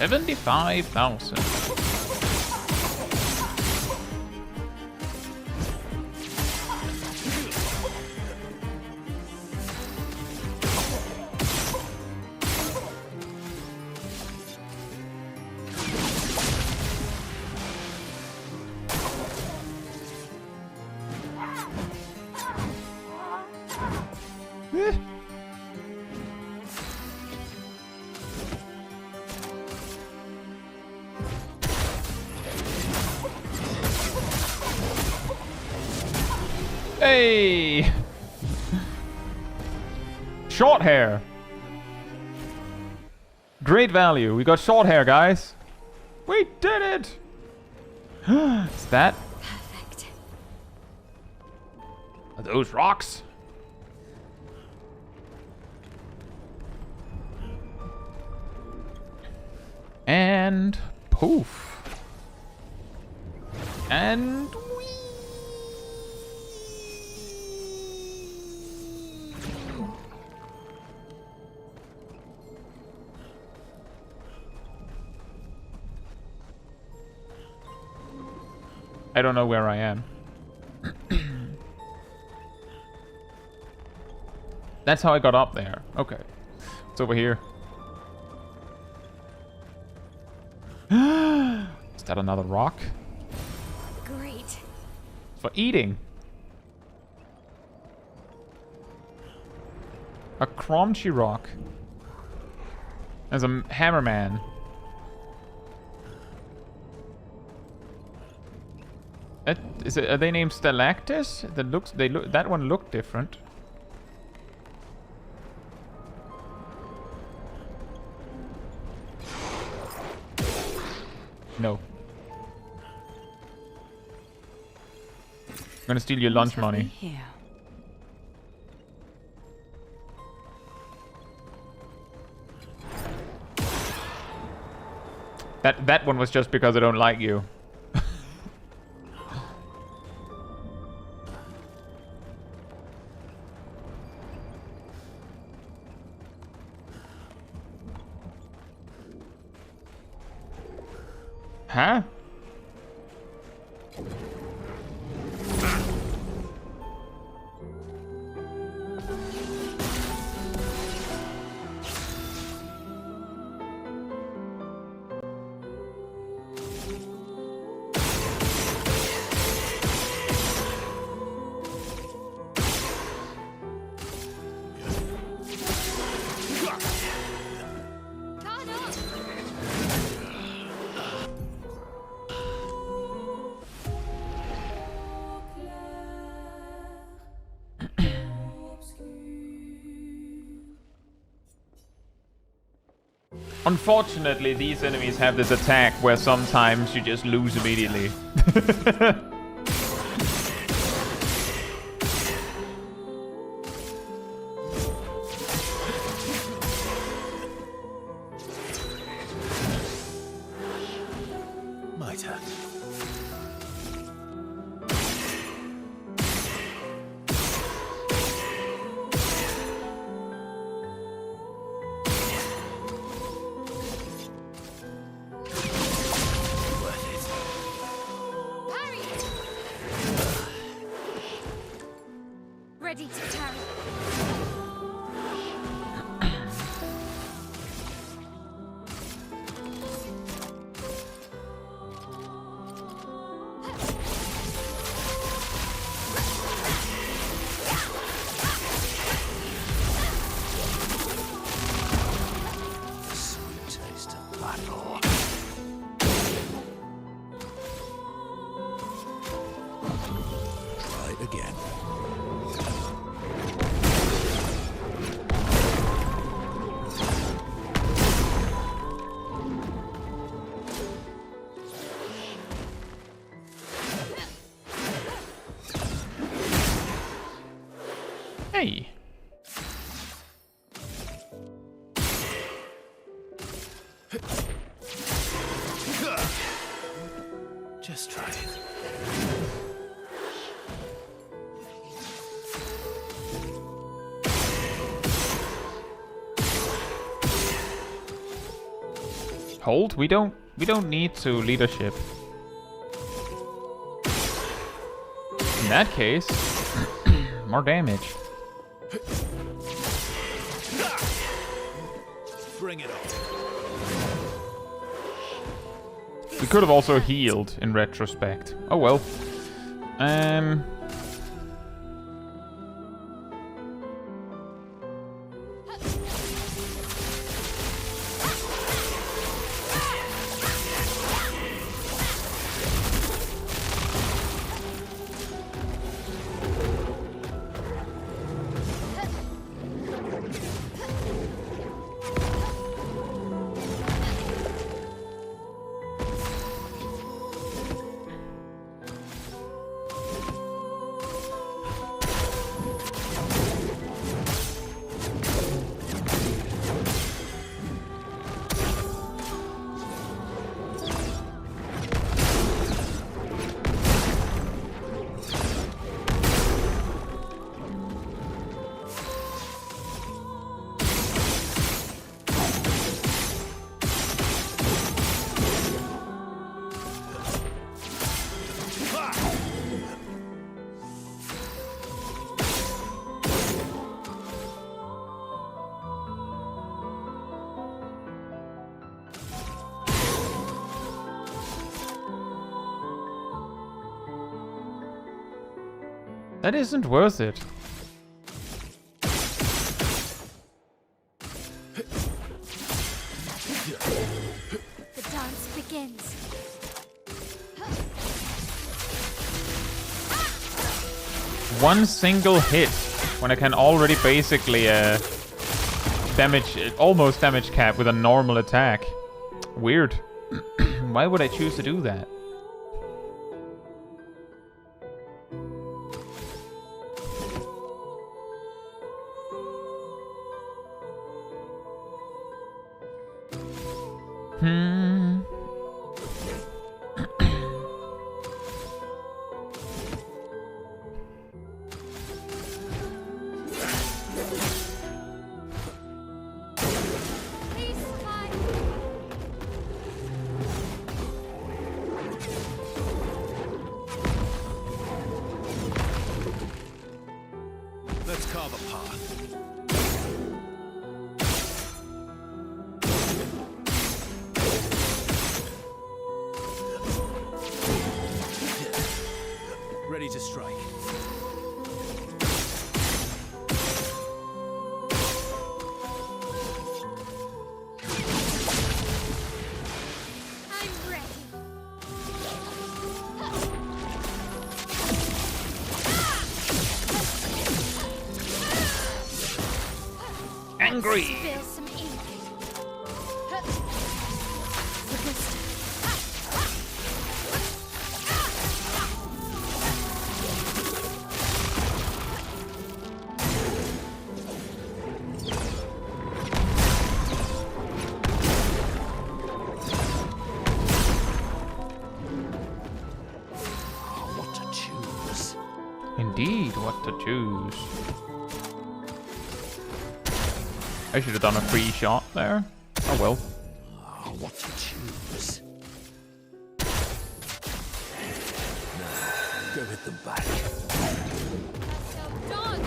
Speaker 1: $75,000. Hey! Short hair. Great value. We got short hair, guys. We did it! Is that?
Speaker 3: Perfect.
Speaker 1: Are those rocks? And poof. And I don't know where I am. That's how I got up there. Okay. It's over here. Is that another rock?
Speaker 3: Great.
Speaker 1: For eating. A crunchy rock. There's a hammerman. Are they named Stalactus? That one looked different. No. I'm gonna steal your lunch money.
Speaker 5: Here.
Speaker 1: That one was just because I don't like you. Huh?
Speaker 3: Guard up.
Speaker 1: Unfortunately, these enemies have this attack where sometimes you just lose immediately.
Speaker 2: My turn.
Speaker 3: Parry. Ready to carry.
Speaker 4: Sweet taste of battle. Try again.
Speaker 1: Hey.
Speaker 2: Just try it.
Speaker 1: Hold? We don't need to leadership. In that case, more damage.
Speaker 2: Bring it on.
Speaker 1: We could have also healed in retrospect. Oh well. That isn't worth it.
Speaker 3: The dance begins.
Speaker 1: One single hit when I can already basically almost damage cap with a normal attack. Weird. Why would I choose to do that?
Speaker 3: Please survive.
Speaker 2: Let's carve a path. Ready to strike.
Speaker 3: I'm ready.
Speaker 1: Angry!
Speaker 3: Spill some ink. The wisdom.
Speaker 4: What to choose?
Speaker 1: Indeed, what to choose. I should have done a free shot there. Oh well.
Speaker 4: What to choose? Go hit them back.
Speaker 3: So done.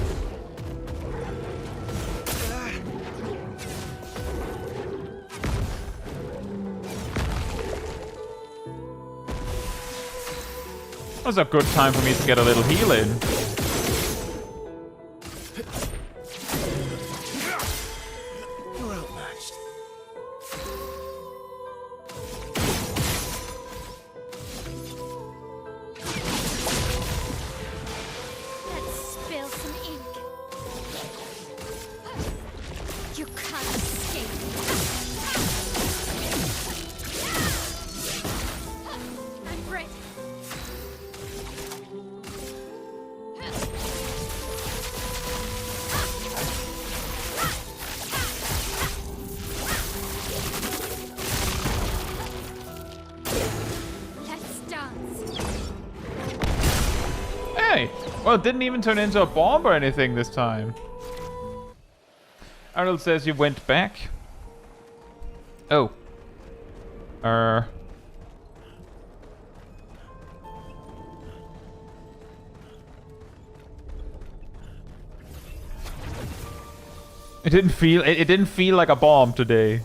Speaker 1: That was a good time for me to get a little heal in.
Speaker 2: You're outmatched.
Speaker 3: Let's spill some ink. You can't escape. I'm ready.
Speaker 1: Well, it didn't even turn into a bomb or anything this time. Arnold says you went back. Oh. It didn't feel like a bomb today.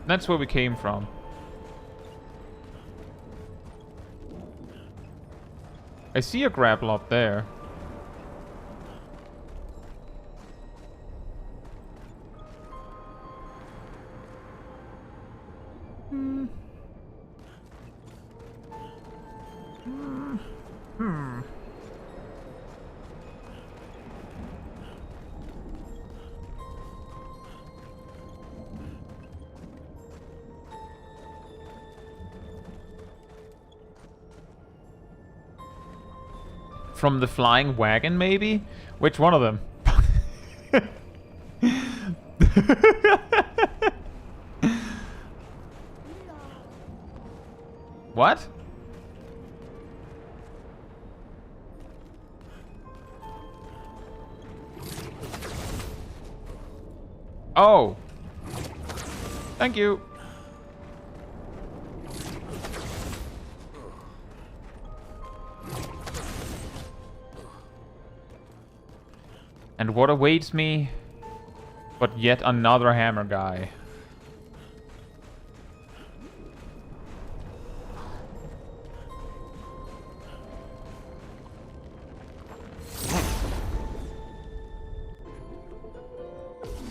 Speaker 1: That's where we came from. I see a grapple up there. From the flying wagon, maybe? Which one of them? What? Oh. Thank you. And what awaits me but yet another hammer guy?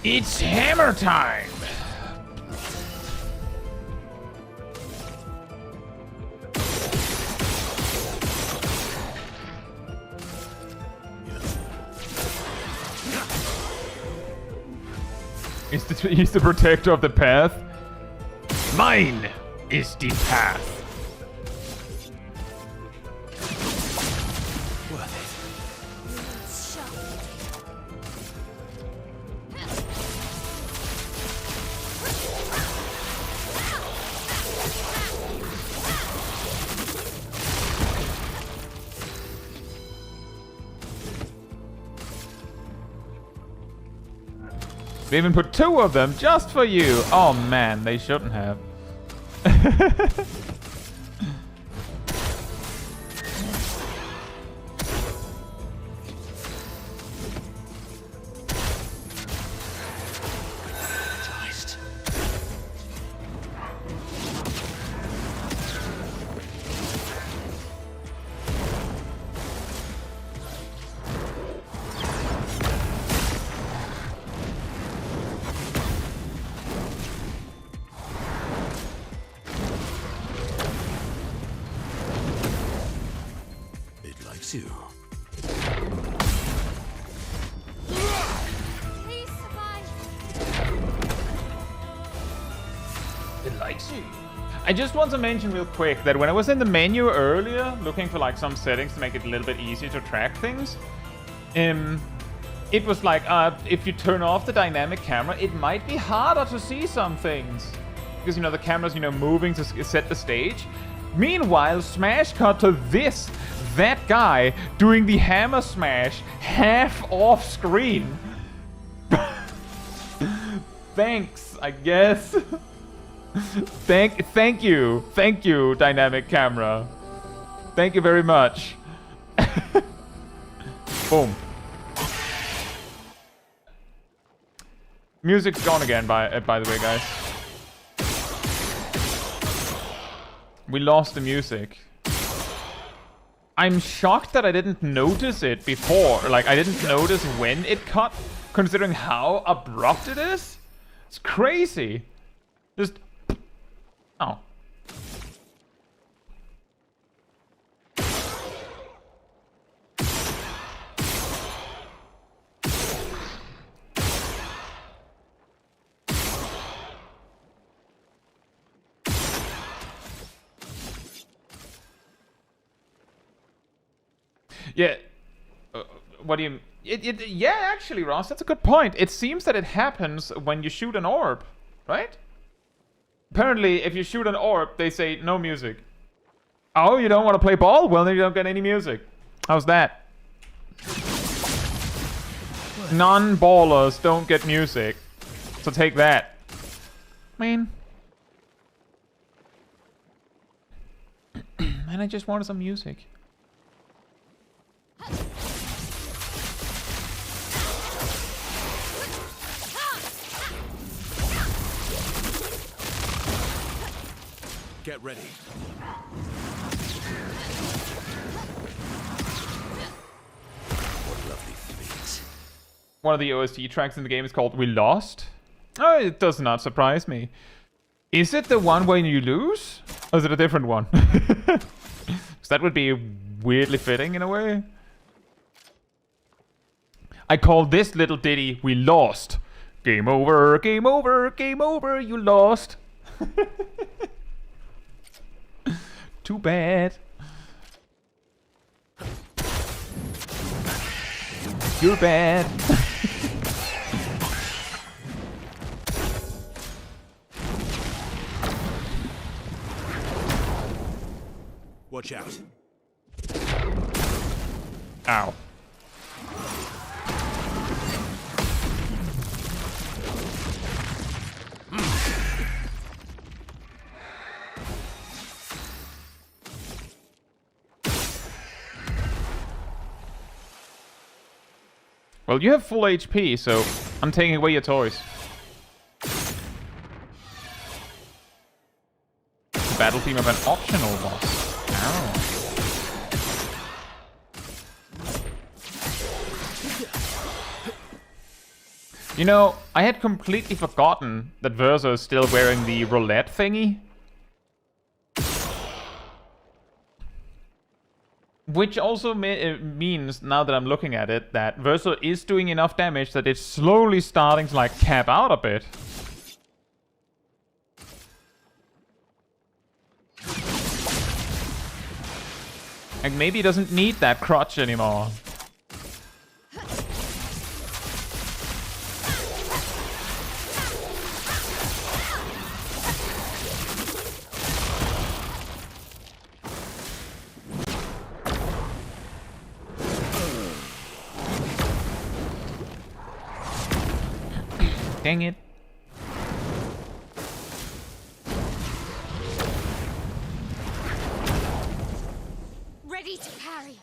Speaker 1: It's hammer time! He's the protector of the path. Mine is the path. They even put two of them just for you. Oh man, they shouldn't have.
Speaker 4: Caetsu.
Speaker 3: Please survive.
Speaker 1: It likes you. I just want to mention real quick that when I was in the menu earlier, looking for like some settings to make it a little bit easier to track things, it was like, if you turn off the dynamic camera, it might be harder to see some things. Because, you know, the camera's, you know, moving to set the stage. Meanwhile, smash cut to that guy doing the hammer smash half off screen. Thanks, I guess. Thank you, dynamic camera. Thank you very much. Boom. Music's gone again, by the way, guys. We lost the music. I'm shocked that I didn't notice it before. Like, I didn't notice when it cut. considering how abrupt it is. It's crazy. Just... Oh. Yeah. What do you... yeah, actually, Ross, that's a good point. It seems that it happens when you shoot an orb, right? Apparently, if you shoot an orb, they say no music. Oh, you don't want to play ball? Well, then you don't get any music. How's that? Non-ballers don't get music. So take that. Man. Man, I just wanted some music.
Speaker 4: Get ready. What lovely feet.
Speaker 1: One of the OST tracks in the game is called We Lost. Oh, it does not surprise me. Is it the one when you lose? Or is it a different one? Because that would be weirdly fitting in a way. I call this little ditty We Lost. Game over, game over, game over, you lost. Too bad. You're bad.
Speaker 4: Watch out.
Speaker 1: Ow. Well, you have full HP, so I'm taking away your toys. The battle theme of an optional boss. Ow. You know, I had completely forgotten that Versa is still wearing the roulette thingy. Which also means, now that I'm looking at it, that Versa is doing enough damage that it's slowly starting to, like, cap out a bit. Like, maybe he doesn't need that crutch anymore. Dang it.
Speaker 3: Ready to parry.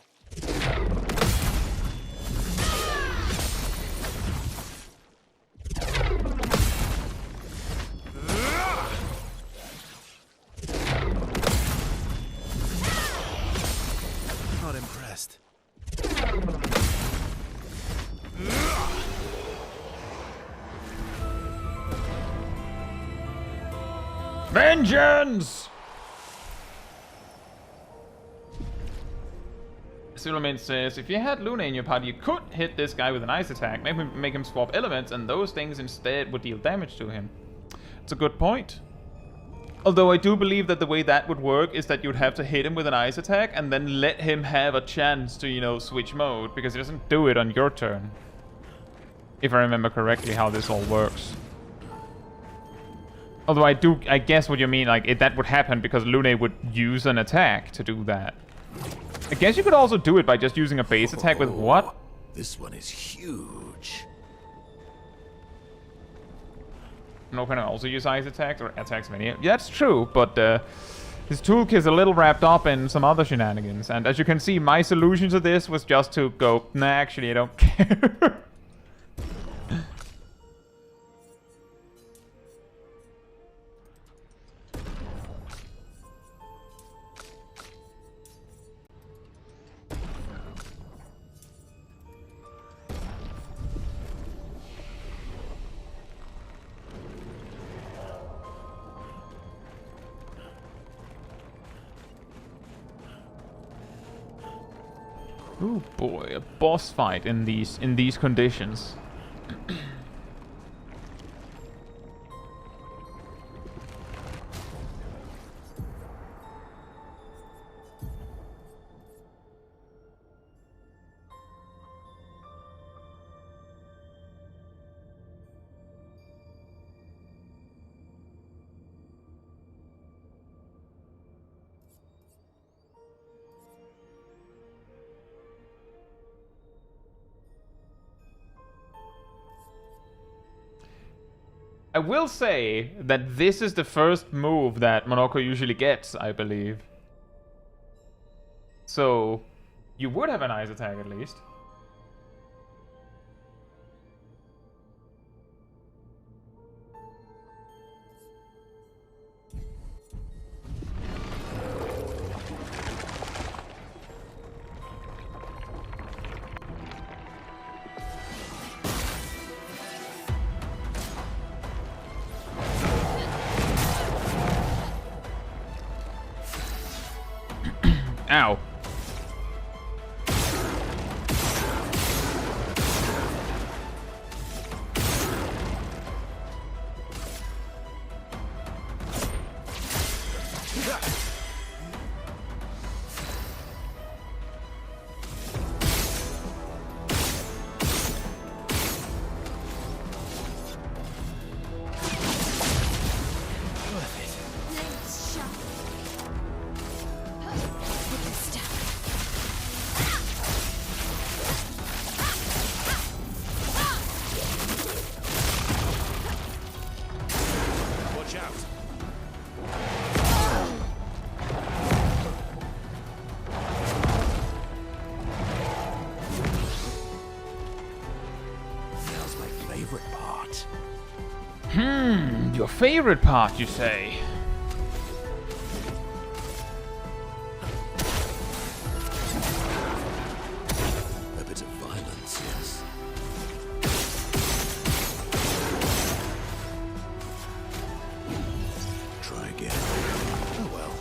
Speaker 2: Not impressed.
Speaker 1: Vengeance! Suleiman says, if you had Luna in your party, you could hit this guy with an ice attack, make him swap elements, and those things instead would deal damage to him. It's a good point. Although I do believe that the way that would work is that you'd have to hit him with an ice attack and then let him have a chance to, you know, switch mode, because he doesn't do it on your turn. If I remember correctly how this all works. Although I guess what you mean, like, that would happen because Lune would use an attack to do that. I guess you could also do it by just using a base attack with what?
Speaker 4: This one is huge.
Speaker 1: No, can I also use ice attacks or attacks many? Yeah, that's true, but his toolkit is a little wrapped up in some other shenanigans. And as you can see, my solution to this was just to go, nah, actually, I don't care. Oh boy, a boss fight in these conditions. I will say that this is the first move that Monoko usually gets, I believe. So, you would have a nice attack at least. Ow.
Speaker 3: Blades sharp. With the staff.
Speaker 4: Watch out! Now's my favorite part.
Speaker 1: Your favorite part, you say?
Speaker 4: A bit of violence, yes. Try again. Oh well.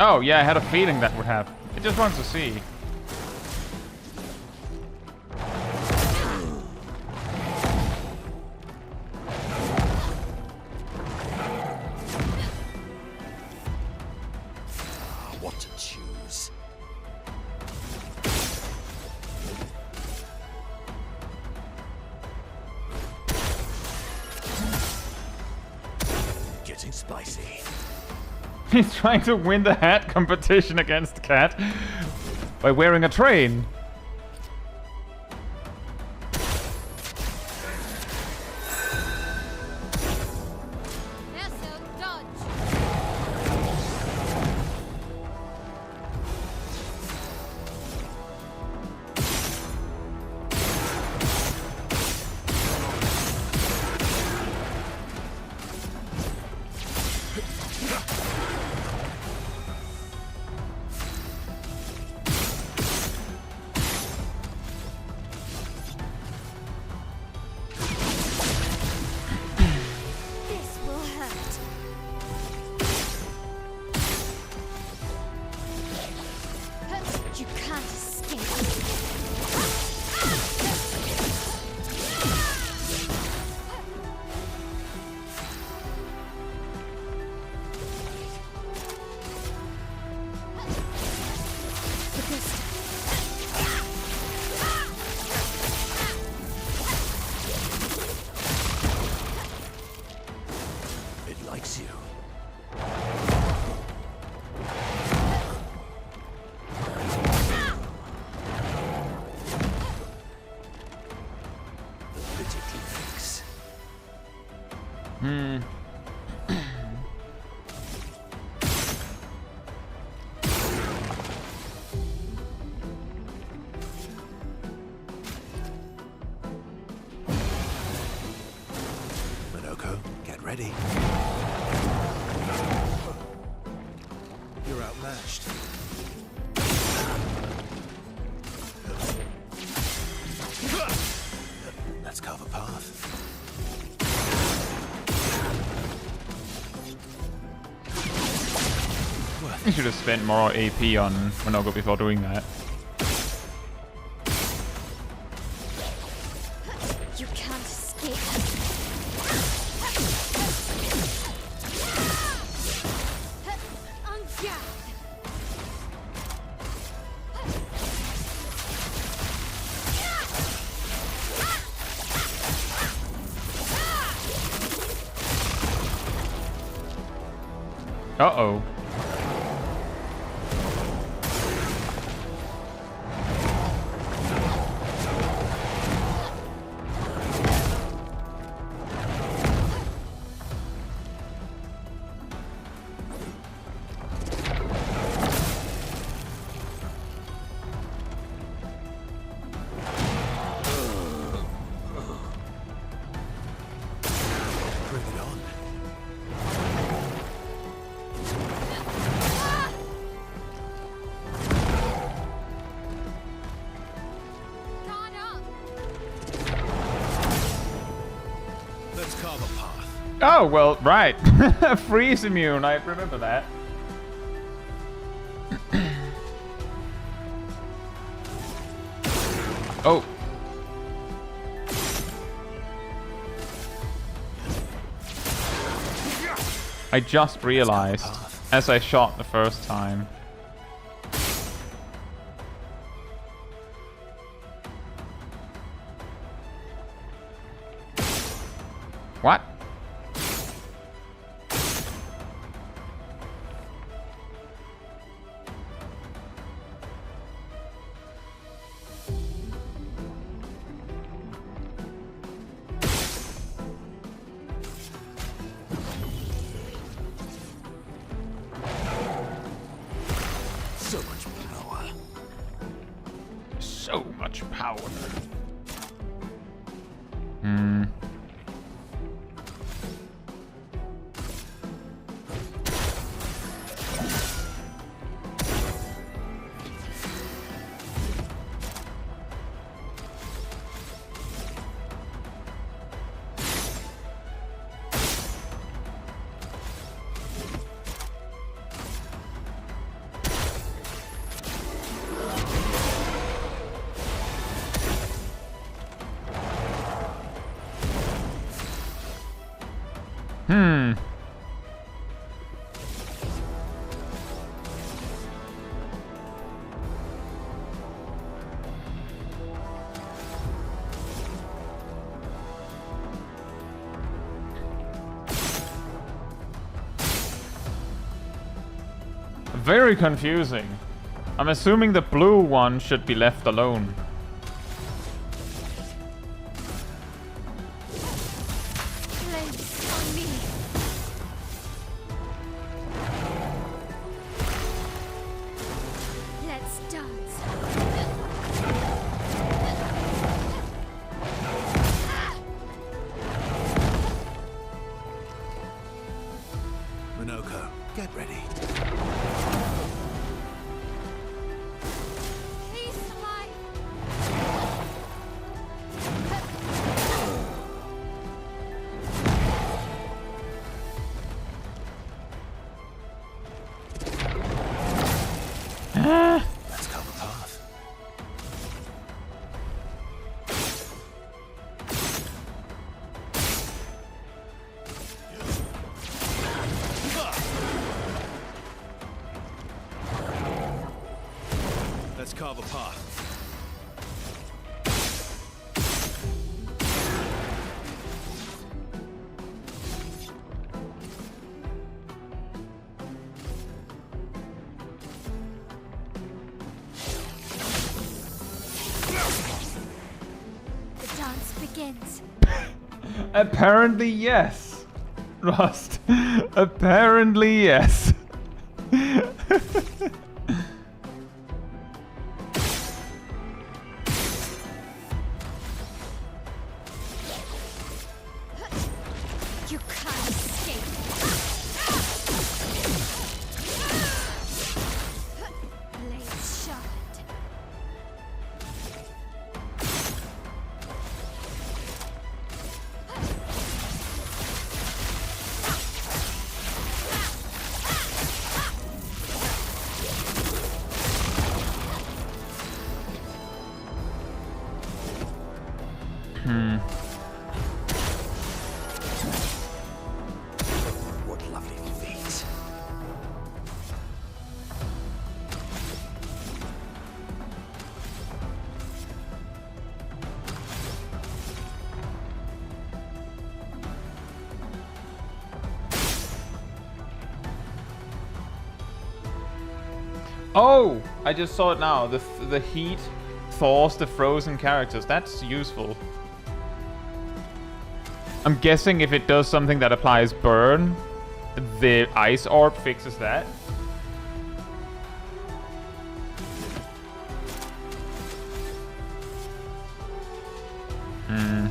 Speaker 1: Oh, yeah, I had a feeling that would happen. I just wanted to see.
Speaker 4: What to choose? Getting spicy.
Speaker 1: He's trying to win the hat competition against Cat by wearing a train.
Speaker 3: Vessel dodge. This will hurt. You can't escape.
Speaker 4: It likes you.
Speaker 2: ready. You're outmatched. Let's carve a path.
Speaker 1: I should have spent more AP on Monogo before doing that.
Speaker 3: You can't escape. On guard.
Speaker 1: Uh-oh.
Speaker 2: Bring it on.
Speaker 3: Guard up.
Speaker 2: Let's carve a path.
Speaker 1: Oh, well, right. Freeze immune, I remember that. Oh. I just realized, as I shot the first time. What?
Speaker 2: So much power.
Speaker 1: So much power. Hmm. Hmm. Very confusing. I'm assuming the blue one should be left alone.
Speaker 3: Flames on me. Let's dance.
Speaker 2: Minoko, get ready.
Speaker 3: He's alive.
Speaker 2: Let's carve a path. Let's carve a path.
Speaker 3: The dance begins.
Speaker 1: Apparently, yes. Rust. Apparently, yes.
Speaker 3: You can't escape.
Speaker 1: Oh, I just saw it now. The heat thaws the frozen characters. That's useful. I'm guessing if it does something that applies burn, the ice orb fixes that. Hmm.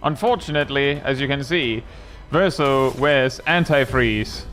Speaker 1: Unfortunately, as you can see, Verso wears antifreeze.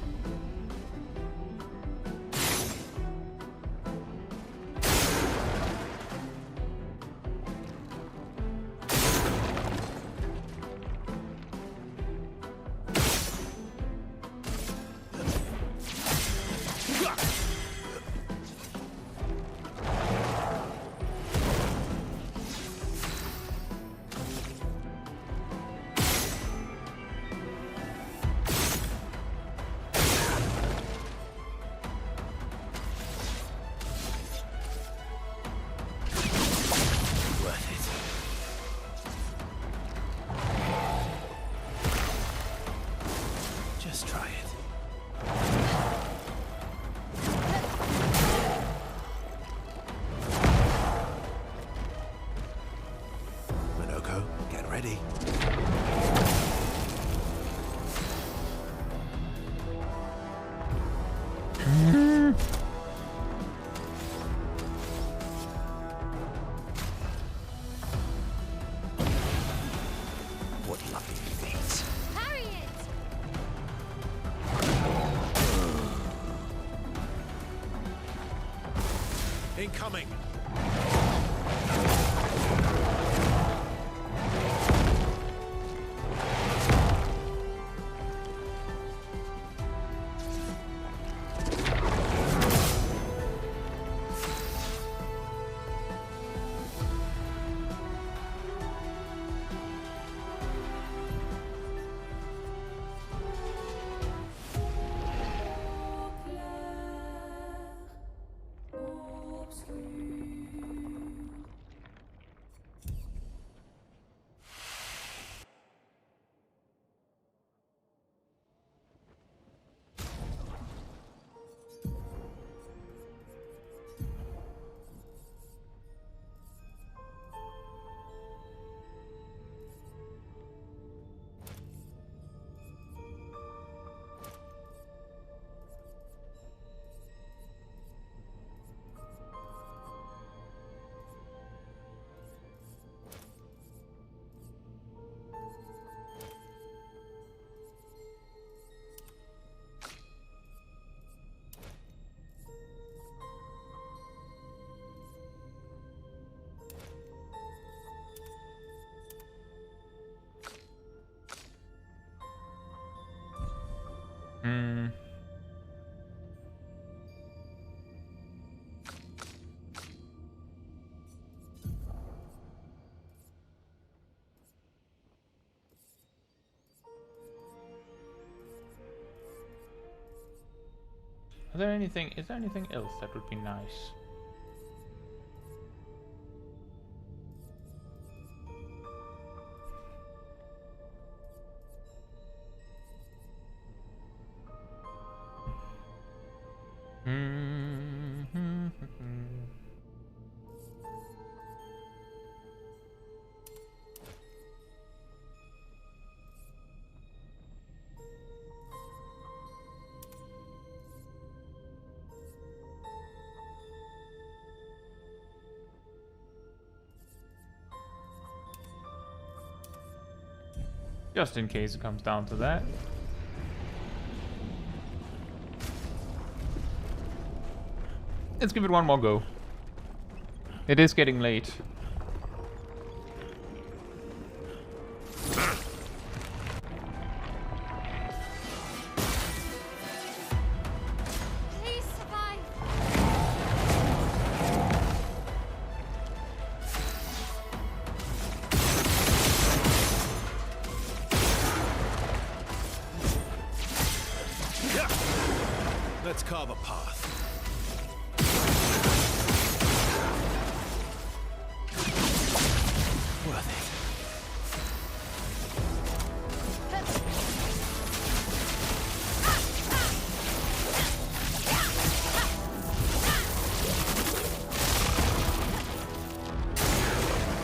Speaker 2: Just try it. Minoko, get ready.
Speaker 4: What lucky feet.
Speaker 3: Parry it!
Speaker 2: Incoming!
Speaker 1: Hmm. Is there anything else that would be nice? Just in case it comes down to that. Let's give it one more go. It is getting late.
Speaker 3: Please survive.
Speaker 2: carve a path. Worth it.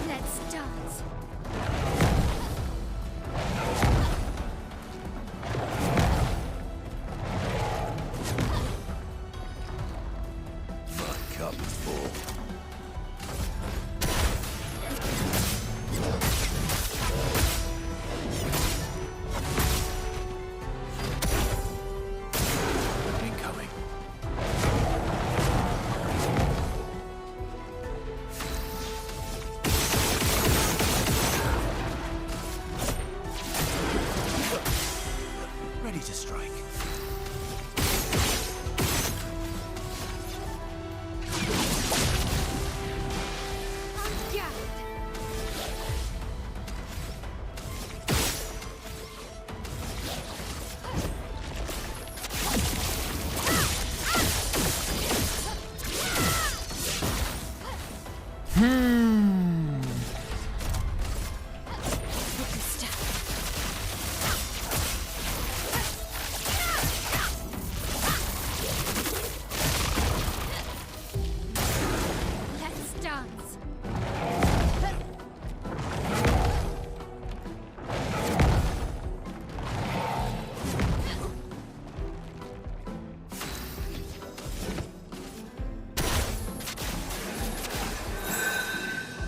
Speaker 3: Let's dance.
Speaker 4: My cup is full.
Speaker 2: Incoming. Ready to strike.
Speaker 3: Yeah. Focused. Let's dance.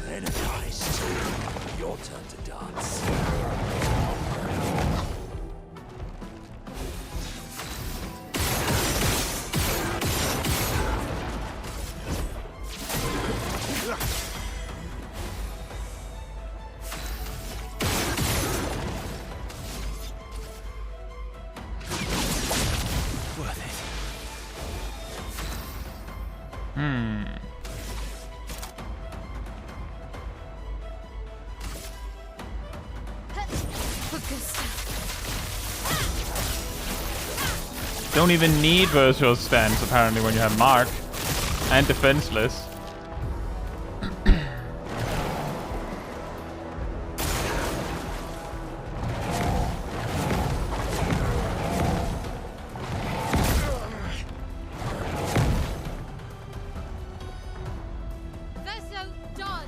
Speaker 4: Energized. Your turn to dance.
Speaker 2: Worth it.
Speaker 3: Focused.
Speaker 1: Don't even need virtual stance apparently when you have Mark and defenseless.
Speaker 3: Verso dodge.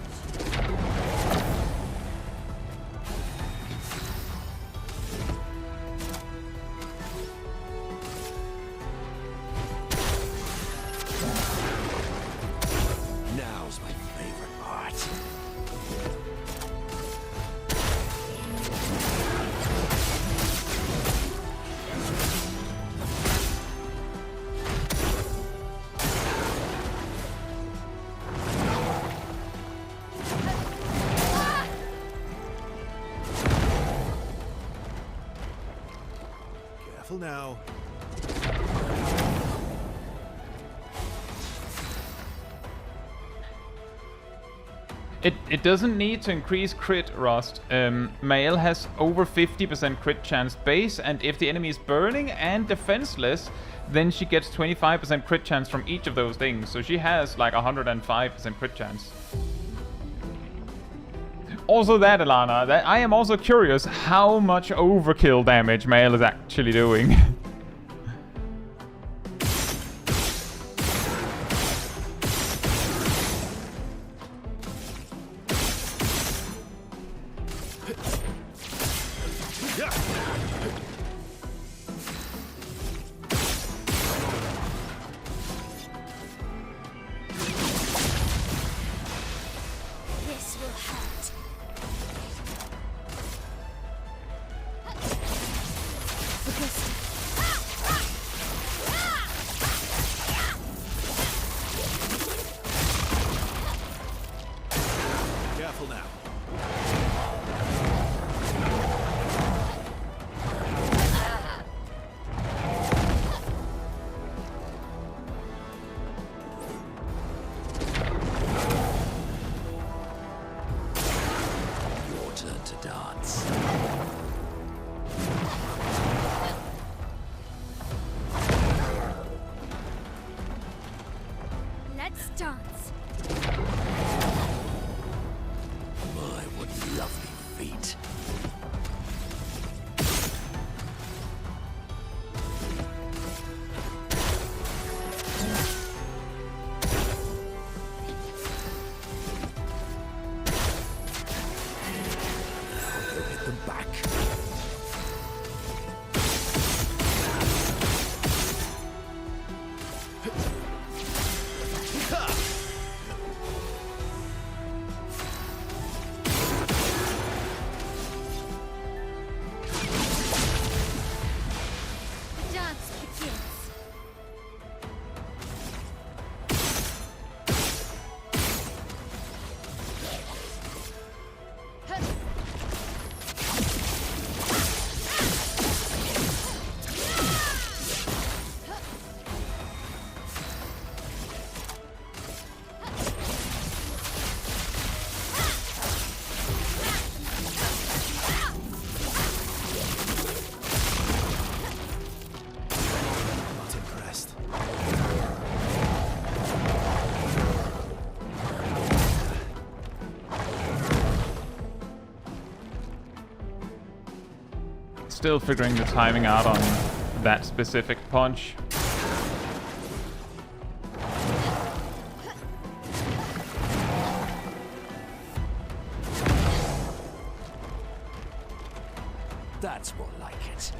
Speaker 4: Now's my favorite part.
Speaker 2: Careful now.
Speaker 1: It doesn't need to increase crit rust. Mael has over 50% crit chance base, and if the enemy is burning and defenseless, then she gets 25% crit chance from each of those things. So she has like 105% crit chance. Also that, Alana, that I am also curious how much overkill damage Mael is actually doing.
Speaker 3: This will hurt. Focused. Let's dance.
Speaker 4: My, what lovely feet. Go hit them back.
Speaker 3: The dance begins.
Speaker 2: Not impressed.
Speaker 1: Still figuring the timing out on that specific punch.
Speaker 4: That's more like it.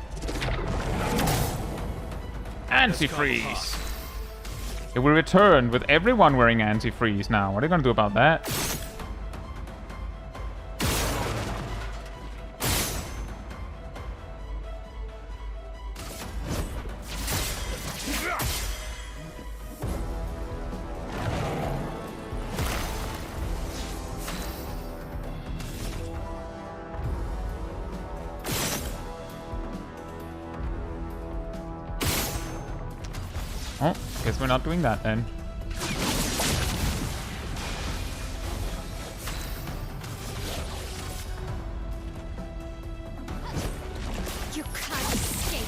Speaker 1: Antifreeze! It will return with everyone wearing antifreeze now. What are you gonna do about that? Oh, guess we're not doing that then.
Speaker 3: You can't escape.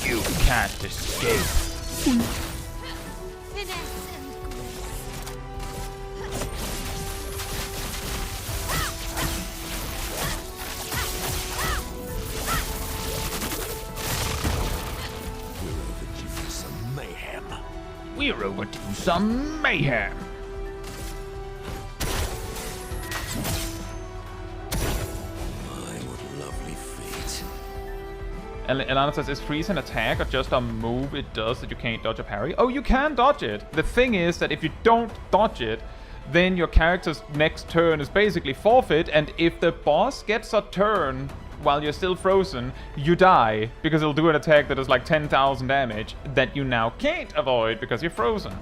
Speaker 1: You can't escape.
Speaker 3: Finesse and grace.
Speaker 4: We're overdue for some mayhem.
Speaker 1: We're overdue some mayhem.
Speaker 4: My, what lovely feet.
Speaker 1: Elana says, is freeze an attack or just a move it does that you can't dodge or parry? Oh, you can dodge it. The thing is that if you don't dodge it, then your character's next turn is basically forfeit, and if the boss gets a turn while you're still frozen, you die, because it'll do an attack that is like 10,000 damage that you now can't avoid because you're frozen.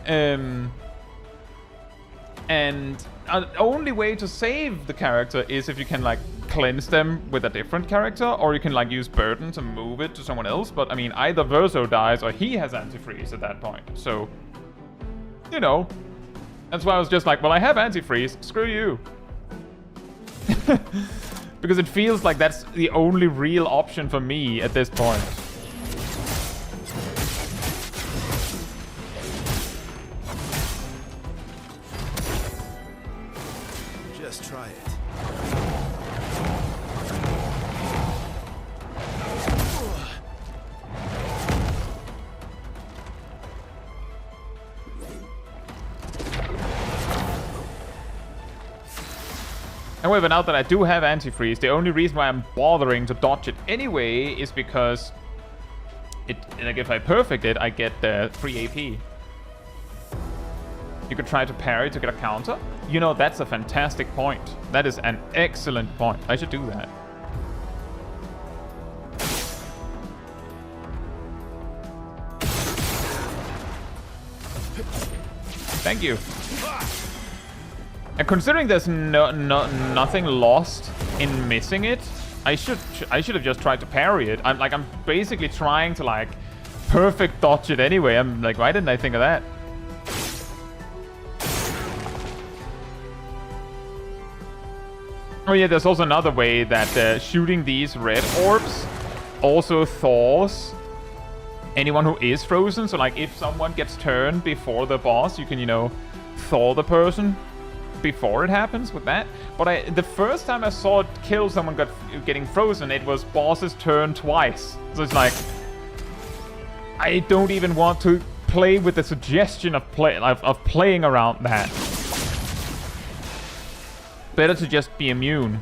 Speaker 1: And the only way to save the character is if you can like cleanse them with a different character, or you can like use burden to move it to someone else. But I mean, either Verso dies or he has antifreeze at that point. So, you know, that's why I was just like, well, I have antifreeze, screw you. Because it feels like that's the only real option for me at this point.
Speaker 2: Just try it.
Speaker 1: However, now that I do have antifreeze, the only reason why I'm bothering to dodge it anyway is because like if I perfect it, I get the free AP. You could try to parry to get a counter. You know, that's a fantastic point. That is an excellent point. I should do that. Thank you. And considering there's nothing lost in missing it, I should have just tried to parry it. I'm basically trying to like perfect dodge it anyway. I'm like, why didn't I think of that? Oh yeah, there's also another way that shooting these red orbs also thaws anyone who is frozen. So like if someone gets turned before the boss, you can, you know, thaw the person before it happens with that. But the first time I saw it kill someone getting frozen, it was boss's turn twice. So it's like, I don't even want to play with the suggestion of playing around that. Better to just be immune.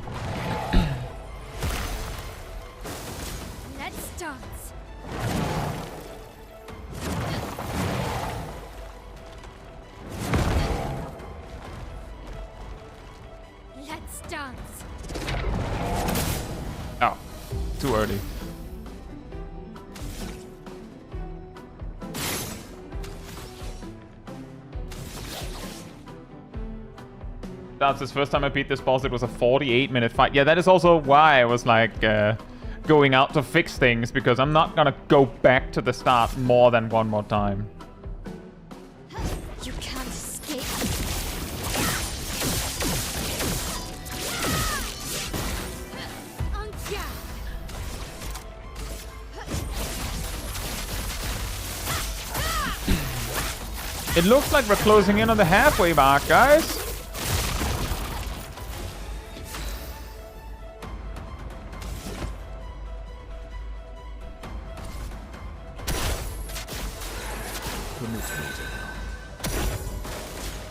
Speaker 3: Let's dance. Let's dance.
Speaker 1: Oh, too early. That's the first time I beat this boss. It was a 48-minute fight. Yeah, that is also why I was like going out to fix things, because I'm not gonna go back to the start more than one more time.
Speaker 3: You can't escape. On guard.
Speaker 1: It looks like we're closing in on the halfway mark, guys.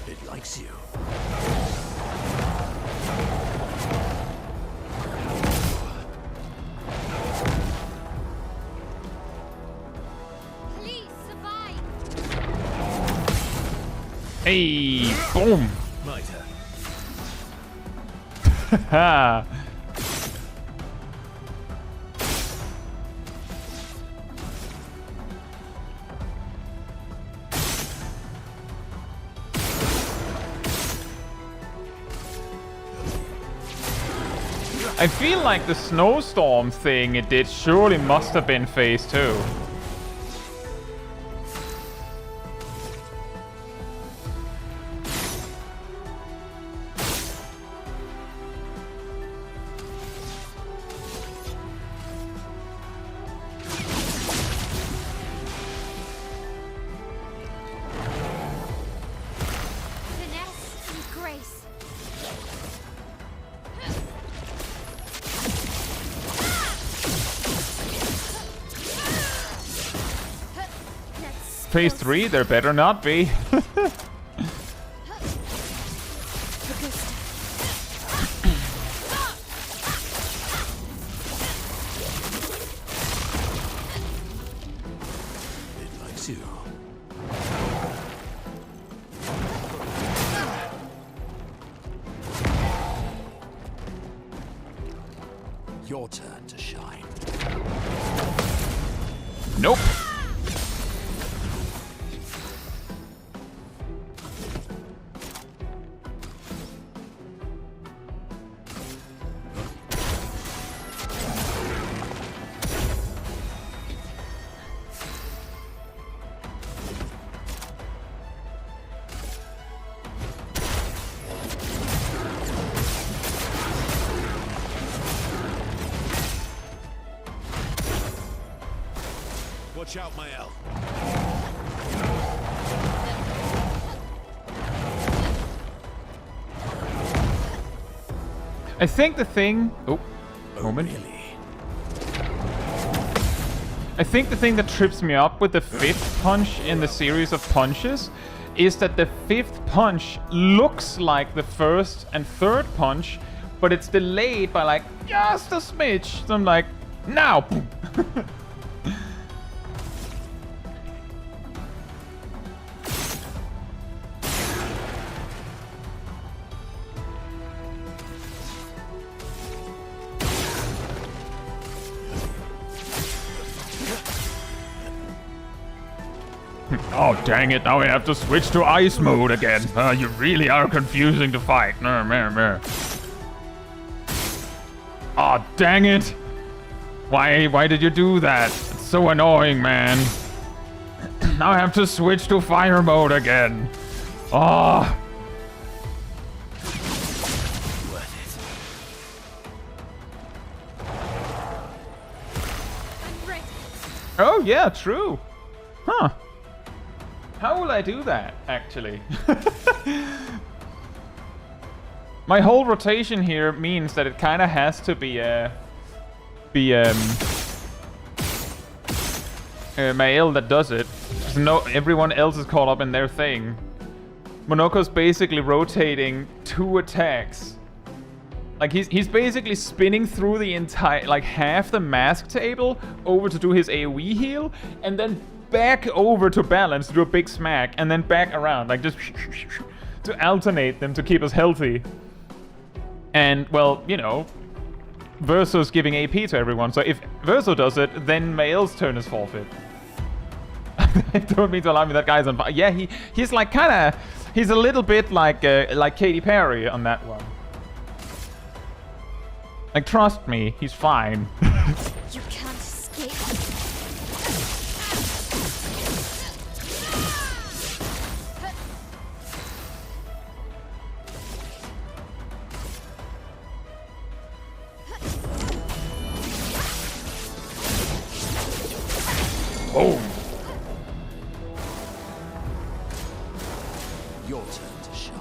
Speaker 4: It likes you.
Speaker 3: Please survive.
Speaker 1: Hey, boom.
Speaker 4: My turn.
Speaker 1: Ha. I feel like the snowstorm thing it did surely must have been phase 2.
Speaker 3: Finesse and grace. Let's
Speaker 1: Phase 3, there better not be.
Speaker 4: It likes you. Your turn to shine.
Speaker 1: Nope.
Speaker 4: Watch out, my elf.
Speaker 1: I think the thing... Oh,
Speaker 4: Oh,
Speaker 1: moment.
Speaker 4: really?
Speaker 1: I think the thing that trips me up with the 5th punch in the series of punches is that the 5th punch looks like the 1st and 3rd punch, but it's delayed by like just a smidge. So I'm like, now! Oh, dang it. Now we have to switch to ice mode again. You really are confusing to fight. Oh, dang it. Why did you do that? It's so annoying, man. Now I have to switch to fire mode again. Oh.
Speaker 3: I'm ready.
Speaker 1: Oh, yeah, true. Huh. How will I do that, actually? My whole rotation here means that it kind of has to be Mael that does it. No, everyone else is caught up in their thing. Monoko's basically rotating 2 attacks. Like he's basically spinning through the entire, like half the mask table over to do his AoE heal, and then back over to balance to do a big smack, and then back around, like just to alternate them to keep us healthy. And well, you know, Verso's giving AP to everyone, so if Verso does it, then Mael's turn is forfeit. I don't mean to alarm you, that guy's on fire. Yeah, he's like kinda, he's a little bit like Katy Perry on that one. Like, trust me, he's fine.
Speaker 3: You can't escape.
Speaker 1: Boom.
Speaker 4: Your turn to shine.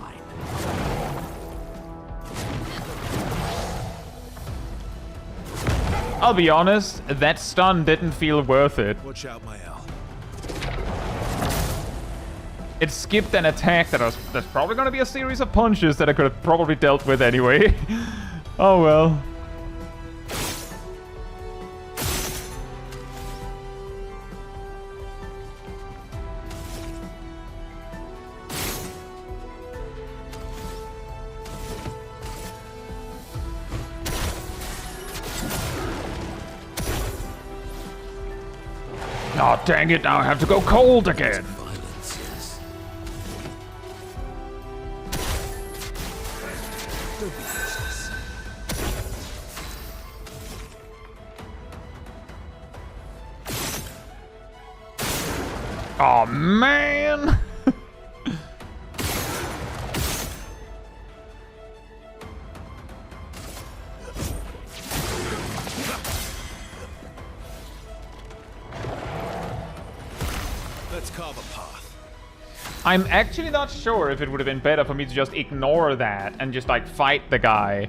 Speaker 1: I'll be honest, that stun didn't feel worth it.
Speaker 2: Watch out, Mael.
Speaker 1: It skipped an attack that's probably gonna be a series of punches that I could have probably dealt with anyway. Oh well. Oh, dang it, now I have to go cold again.
Speaker 4: Violence, yes. Don't be useless.
Speaker 1: Oh, man.
Speaker 2: Let's carve a path.
Speaker 1: I'm actually not sure if it would have been better for me to just ignore that and just like fight the guy.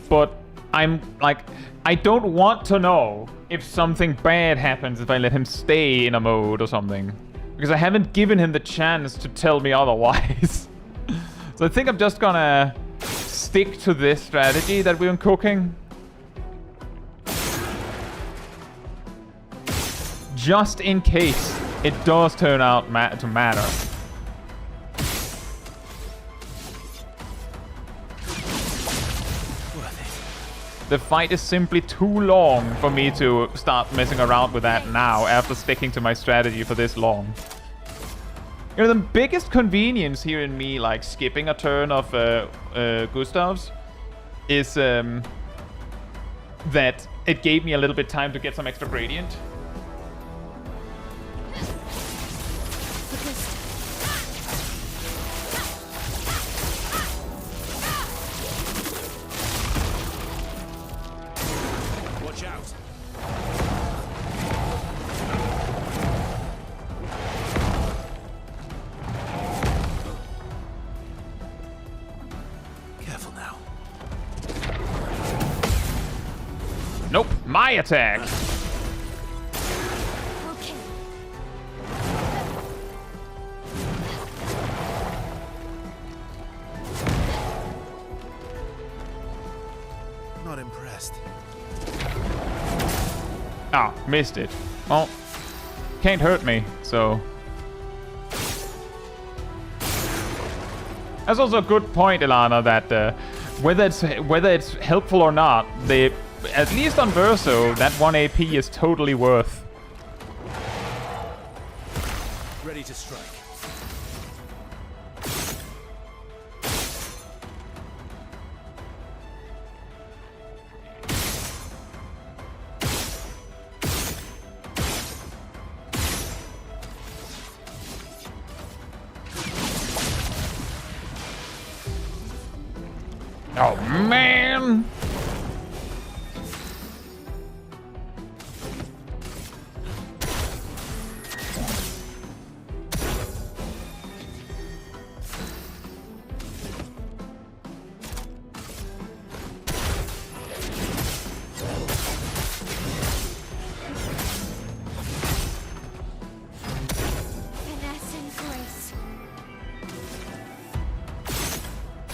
Speaker 1: But I'm like, I don't want to know if something bad happens if I let him stay in a mode or something. Because I haven't given him the chance to tell me otherwise. So I think I'm just gonna stick to this strategy that we've been cooking. Just in case it does turn out to matter. The fight is simply too long for me to start messing around with that now after sticking to my strategy for this long. You know, the biggest convenience here in me, like, skipping a turn of Gustav's is that it gave me a little bit time to get some extra gradient.
Speaker 2: Watch out. Careful now.
Speaker 1: Nope, my attack.
Speaker 3: Okay.
Speaker 2: Not impressed.
Speaker 1: Ah, missed it. Well, can't hurt me, so. That's also a good point, Ilana, that whether it's helpful or not, at least on Verso, that 1 AP is totally worth.
Speaker 2: Ready to strike.
Speaker 1: Oh, man!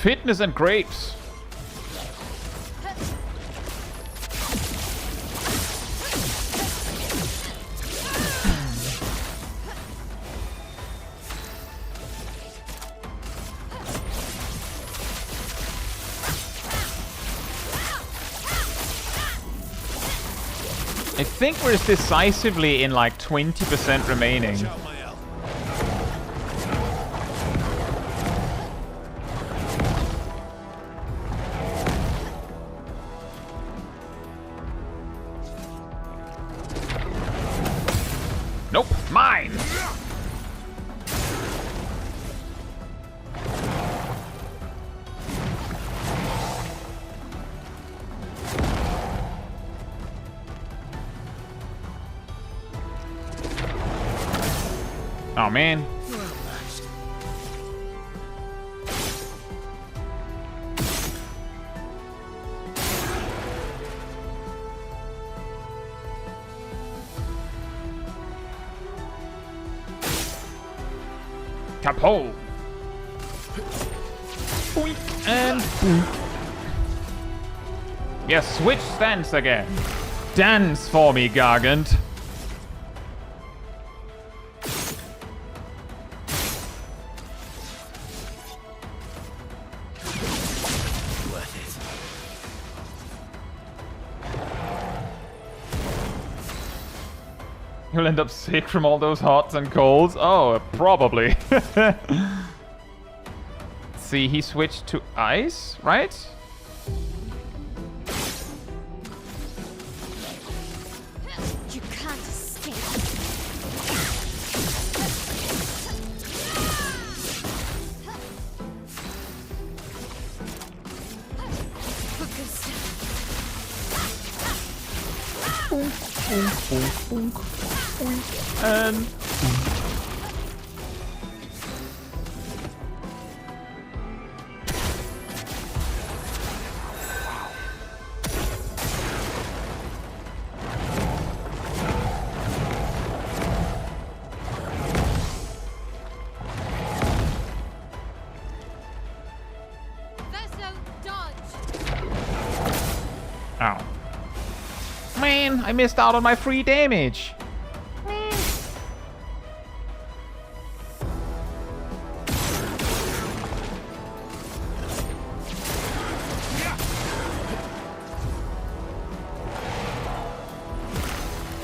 Speaker 1: Fitness and grapes. I think we're decisively in like 20% remaining. Nope, mine! Oh man. Kapo! Boink and boink. Yes, switch stance again. Dance for me, Gargant. You'll end up sick from all those hots and colds? Oh, probably. See, he switched to ice, right?
Speaker 3: You can't escape.
Speaker 1: And
Speaker 3: Vessel dodge.
Speaker 1: ow. Man, I missed out on my free damage.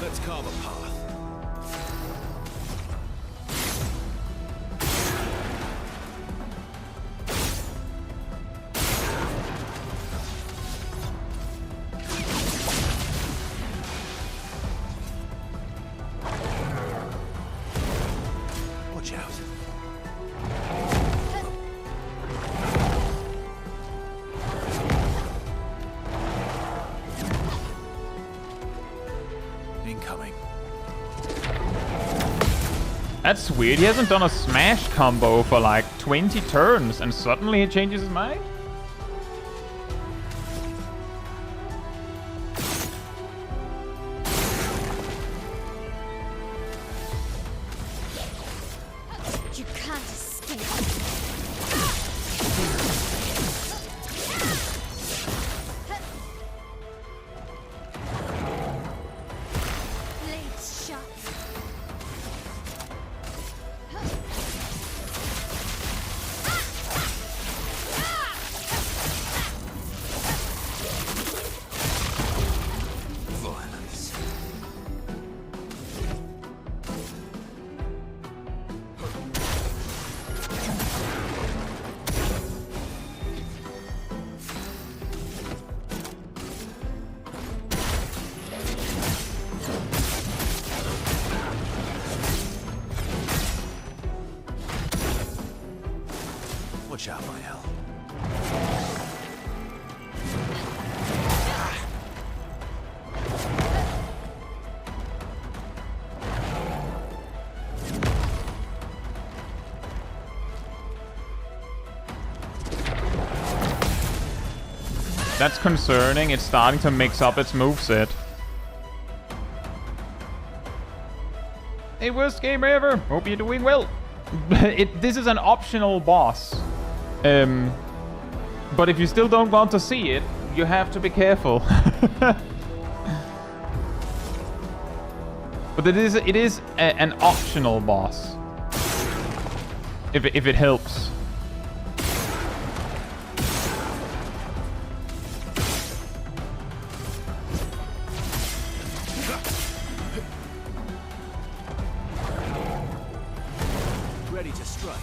Speaker 2: Let's carve a path. Watch out. Incoming.
Speaker 1: That's weird. He hasn't done a smash combo for like 20 turns and suddenly he changes his mind?
Speaker 3: You can't escape. Blades sharp.
Speaker 2: Violence. Watch out, my hell.
Speaker 1: That's concerning. It's starting to mix up its moveset. Hey, worst game ever. Hope you're doing well. This is an optional boss. But if you still don't want to see it, you have to be careful. But it is an optional boss. If it helps.
Speaker 2: Ready to strike.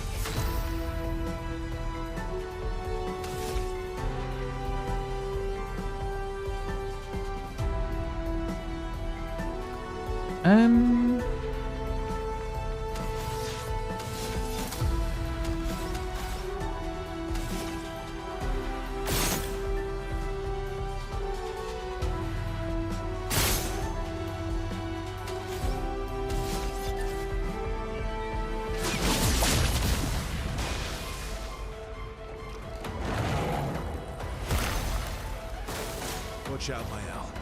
Speaker 2: Watch out, my owl.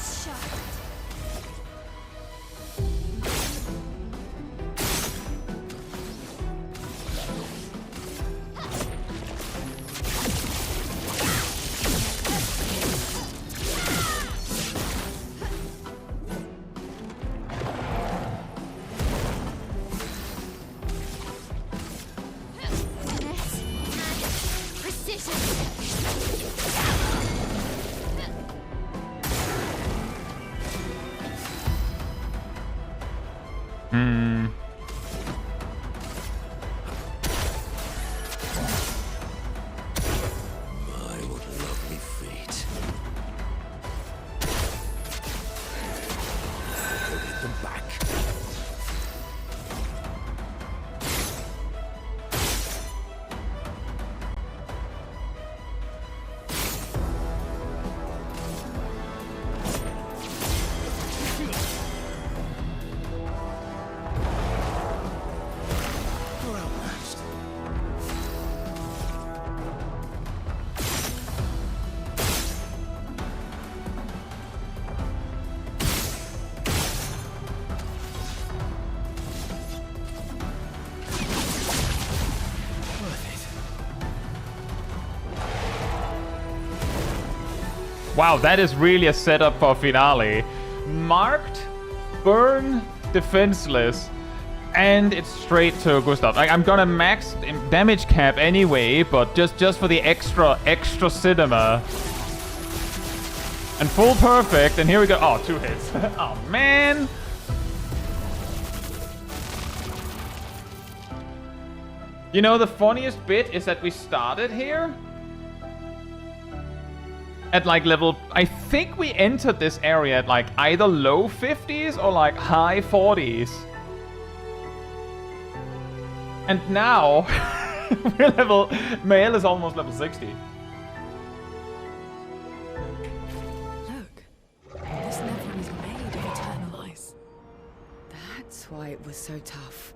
Speaker 3: Shut.
Speaker 4: My, what a lovely feat. Get them back.
Speaker 2: You're outmatched. Worth it.
Speaker 1: Wow, that is really a setup for a finale. Marked, burn, defenseless, and it's straight to Gustav. Like, I'm gonna max damage cap anyway, but just for the extra cinema. And full perfect, and here we go. Oh, 2 hits. Oh, man. You know, the funniest bit is that we started here at like level, I think we entered this area at like either low 50s or like high 40s. And now, Mael is almost level 60.
Speaker 5: Look, this never was made of eternal ice. That's why it was so tough.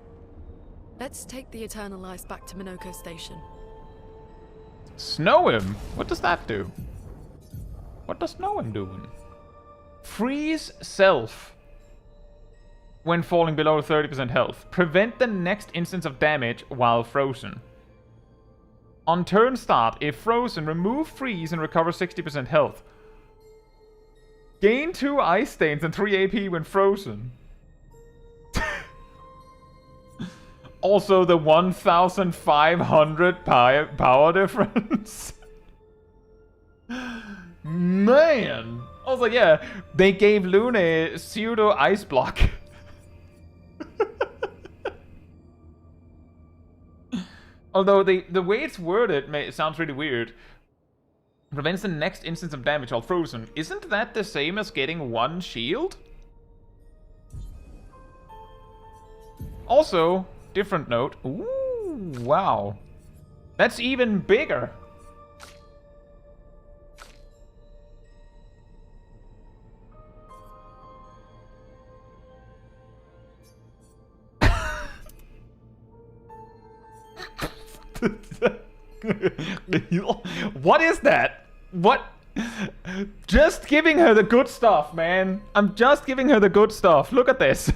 Speaker 5: Let's take the eternal ice back to Minoko Station.
Speaker 1: Snow him? What does that do? What does snow him doing? Freeze self when falling below 30% health. Prevent the next instance of damage while frozen. On turn start, if frozen, remove freeze and recover 60% health. Gain 2 ice stains and 3 AP when frozen. Also the 1,500 power difference. Man! I was like, yeah, they gave Lune a pseudo ice block. Although the way it's worded it sounds really weird. Prevents the next instance of damage while frozen. Isn't that the same as getting 1 shield? Also, different note. Ooh, wow. That's even bigger. What is that? What? Just giving her the good stuff, man. I'm just giving her the good stuff. Look at this.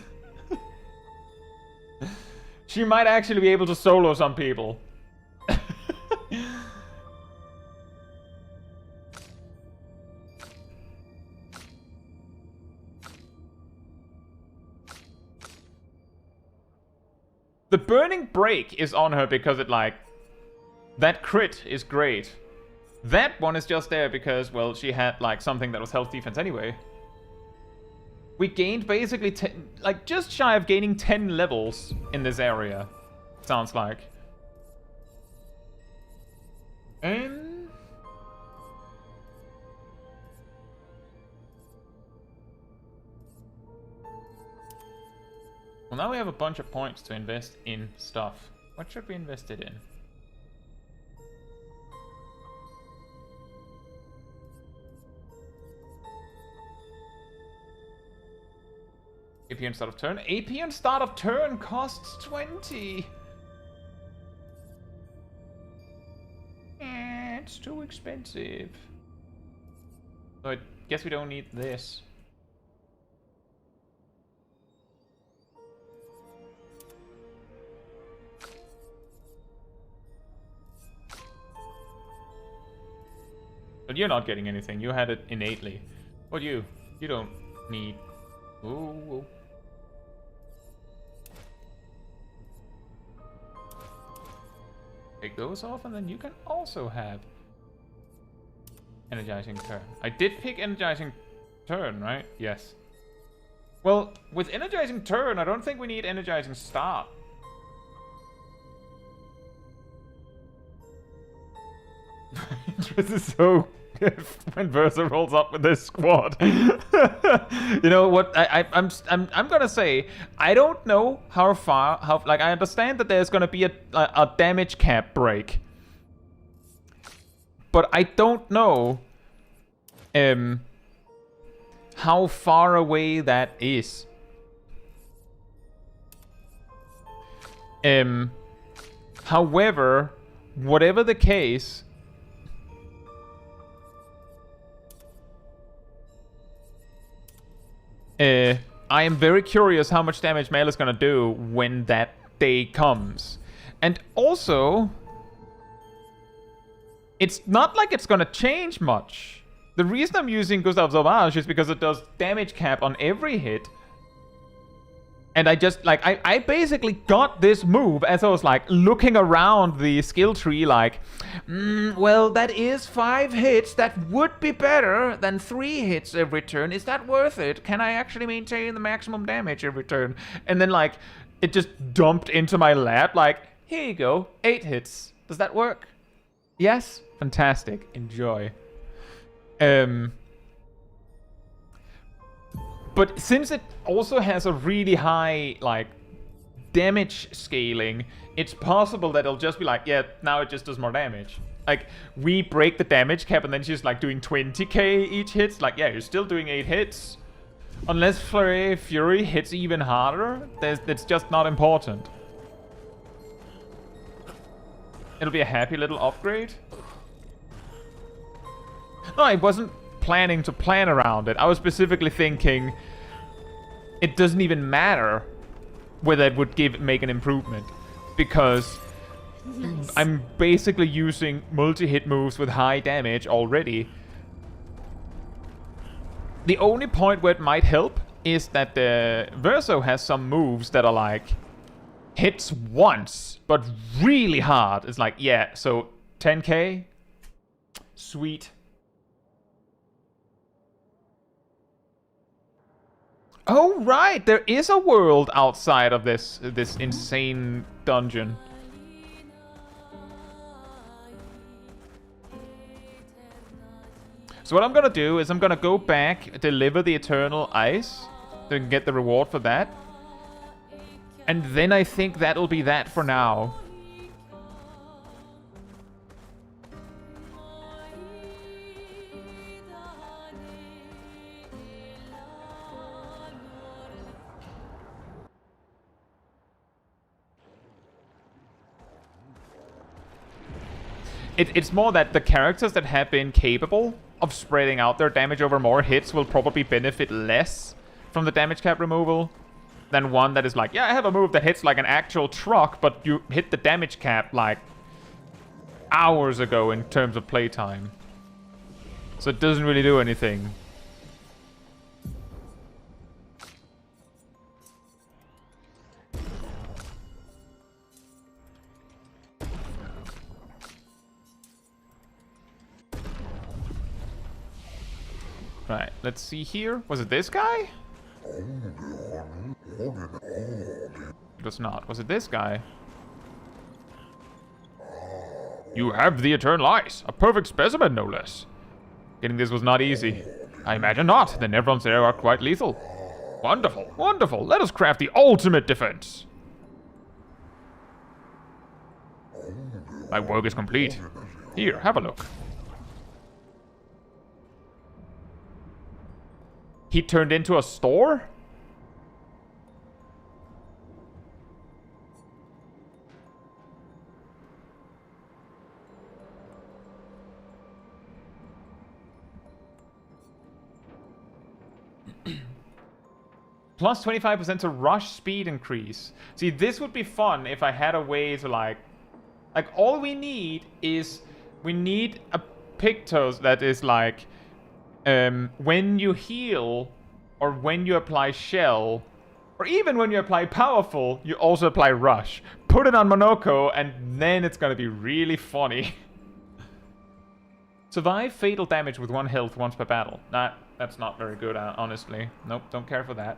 Speaker 1: She might actually be able to solo some people. The Burning Break is on her because it, like... That crit is great. That one is just there because, well, she had, like, something that was health defense anyway. We gained basically 10... Like, just shy of gaining 10 levels in this area. Sounds like. Well, now we have a bunch of points to invest in stuff. What should we invest it in? AP on start of turn. AP on start of turn costs 20. It's too expensive. So I guess we don't need this. But you're not getting anything. You had it innately. What you? You don't need... Ooh. Take those off and then you can also have Energizing Turn. I did pick Energizing Turn, right? Yes. Well, with Energizing Turn, I don't think we need Energizing Start. This is so when Versa rolls up with this squad. You know what? I'm gonna say I don't know how far. Like I understand that there's gonna be a damage cap break, but I don't know how far away that is. However, whatever the case. I am very curious how much damage Mail is gonna do when that day comes. And also, it's not like it's gonna change much. The reason I'm using Gustav Sauvage is because it does damage cap on every hit. And I just, like, I basically got this move as I was, like, looking around the skill tree, like, well, that is 5 hits. That would be better than 3 hits every turn. Is that worth it? Can I actually maintain the maximum damage every turn? And then, like, it just dumped into my lap, like, here you go, 8 hits. Does that work? Yes? Fantastic. Enjoy. But since it also has a really high, like, damage scaling, it's possible that it'll just be like, yeah, now it just does more damage. Like, we break the damage cap and then she's, like, doing 20k each hit. Like, yeah, you're still doing 8 hits. Unless Flurry Fury hits even harder, that's just not important. It'll be a happy little upgrade. No, I wasn't planning to plan around it. I was specifically thinking it doesn't even matter whether it would make an improvement, because I'm basically using multi-hit moves with high damage already. The only point where it might help is that the Verso has some moves that are like hits once but really hard. It's like, yeah, so 10k, sweet. Oh, right! There is a world outside of this insane dungeon. So what I'm gonna do is I'm gonna go back, deliver the Eternal Ice, so we can get the reward for that. And then I think that'll be that for now. It's more that the characters that have been capable of spreading out their damage over more hits will probably benefit less from the damage cap removal than one that is like, yeah, I have a move that hits like an actual truck, but you hit the damage cap like hours ago in terms of playtime. So it doesn't really do anything. Right, let's see here. Was it this guy? It was not. Was it this guy? You have the Eternal Eyes. A perfect specimen, no less. Getting this was not easy. I imagine not. The nevrons there are quite lethal. Wonderful, wonderful. Let us craft the ultimate defense. My work is complete. Here, have a look. He turned into a store? Plus 25% to rush speed increase. See, this would be fun if I had a way to like all we need is we need a Pictos that is like when you heal or when you apply shell or even when you apply powerful, you also apply rush. Put it on Monoko and then it's gonna be really funny. Survive fatal damage with 1 health once per battle. That's not very good, honestly. Nope, don't care for that.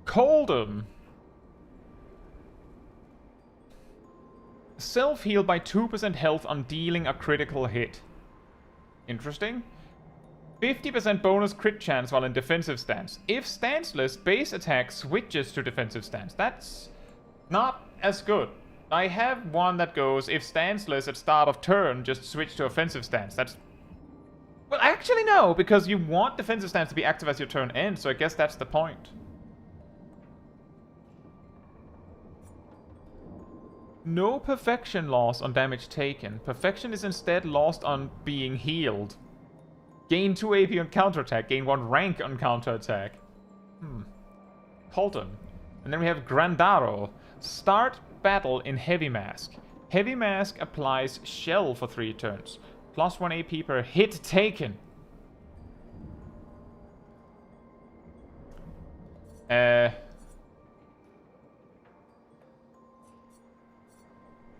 Speaker 1: Coldham. Self-heal by 2% health on dealing a critical hit. Interesting. 50% bonus crit chance while in defensive stance. If stanceless, base attack switches to defensive stance. That's not as good. I have one that goes, if stanceless at start of turn, just switch to offensive stance. That's... Well, actually no, because you want defensive stance to be active as your turn ends, so I guess that's the point. No perfection loss on damage taken. Perfection is instead lost on being healed. Gain 2 AP on counterattack. Gain 1 rank on counterattack. Colton. And then we have Grandaro. Start battle in Heavy Mask. Heavy Mask applies shell for 3 turns. Plus 1 AP per hit taken.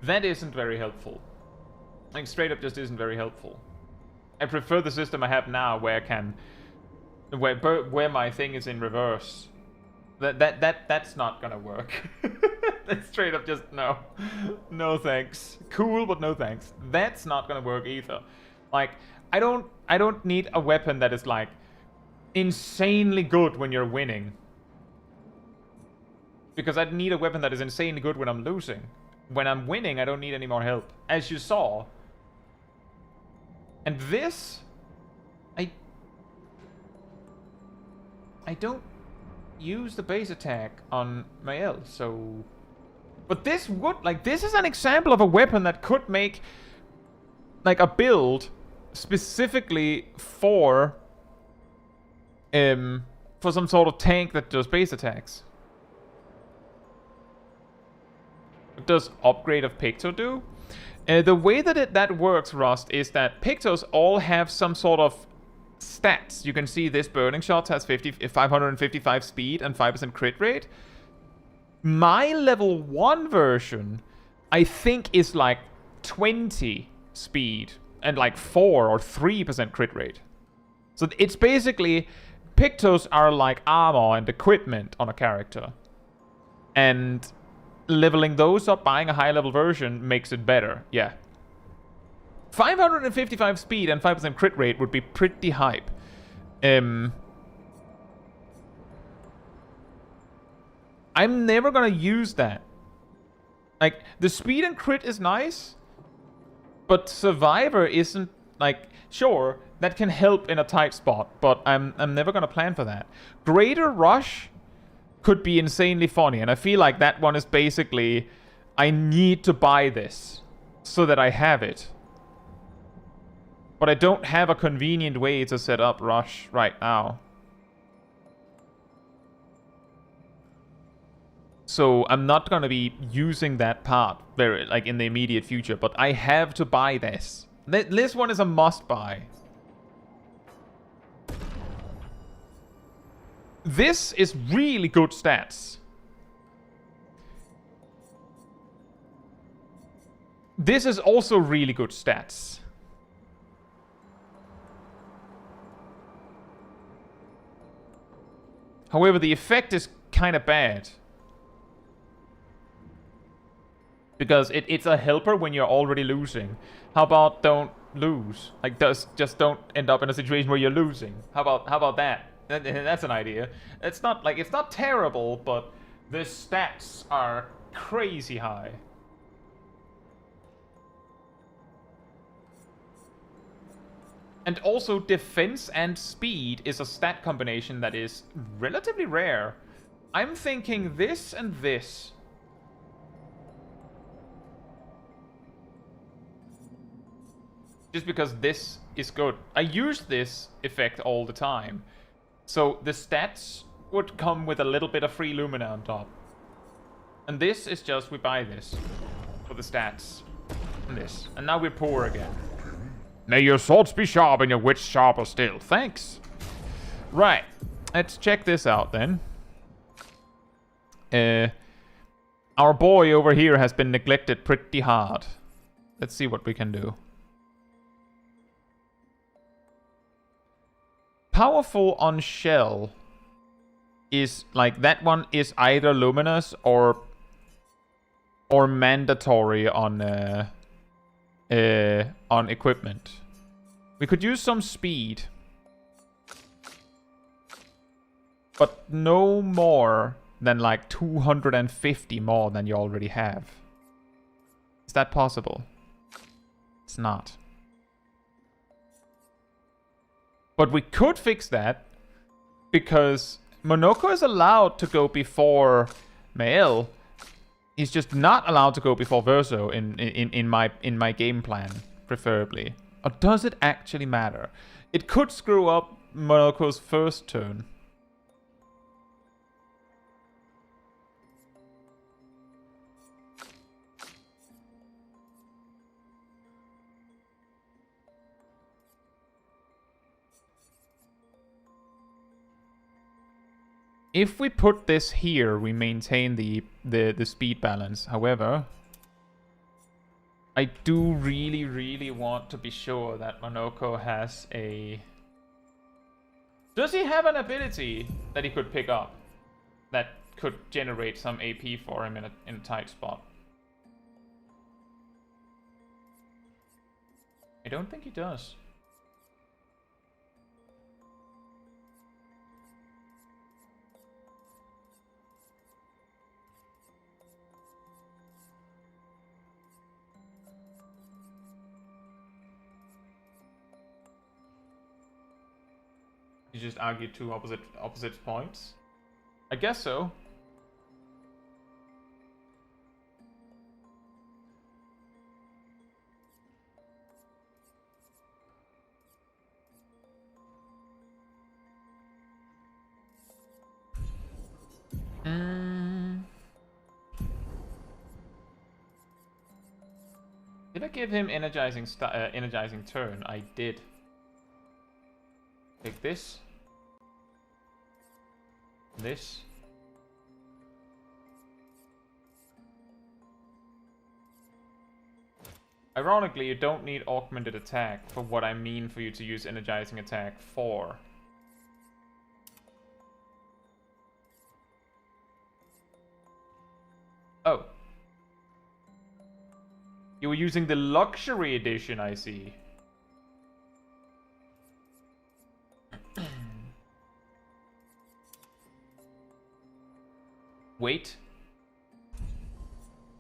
Speaker 1: That isn't very helpful. Like, straight up just isn't very helpful. I prefer the system I have now where I can... Where my thing is in reverse. That's not gonna work. That's straight up just no. No thanks. Cool, but no thanks. That's not gonna work either. Like, I don't need a weapon that is like insanely good when you're winning. Because I need a weapon that is insanely good when I'm losing. When I'm winning, I don't need any more help. As you saw. And this... I don't use the base attack on my L, so... But this would... Like, this is an example of a weapon that could make... Like, a build specifically for... For some sort of tank that does base attacks. What does upgrade of Picto do? The way that that works, Rust, is that Pictos all have some sort of stats. You can see this Burning Shots has 555 speed and 5% crit rate. My level 1 version, I think, is like 20 speed and like 4 or 3% crit rate. So it's basically... Pictos are like armor and equipment on a character. And... leveling those up, buying a high level version makes it better. Yeah. 555 speed and 5% crit rate would be pretty hype. I'm never gonna use that. Like, the speed and crit is nice, but Survivor isn't, like, sure, that can help in a tight spot, but I'm never gonna plan for that. Greater Rush could be insanely funny. And I feel like that one is basically, I need to buy this so that I have it. But I don't have a convenient way to set up Rush right now. So I'm not going to be using that part very, like, in the immediate future. But I have to buy this. This one is a must buy. This is really good stats. This is also really good stats. However, the effect is kind of bad. Because it's a helper when you're already losing. How about don't lose? Like, just don't end up in a situation where you're losing. How about that? That's an idea. It's not terrible, but the stats are crazy high. And also defense and speed is a stat combination that is relatively rare. I'm thinking this and this. Just because this is good. I use this effect all the time. So the stats would come with a little bit of free Lumina on top. And this is just, we buy this for the stats. And this. And now we're poor again. May your swords be sharp and your wits sharper still. Thanks. Right. Let's check this out then. Our boy over here has been neglected pretty hard. Let's see what we can do. Powerful on shell is like, that one is either luminous or mandatory on equipment. We could use some speed, but no more than like 250 more than you already have. Is that possible? It's not. But we could fix that, because Monoko is allowed to go before Mael. He's just not allowed to go before Verso in my game plan, preferably. Or does it actually matter? It could screw up Monoko's first turn. If we put this here, we maintain the speed balance. However, I do really want to be sure that Monoko has a... Does he have an ability that he could pick up that could generate some AP for him in a tight spot? I don't think he does. You just argue two opposite points? I guess so. Did I give him energizing turn? I did. Take this. This. Ironically, you don't need augmented attack for what I mean for you to use energizing attack for. Oh. You were using the luxury edition, I see. Wait.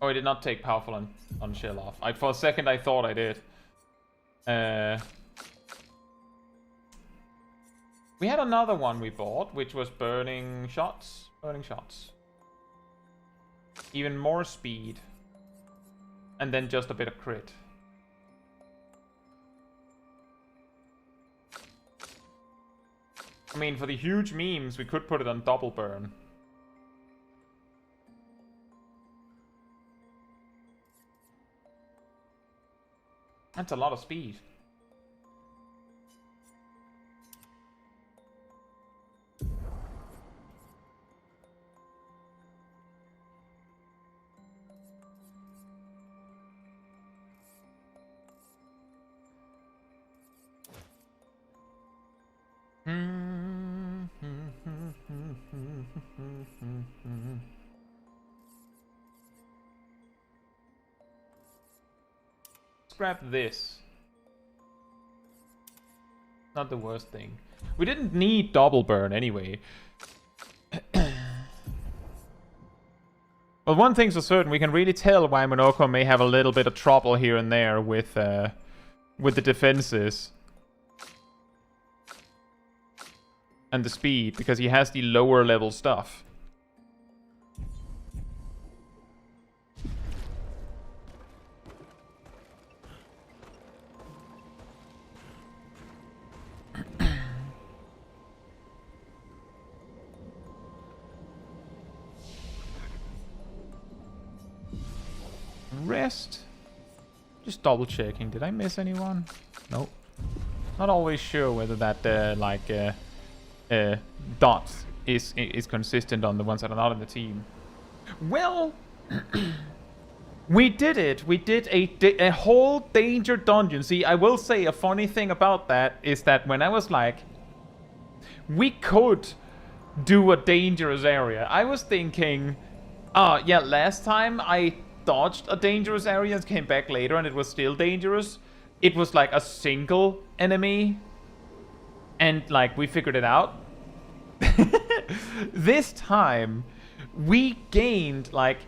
Speaker 1: Oh, I did not take powerful on shell off. For a second I thought We had another one we bought, which was burning shots. Burning shots. Even more speed. And then just a bit of crit. I mean, for the huge memes, we could put it on double burn. That's a lot of speed. Let's grab this. Not the worst thing. We didn't need double burn anyway. Well, one thing's for certain, we can really tell why Monoko may have a little bit of trouble here and there with the defenses. And the speed, because he has the lower level stuff. Rest. Just double checking. Did I miss anyone? Nope. Not always sure whether that dot is consistent on the ones that are not in the team. Well, we did it. We did a whole danger dungeon. See, I will say a funny thing about that is that when I was like, we could do a dangerous area. I was thinking, yeah, last time I dodged a dangerous area and came back later and it was still dangerous. It was like a single enemy and like we figured it out. This time we gained like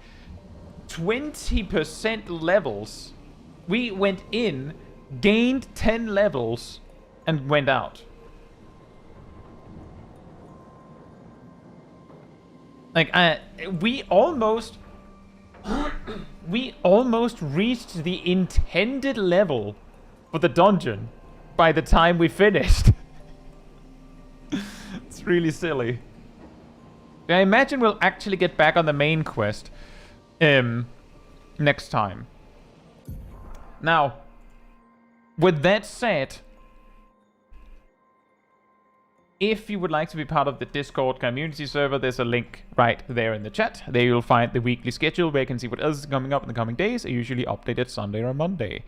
Speaker 1: 20% levels. We went in, gained 10 levels and went out. Like we almost reached the intended level for the dungeon by the time we finished. It's really silly. I imagine we'll actually get back on the main quest next time. Now, with that said, if you would like to be part of the Discord community server, there's a link right there in the chat. There you'll find the weekly schedule where you can see what else is coming up in the coming days. I usually updated Sunday or Monday.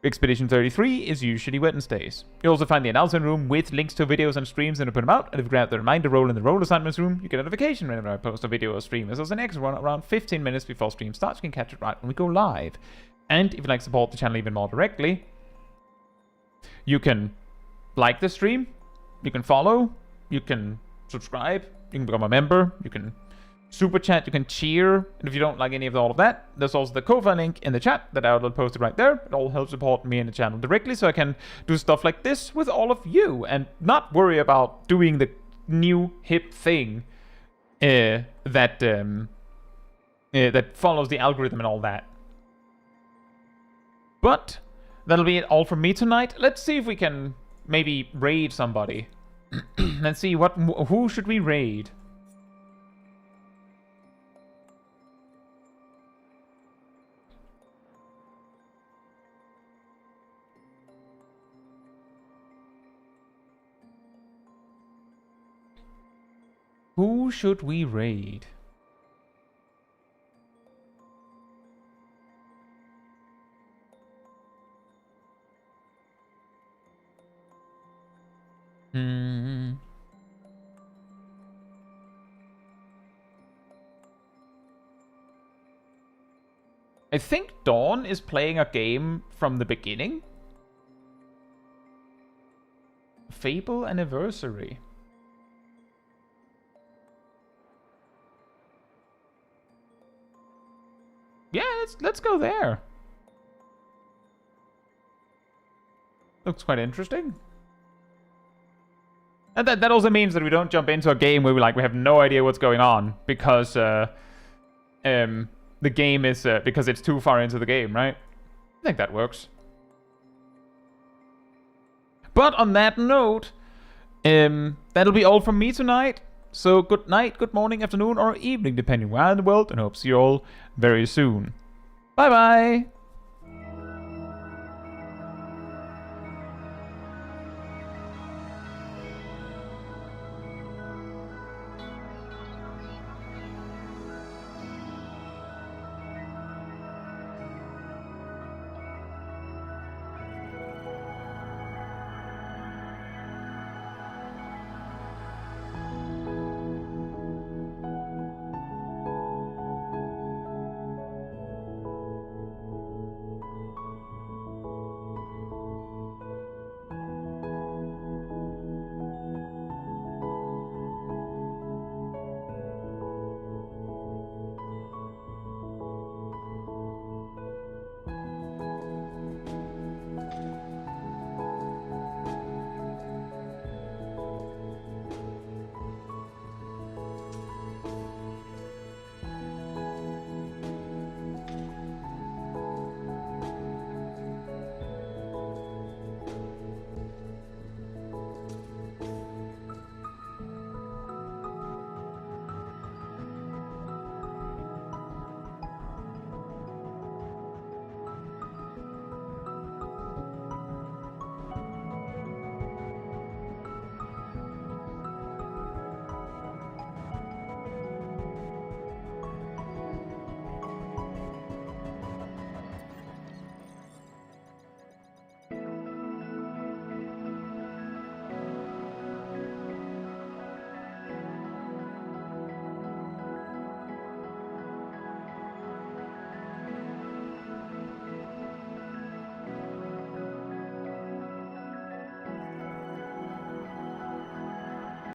Speaker 1: Expedition 33 is usually Wednesdays. You'll also find the announcement room with links to videos and streams and I put them out. And if you grab the reminder roll in the role assignments room, you get a notification whenever I post a video or stream. There's also an extra one around 15 minutes before stream starts. You can catch it right when we go live. And if you'd like to support the channel even more directly, you can like the stream, you can follow, you can subscribe, you can become a member, you can super chat, you can cheer, and if you don't like any of all of that, there's also the Ko-fi link in the chat that I will post it right there. It all helps support me and the channel directly so I can do stuff like this with all of you and not worry about doing the new hip thing that follows the algorithm and all that. But that'll be it all from me tonight. Let's see if we can maybe raid somebody. Let's see who should we raid? Who should we raid? I think Dawn is playing a game from the beginning. Fable Anniversary. Yeah, let's go there. Looks quite interesting. And that also means that we don't jump into a game where we have no idea what's going on because the game is because it's too far into the game, right? I think that works. But on that note, that'll be all from me tonight. So good night, good morning, afternoon, or evening, depending where in the world, and hope to see you all very soon. Bye bye!